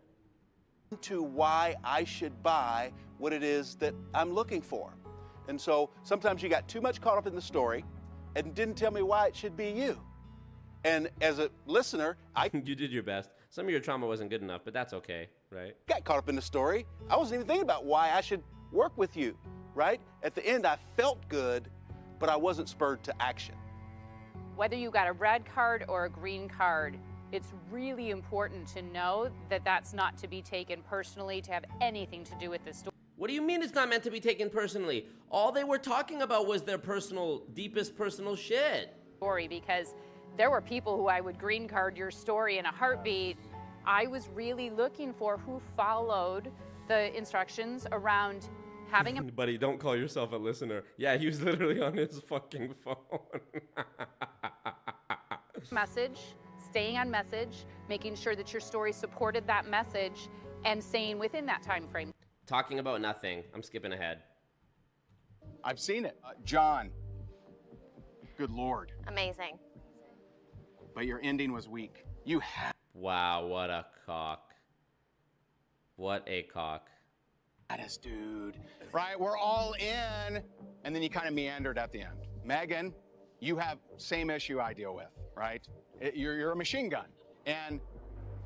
To why I should buy what it is that I'm looking for. And so sometimes you got too much caught up in the story and didn't tell me why it should be you. And as a listener, You did your best. Some of your trauma wasn't good enough, but that's okay, right? Got caught up in the story. I wasn't even thinking about why I should work with you, right? At the end, I felt good, but I wasn't spurred to action. Whether you got a red card or a green card, it's really important to know that that's not to be taken personally, to have anything to do with this story. What do you mean it's not meant to be taken personally? All they were talking about was their deepest personal shit. Because there were people who I would green card your story in a heartbeat. I was really looking for who followed the instructions around having a Buddy, don't call yourself a listener. Yeah, he was literally on his fucking phone. message, staying on message, making sure that your story supported that message, and staying within that time frame. Talking about nothing. I'm skipping ahead. I've seen it. John, good Lord. Amazing. But your ending was weak. You had. Wow, what a cock. What a cock. That is, dude. Right, we're all in, and then you kind of meandered at the end. Megan, you have same issue I deal with, right? You're a machine gun, and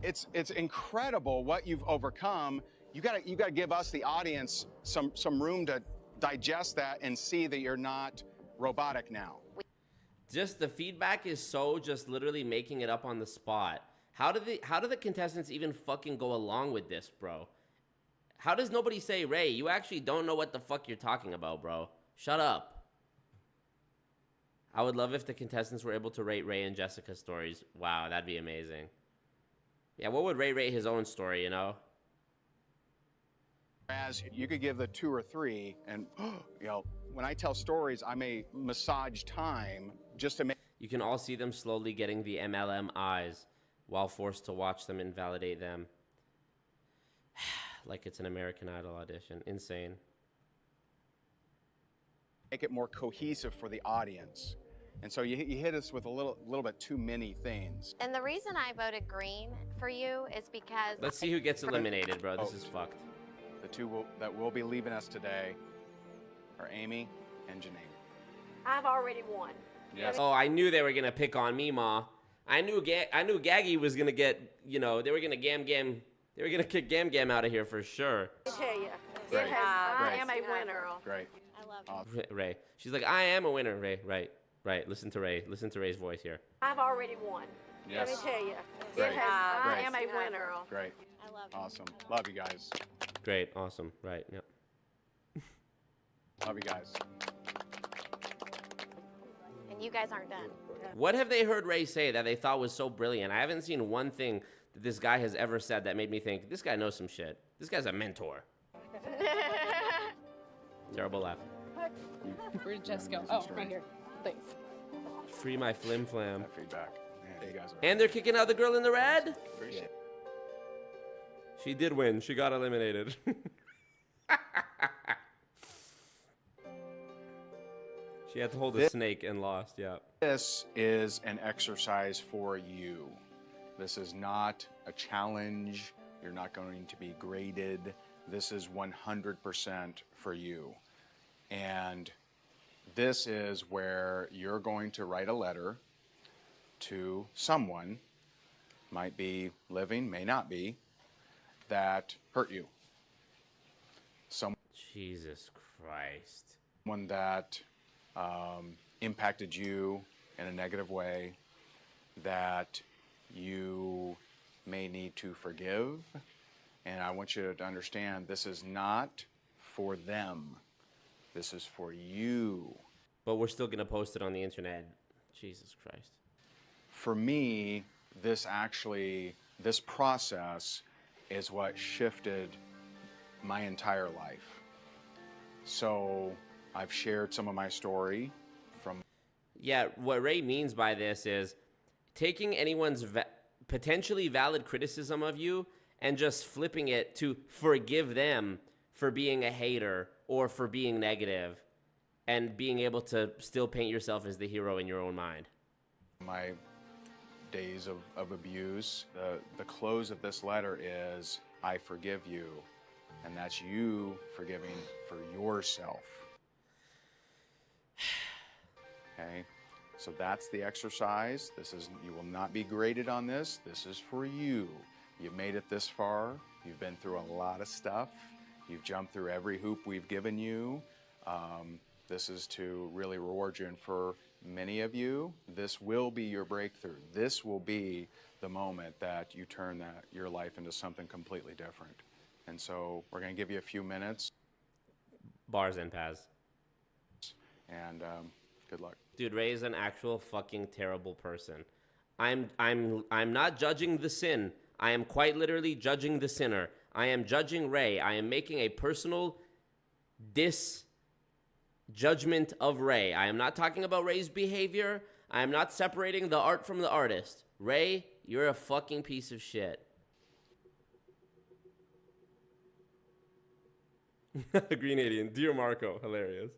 it's incredible what you've overcome. You gotta give us, the audience, some room to digest that and see that you're not robotic now. Just the feedback is so just literally making it up on the spot. How do the contestants even fucking go along with this, bro? How does nobody say, Ray, you actually don't know what the fuck you're talking about, bro? Shut up. I would love if the contestants were able to rate Ray and Jessica's stories. Wow, that'd be amazing. Yeah, what would Ray rate his own story, you know? As you could give the 2 or 3, and you know, when I tell stories, I may massage time just to make. You can all see them slowly getting the MLM eyes while forced to watch them invalidate them. Like it's an American Idol audition. Insane. Make it more cohesive for the audience. And so you hit us with a little bit too many things. And the reason I voted green for you is because... Let's see who gets eliminated, bro. This is fucked. The two that will be leaving us today are Amy and Janine. I've already won. Yes. Oh, I knew they were gonna pick on me, Ma. I knew Gaggy was gonna get, you know, they were gonna they were gonna kick Gam Gam out of here for sure. I tell you, Great. I am a winner. Great. I love you. Ray. She's like, I am a winner, Ray. Right. Listen to Ray. Listen to Ray's voice here. I've already won. Yes. Let me tell you, Great. I am a winner. Great. I love you. Awesome. Love you guys. Great. Awesome. Right. Yep. Love you guys. And you guys aren't done. What have they heard Ray say that they thought was so brilliant? I haven't seen one thing that this guy has ever said that made me think, this guy knows some shit. This guy's a mentor. Terrible laugh. Where did Jess go? Oh, right here. Thanks. Free my flim flam. Feedback. Man, you guys are. And they're kicking out the girl in the red? Appreciate it. She did win. She got eliminated. She had to hold a snake and lost, yeah. This is an exercise for you. This is not a challenge. You're not going to be graded. This is 100% for you. And this is where you're going to write a letter to someone, might be living, may not be, that hurt you. Jesus Christ. Someone that impacted you in a negative way, that you may need to forgive. And I want you to understand, this is not for them. This is for you. But we're still going to post it on the internet. Jesus Christ. For me, this process is what shifted my entire life. So I've shared some of my story from... Yeah, what Ray means by this is taking anyone's potentially valid criticism of you and just flipping it to forgive them for being a hater or for being negative, and being able to still paint yourself as the hero in your own mind. My days of abuse, the close of this letter is, I forgive you. And that's you forgiving for yourself. Okay, so that's the exercise. You will not be graded on this. This is for you. You've made it this far. You've been through a lot of stuff. You've jumped through every hoop we've given you. This is to really reward you. And for many of you, this will be your breakthrough. This will be the moment that you turn your life into something completely different. And so we're going to give you a few minutes. Bars and Paz. And good luck. Dude, Ray is an actual fucking terrible person. I'm not judging the sin. I am quite literally judging the sinner. I am judging Ray. I am making a personal judgment of Ray. I am not talking about Ray's behavior. I am not separating the art from the artist. Ray, you're a fucking piece of shit. Green Alien, dear Marco, hilarious.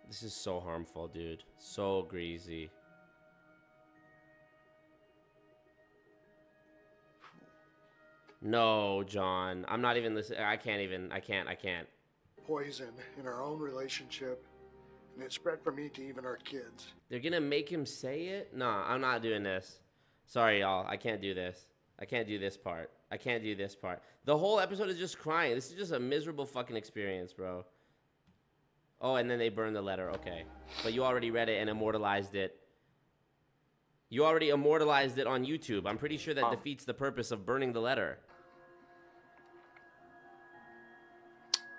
This is so harmful, dude. So greasy. No, John. I'm not even listening. I can't. Poison in our own relationship, and it spread from me to even our kids. They're gonna make him say it? Nah, I'm not doing this. Sorry, y'all. I can't do this. I can't do this part. I can't do this part. The whole episode is just crying. This is just a miserable fucking experience, bro. Oh, and then they burned the letter. Okay. But you already read it and immortalized it. You already immortalized it on YouTube. I'm pretty sure that defeats the purpose of burning the letter.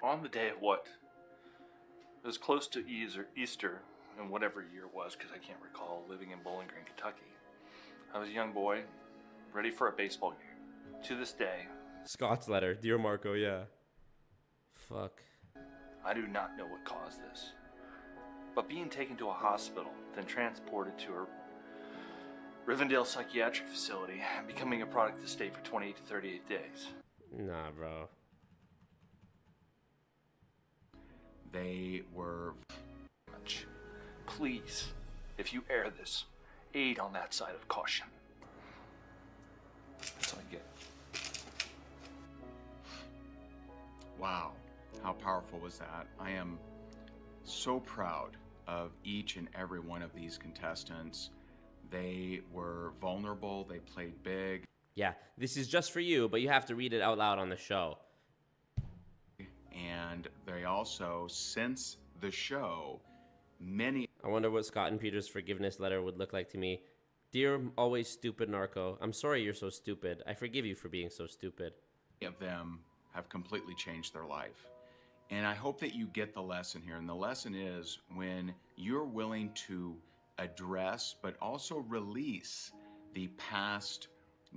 On the day of what? It was close to Easter in whatever year it was, because I can't recall, living in Bowling Green, Kentucky. I was a young boy, ready for a baseball game. To this day, Scott's letter. Dear Marco, yeah. Fuck. I do not know what caused this. But being taken to a hospital, then transported to a Rivendell psychiatric facility, and becoming a product of the state for 28 to 38 days. Nah, bro. They were... Please, if you air this, aid on that side of caution. That's all I get. Wow, how powerful was that? I am so proud of each and every one of these contestants. They were vulnerable, they played big. Yeah, this is just for you, but you have to read it out loud on the show. And they also, since the show, I wonder what Scott and Peter's forgiveness letter would look like to me. Dear always stupid narco, I'm sorry you're so stupid. I forgive you for being so stupid. Of them have completely changed their life. And I hope that you get the lesson here. And the lesson is, when you're willing to address but also release the past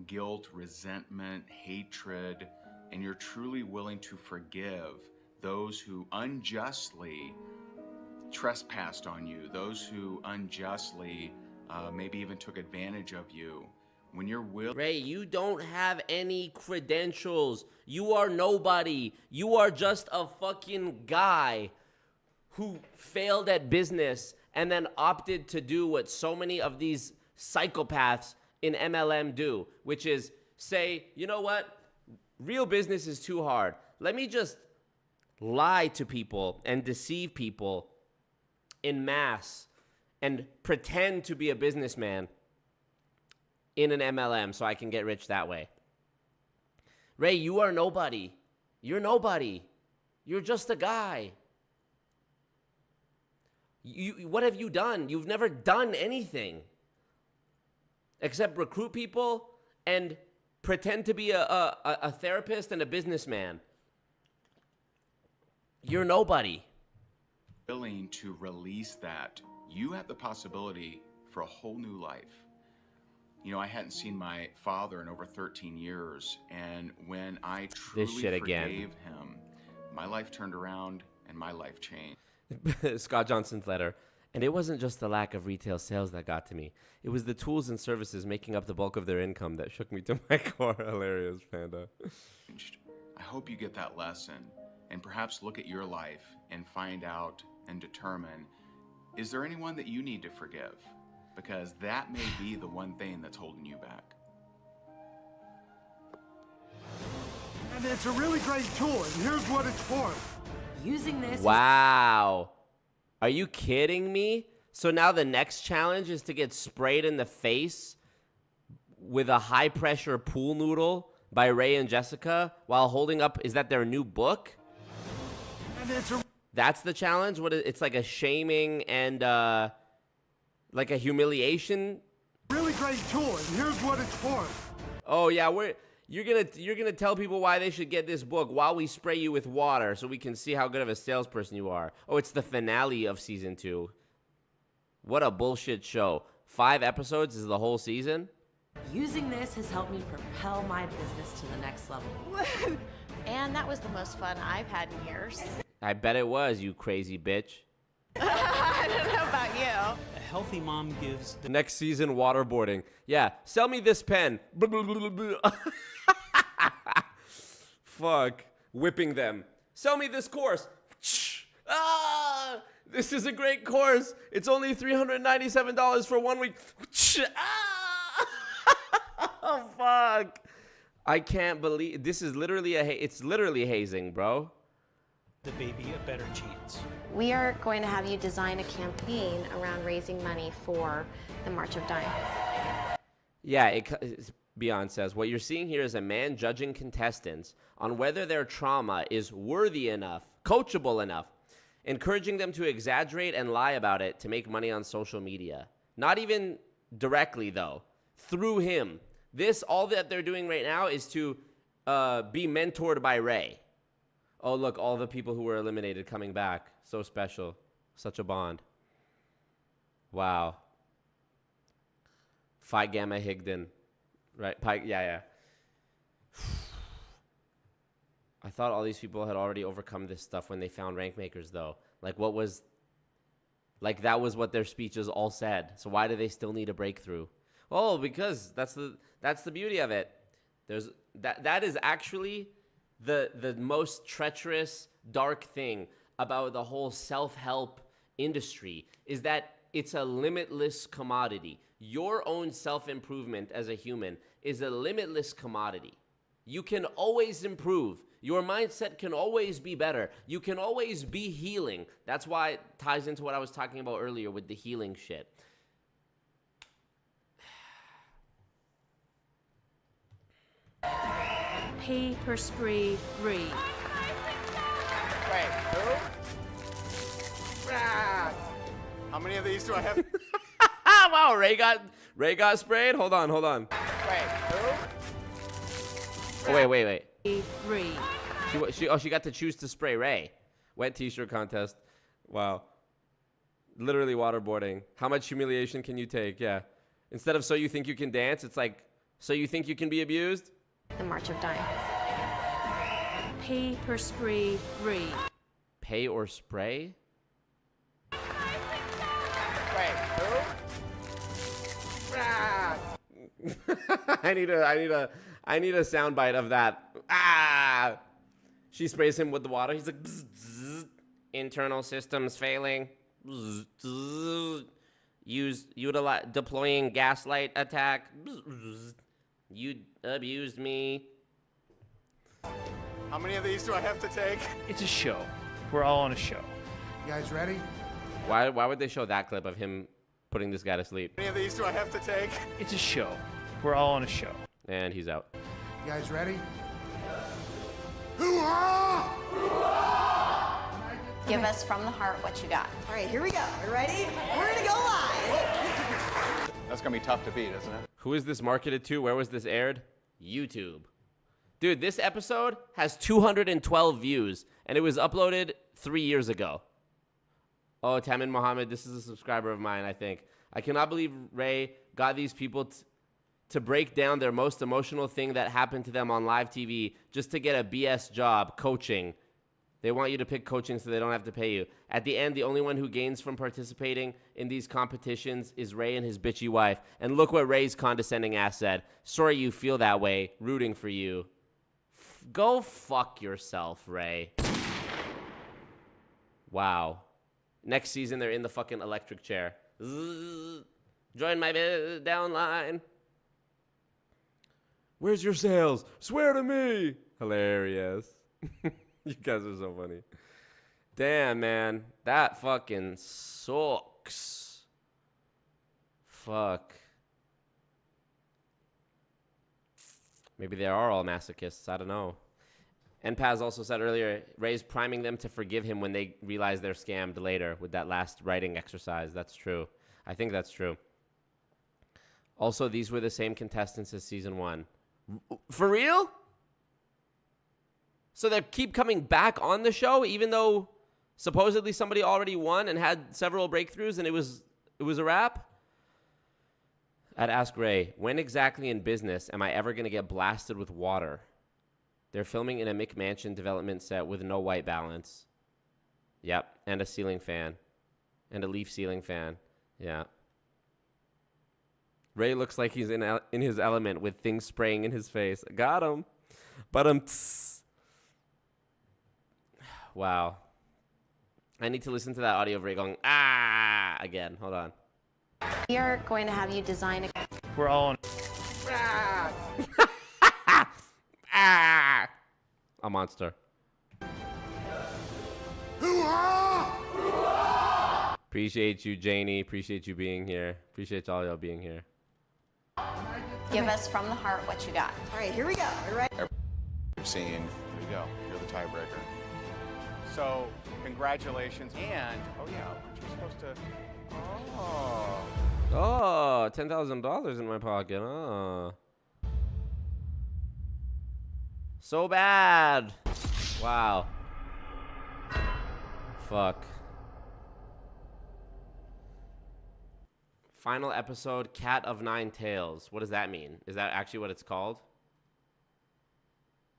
guilt, resentment, hatred, and you're truly willing to forgive those who unjustly trespassed on you, those who unjustly maybe even took advantage of you. When you're Ray, you don't have any credentials. You are nobody. You are just a fucking guy who failed at business and then opted to do what so many of these psychopaths in MLM do, which is say, you know what? Real business is too hard. Let me just lie to people and deceive people in mass and pretend to be a businessman in an MLM so I can get rich that way. Ray, you are nobody. You're nobody. You're just a guy. What have you done? You've never done anything except recruit people and pretend to be a therapist and a businessman. You're nobody. Willing to release that, you have the possibility for a whole new life. You know, I hadn't seen my father in over 13 years, and when I truly forgave him, my life turned around and my life changed. Scott Johnson's letter. And it wasn't just the lack of retail sales that got to me. It was the tools and services making up the bulk of their income that shook me to my core. Hilarious, Panda. I hope you get that lesson and perhaps look at your life and find out and determine, is there anyone that you need to forgive? Because that may be the one thing that's holding you back. And it's a really great tool, and here's what it's for. Using this. Wow. Are you kidding me? So now the next challenge is to get sprayed in the face with a high-pressure pool noodle by Ray and Jessica while holding up, is that their new book? And it's a That's the challenge? It's like a shaming and like a humiliation? really great tool, and here's what it's for. Oh yeah, you're gonna tell people why they should get this book while we spray you with water so we can see how good of a salesperson you are. Oh, it's the finale of season 2. What a bullshit show. 5 episodes is the whole season? Using this has helped me propel my business to the next level. And that was the most fun I've had in years. I bet it was, you crazy bitch. I don't know about you. A healthy mom gives The next season, waterboarding. Yeah, sell me this pen. Fuck. Whipping them. Sell me this course. Ah, this is a great course. It's only $397 for 1 week. Oh, fuck. I can't believe this is literally it's literally hazing, bro. the baby a better chance. We are going to have you design a campaign around raising money for the March of Dimes. Yeah, Beyond says, what you're seeing here is a man judging contestants on whether their trauma is worthy enough, coachable enough, encouraging them to exaggerate and lie about it to make money on social media. Not even directly, though. Through him. All that they're doing right now is to be mentored by Ray. Oh, look, all the people who were eliminated coming back. So special. Such a bond. Wow. Phi Gamma Higdon. Right? Yeah. I thought all these people had already overcome this stuff when they found rank makers, though. That was what their speeches all said. So why do they still need a breakthrough? Oh, because that's the beauty of it. That is actually the most treacherous, dark thing about the whole self-help industry is that it's a limitless commodity. Your own self-improvement as a human is a limitless commodity. You can always improve. Your mindset can always be better. You can always be healing. That's why it ties into what I was talking about earlier with the healing shit. Pay per spray free. Wait, who? Ah, how many of these do I have? Wow, Ray got sprayed? Hold on. Wait, who? Oh, wait. Free. She got to choose to spray Ray. Wet t-shirt contest. Wow. Literally waterboarding. How much humiliation can you take? Yeah. Instead of so you think you can dance, it's like, so you think you can be abused? The March of Dimes. Pay per spray free. Pay or spray? Wait, who? Ah. I need a soundbite of that. Ah! She sprays him with the water. He's like, bzz, bzz. Internal systems failing. Bzz, bzz. Deploying gaslight attack. Bzz, bzz. You abused me. How many of these do I have to take? It's a show. We're all on a show. You guys ready? Why would they show that clip of him putting this guy to sleep. Any of these do I have to take? It's a show. We're all on a show. And he's out. You guys ready? Give us from the heart what you got. All right, here we go. You ready? We're gonna go live. That's going to be tough to beat, isn't it? Who is this marketed to? Where was this aired? YouTube. Dude, this episode has 212 views, and it was uploaded 3 years ago. Oh, Tamin Mohammed, this is a subscriber of mine, I think. I cannot believe Ray got these people to break down their most emotional thing that happened to them on live TV just to get a BS job, coaching. They want you to pick coaching so they don't have to pay you. At the end, the only one who gains from participating in these competitions is Ray and his bitchy wife. And look what Ray's condescending ass said. Sorry you feel that way. Rooting for you. Go fuck yourself, Ray. Wow. Next season, they're in the fucking electric chair. Zzz, join my downline. Where's your sales? Swear to me. Hilarious. You guys are so funny. Damn, man. That fucking sucks. Fuck. Maybe they are all masochists. I don't know. And Paz also said earlier, Ray's priming them to forgive him when they realize they're scammed later with that last writing exercise. That's true. I think that's true. Also, these were the same contestants as season 1. For real? So they keep coming back on the show, even though supposedly somebody already won and had several breakthroughs, and it was a wrap? I'd ask Ray, when exactly in business am I ever going to get blasted with water? They're filming in a McMansion development set with no white balance. Yep, and a ceiling fan. And a leaf ceiling fan. Yeah. Ray looks like he's in his element with things spraying in his face. Got him. But wow. I need to listen to that audio of Ray going, ah, again. Hold on. We are going to have you design a... We're all on... Ah! A monster. Appreciate you, Janie. Appreciate you being here. Appreciate all y'all being here. Give us from the heart what you got. All right, here we go. You ready? You've seen. Here you go. You're the tiebreaker. So, congratulations. And, oh yeah, aren't you supposed to... Oh. Oh, $10,000 in my pocket. Oh. So bad. Wow. Fuck. Final episode, Cat of Nine Tails. What does that mean? Is that actually what it's called?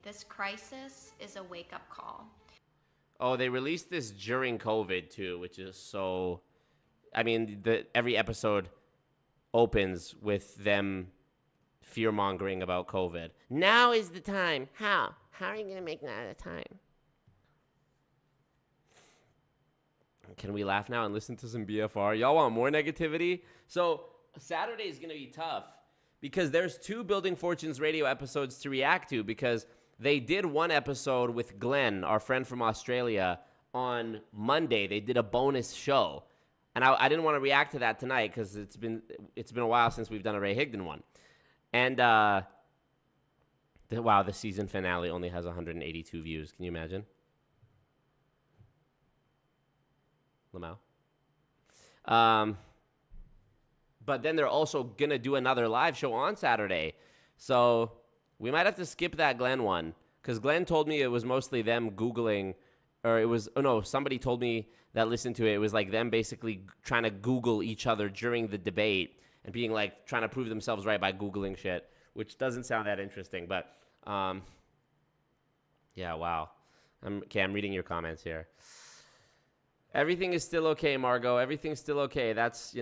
This crisis is a wake-up call. Oh, they released this during COVID too, which is so... I mean, every episode opens with them fear-mongering about COVID. Now is the time. How? How are you going to make that a time? Can we laugh now and listen to some BFR? Y'all want more negativity? So Saturday is going to be tough because there's 2 Building Fortunes radio episodes to react to because they did one episode with Glenn, our friend from Australia, on Monday. They did a bonus show. And I didn't want to react to that tonight because it's been a while since we've done a Ray Higdon one. And, wow, the season finale only has 182 views. Can you imagine? Lamau. But then they're also going to do another live show on Saturday. So we might have to skip that Glenn one because Glenn told me it was mostly them Googling, or it was, oh no, somebody told me that listened to it. It was like them basically trying to Google each other during the debate and being like trying to prove themselves right by Googling shit, which doesn't sound that interesting. But yeah, wow. I'm reading your comments here. Everything is still okay, Margot. Everything's still okay. That's,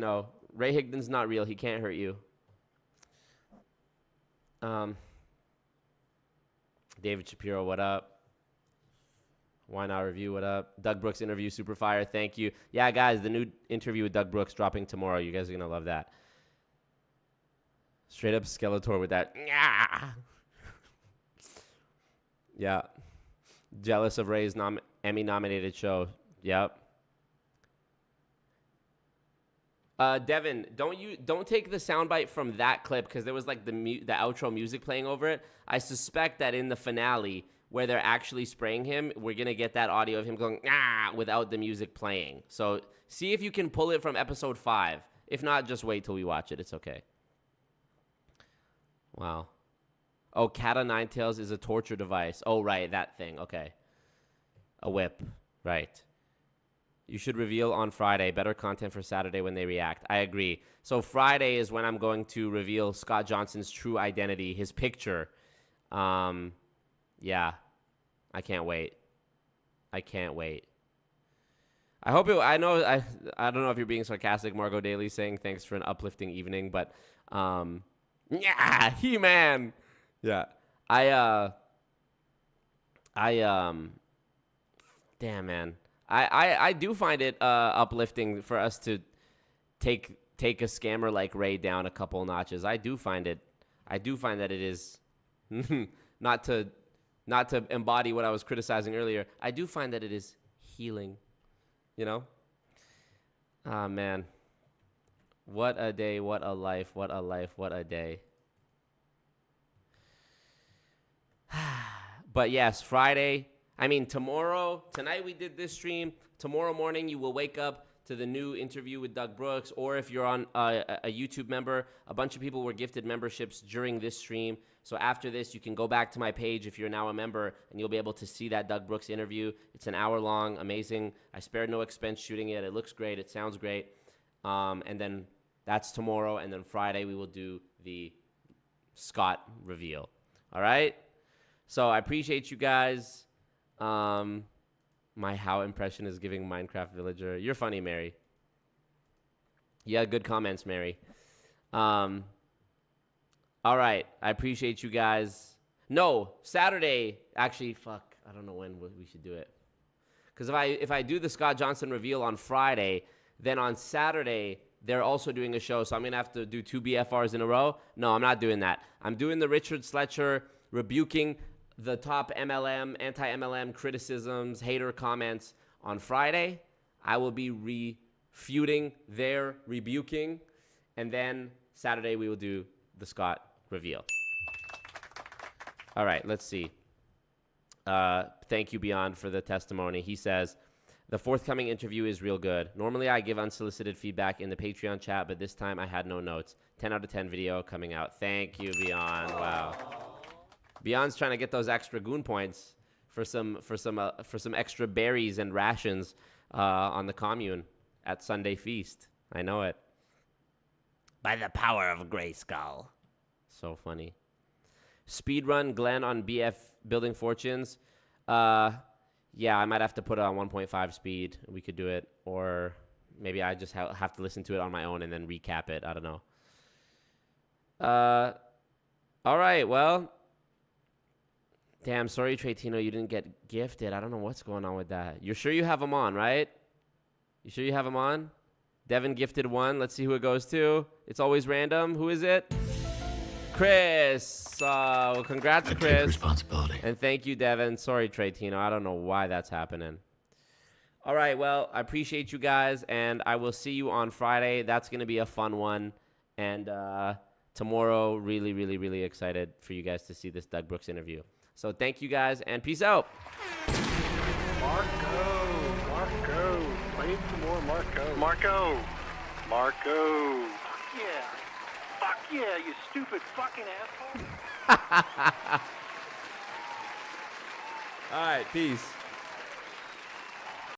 Ray Higdon's not real. He can't hurt you. David Shapiro, what up? Why Not Review, what up? Doug Brooks interview, super fire. Thank you. Yeah, guys, the new interview with Doug Brooks dropping tomorrow. You guys are going to love that. Straight up Skeletor with that. Yeah. Jealous of Ray's Emmy-nominated show. Yep. Devin, don't take the soundbite from that clip because there was like the outro music playing over it. I suspect that in the finale where they're actually spraying him, we're gonna get that audio of him going without the music playing. So see if you can pull it from episode 5. If not, just wait till we watch it. It's okay. Wow. Oh, Cat o' Nine Tails is a torture device. Oh, right, that thing. Okay. A whip. Right. You should reveal on Friday. Better content for Saturday when they react. I agree. So Friday is when I'm going to reveal Scott Johnson's true identity, his picture. Yeah. I can't wait. I can't wait. I hope it... I don't know if you're being sarcastic, Margot Daly, saying thanks for an uplifting evening, but... yeah, He-Man! Yeah. Damn, man. I do find it uplifting for us to take a scammer like Ray down a couple notches. I do find that it is not to embody what I was criticizing earlier. I do find that it is healing, you know? Ah, man. What a day, what a life, what a life, what a day. But yes, Friday, tonight we did this stream. Tomorrow morning you will wake up to the new interview with Doug Brooks, or if you're on a YouTube member, a bunch of people were gifted memberships during this stream. So after this, you can go back to my page if you're now a member, and you'll be able to see that Doug Brooks interview. It's an hour long, amazing. I spared no expense shooting it. It looks great. It sounds great. And then that's tomorrow, and then Friday we will do the Scott reveal. All right? So I appreciate you guys. My how impression is giving Minecraft Villager. You're funny, Mary. Yeah, good comments, Mary. All right. I appreciate you guys. No, Saturday. Actually, fuck. I don't know when we should do it. Because if I do the Scott Johnson reveal on Friday, then on Saturday, they're also doing a show. So I'm going to have to do 2 BFRs in a row. No, I'm not doing that. I'm doing the Richard Sletcher rebuking the top MLM, anti-MLM criticisms, hater comments on Friday. I will be refuting their rebuking. And then Saturday we will do the Scott reveal. All right, let's see. Thank you, Beyond, for the testimony. He says, the forthcoming interview is real good. Normally I give unsolicited feedback in the Patreon chat, but this time I had no notes. 10 out of 10 video coming out. Thank you, Beyond. Wow. Beyond's trying to get those extra goon points for some extra berries and rations on the commune at Sunday Feast. I know it. By the power of Grayskull. So funny. Speedrun Glenn on BF Building Fortunes. Yeah, I might have to put it on 1.5 speed. We could do it. Or maybe I just have to listen to it on my own and then recap it. I don't know. All right, well... Damn, sorry, Tretino, you didn't get gifted. I don't know what's going on with that. You're sure you have them on, right? You sure you have them on? Devin gifted one. Let's see who it goes to. It's always random. Who is it? Chris. Well, congrats, Chris. Take responsibility. And thank you, Devin. Sorry, Tretino. I don't know why that's happening. All right, well, I appreciate you guys, and I will see you on Friday. That's going to be a fun one. And tomorrow, really, really, really excited for you guys to see this Doug Brooks interview. So thank you guys, and peace out. Marco. Playing some more Marco. Marco. Fuck yeah, you stupid fucking asshole. All right, peace.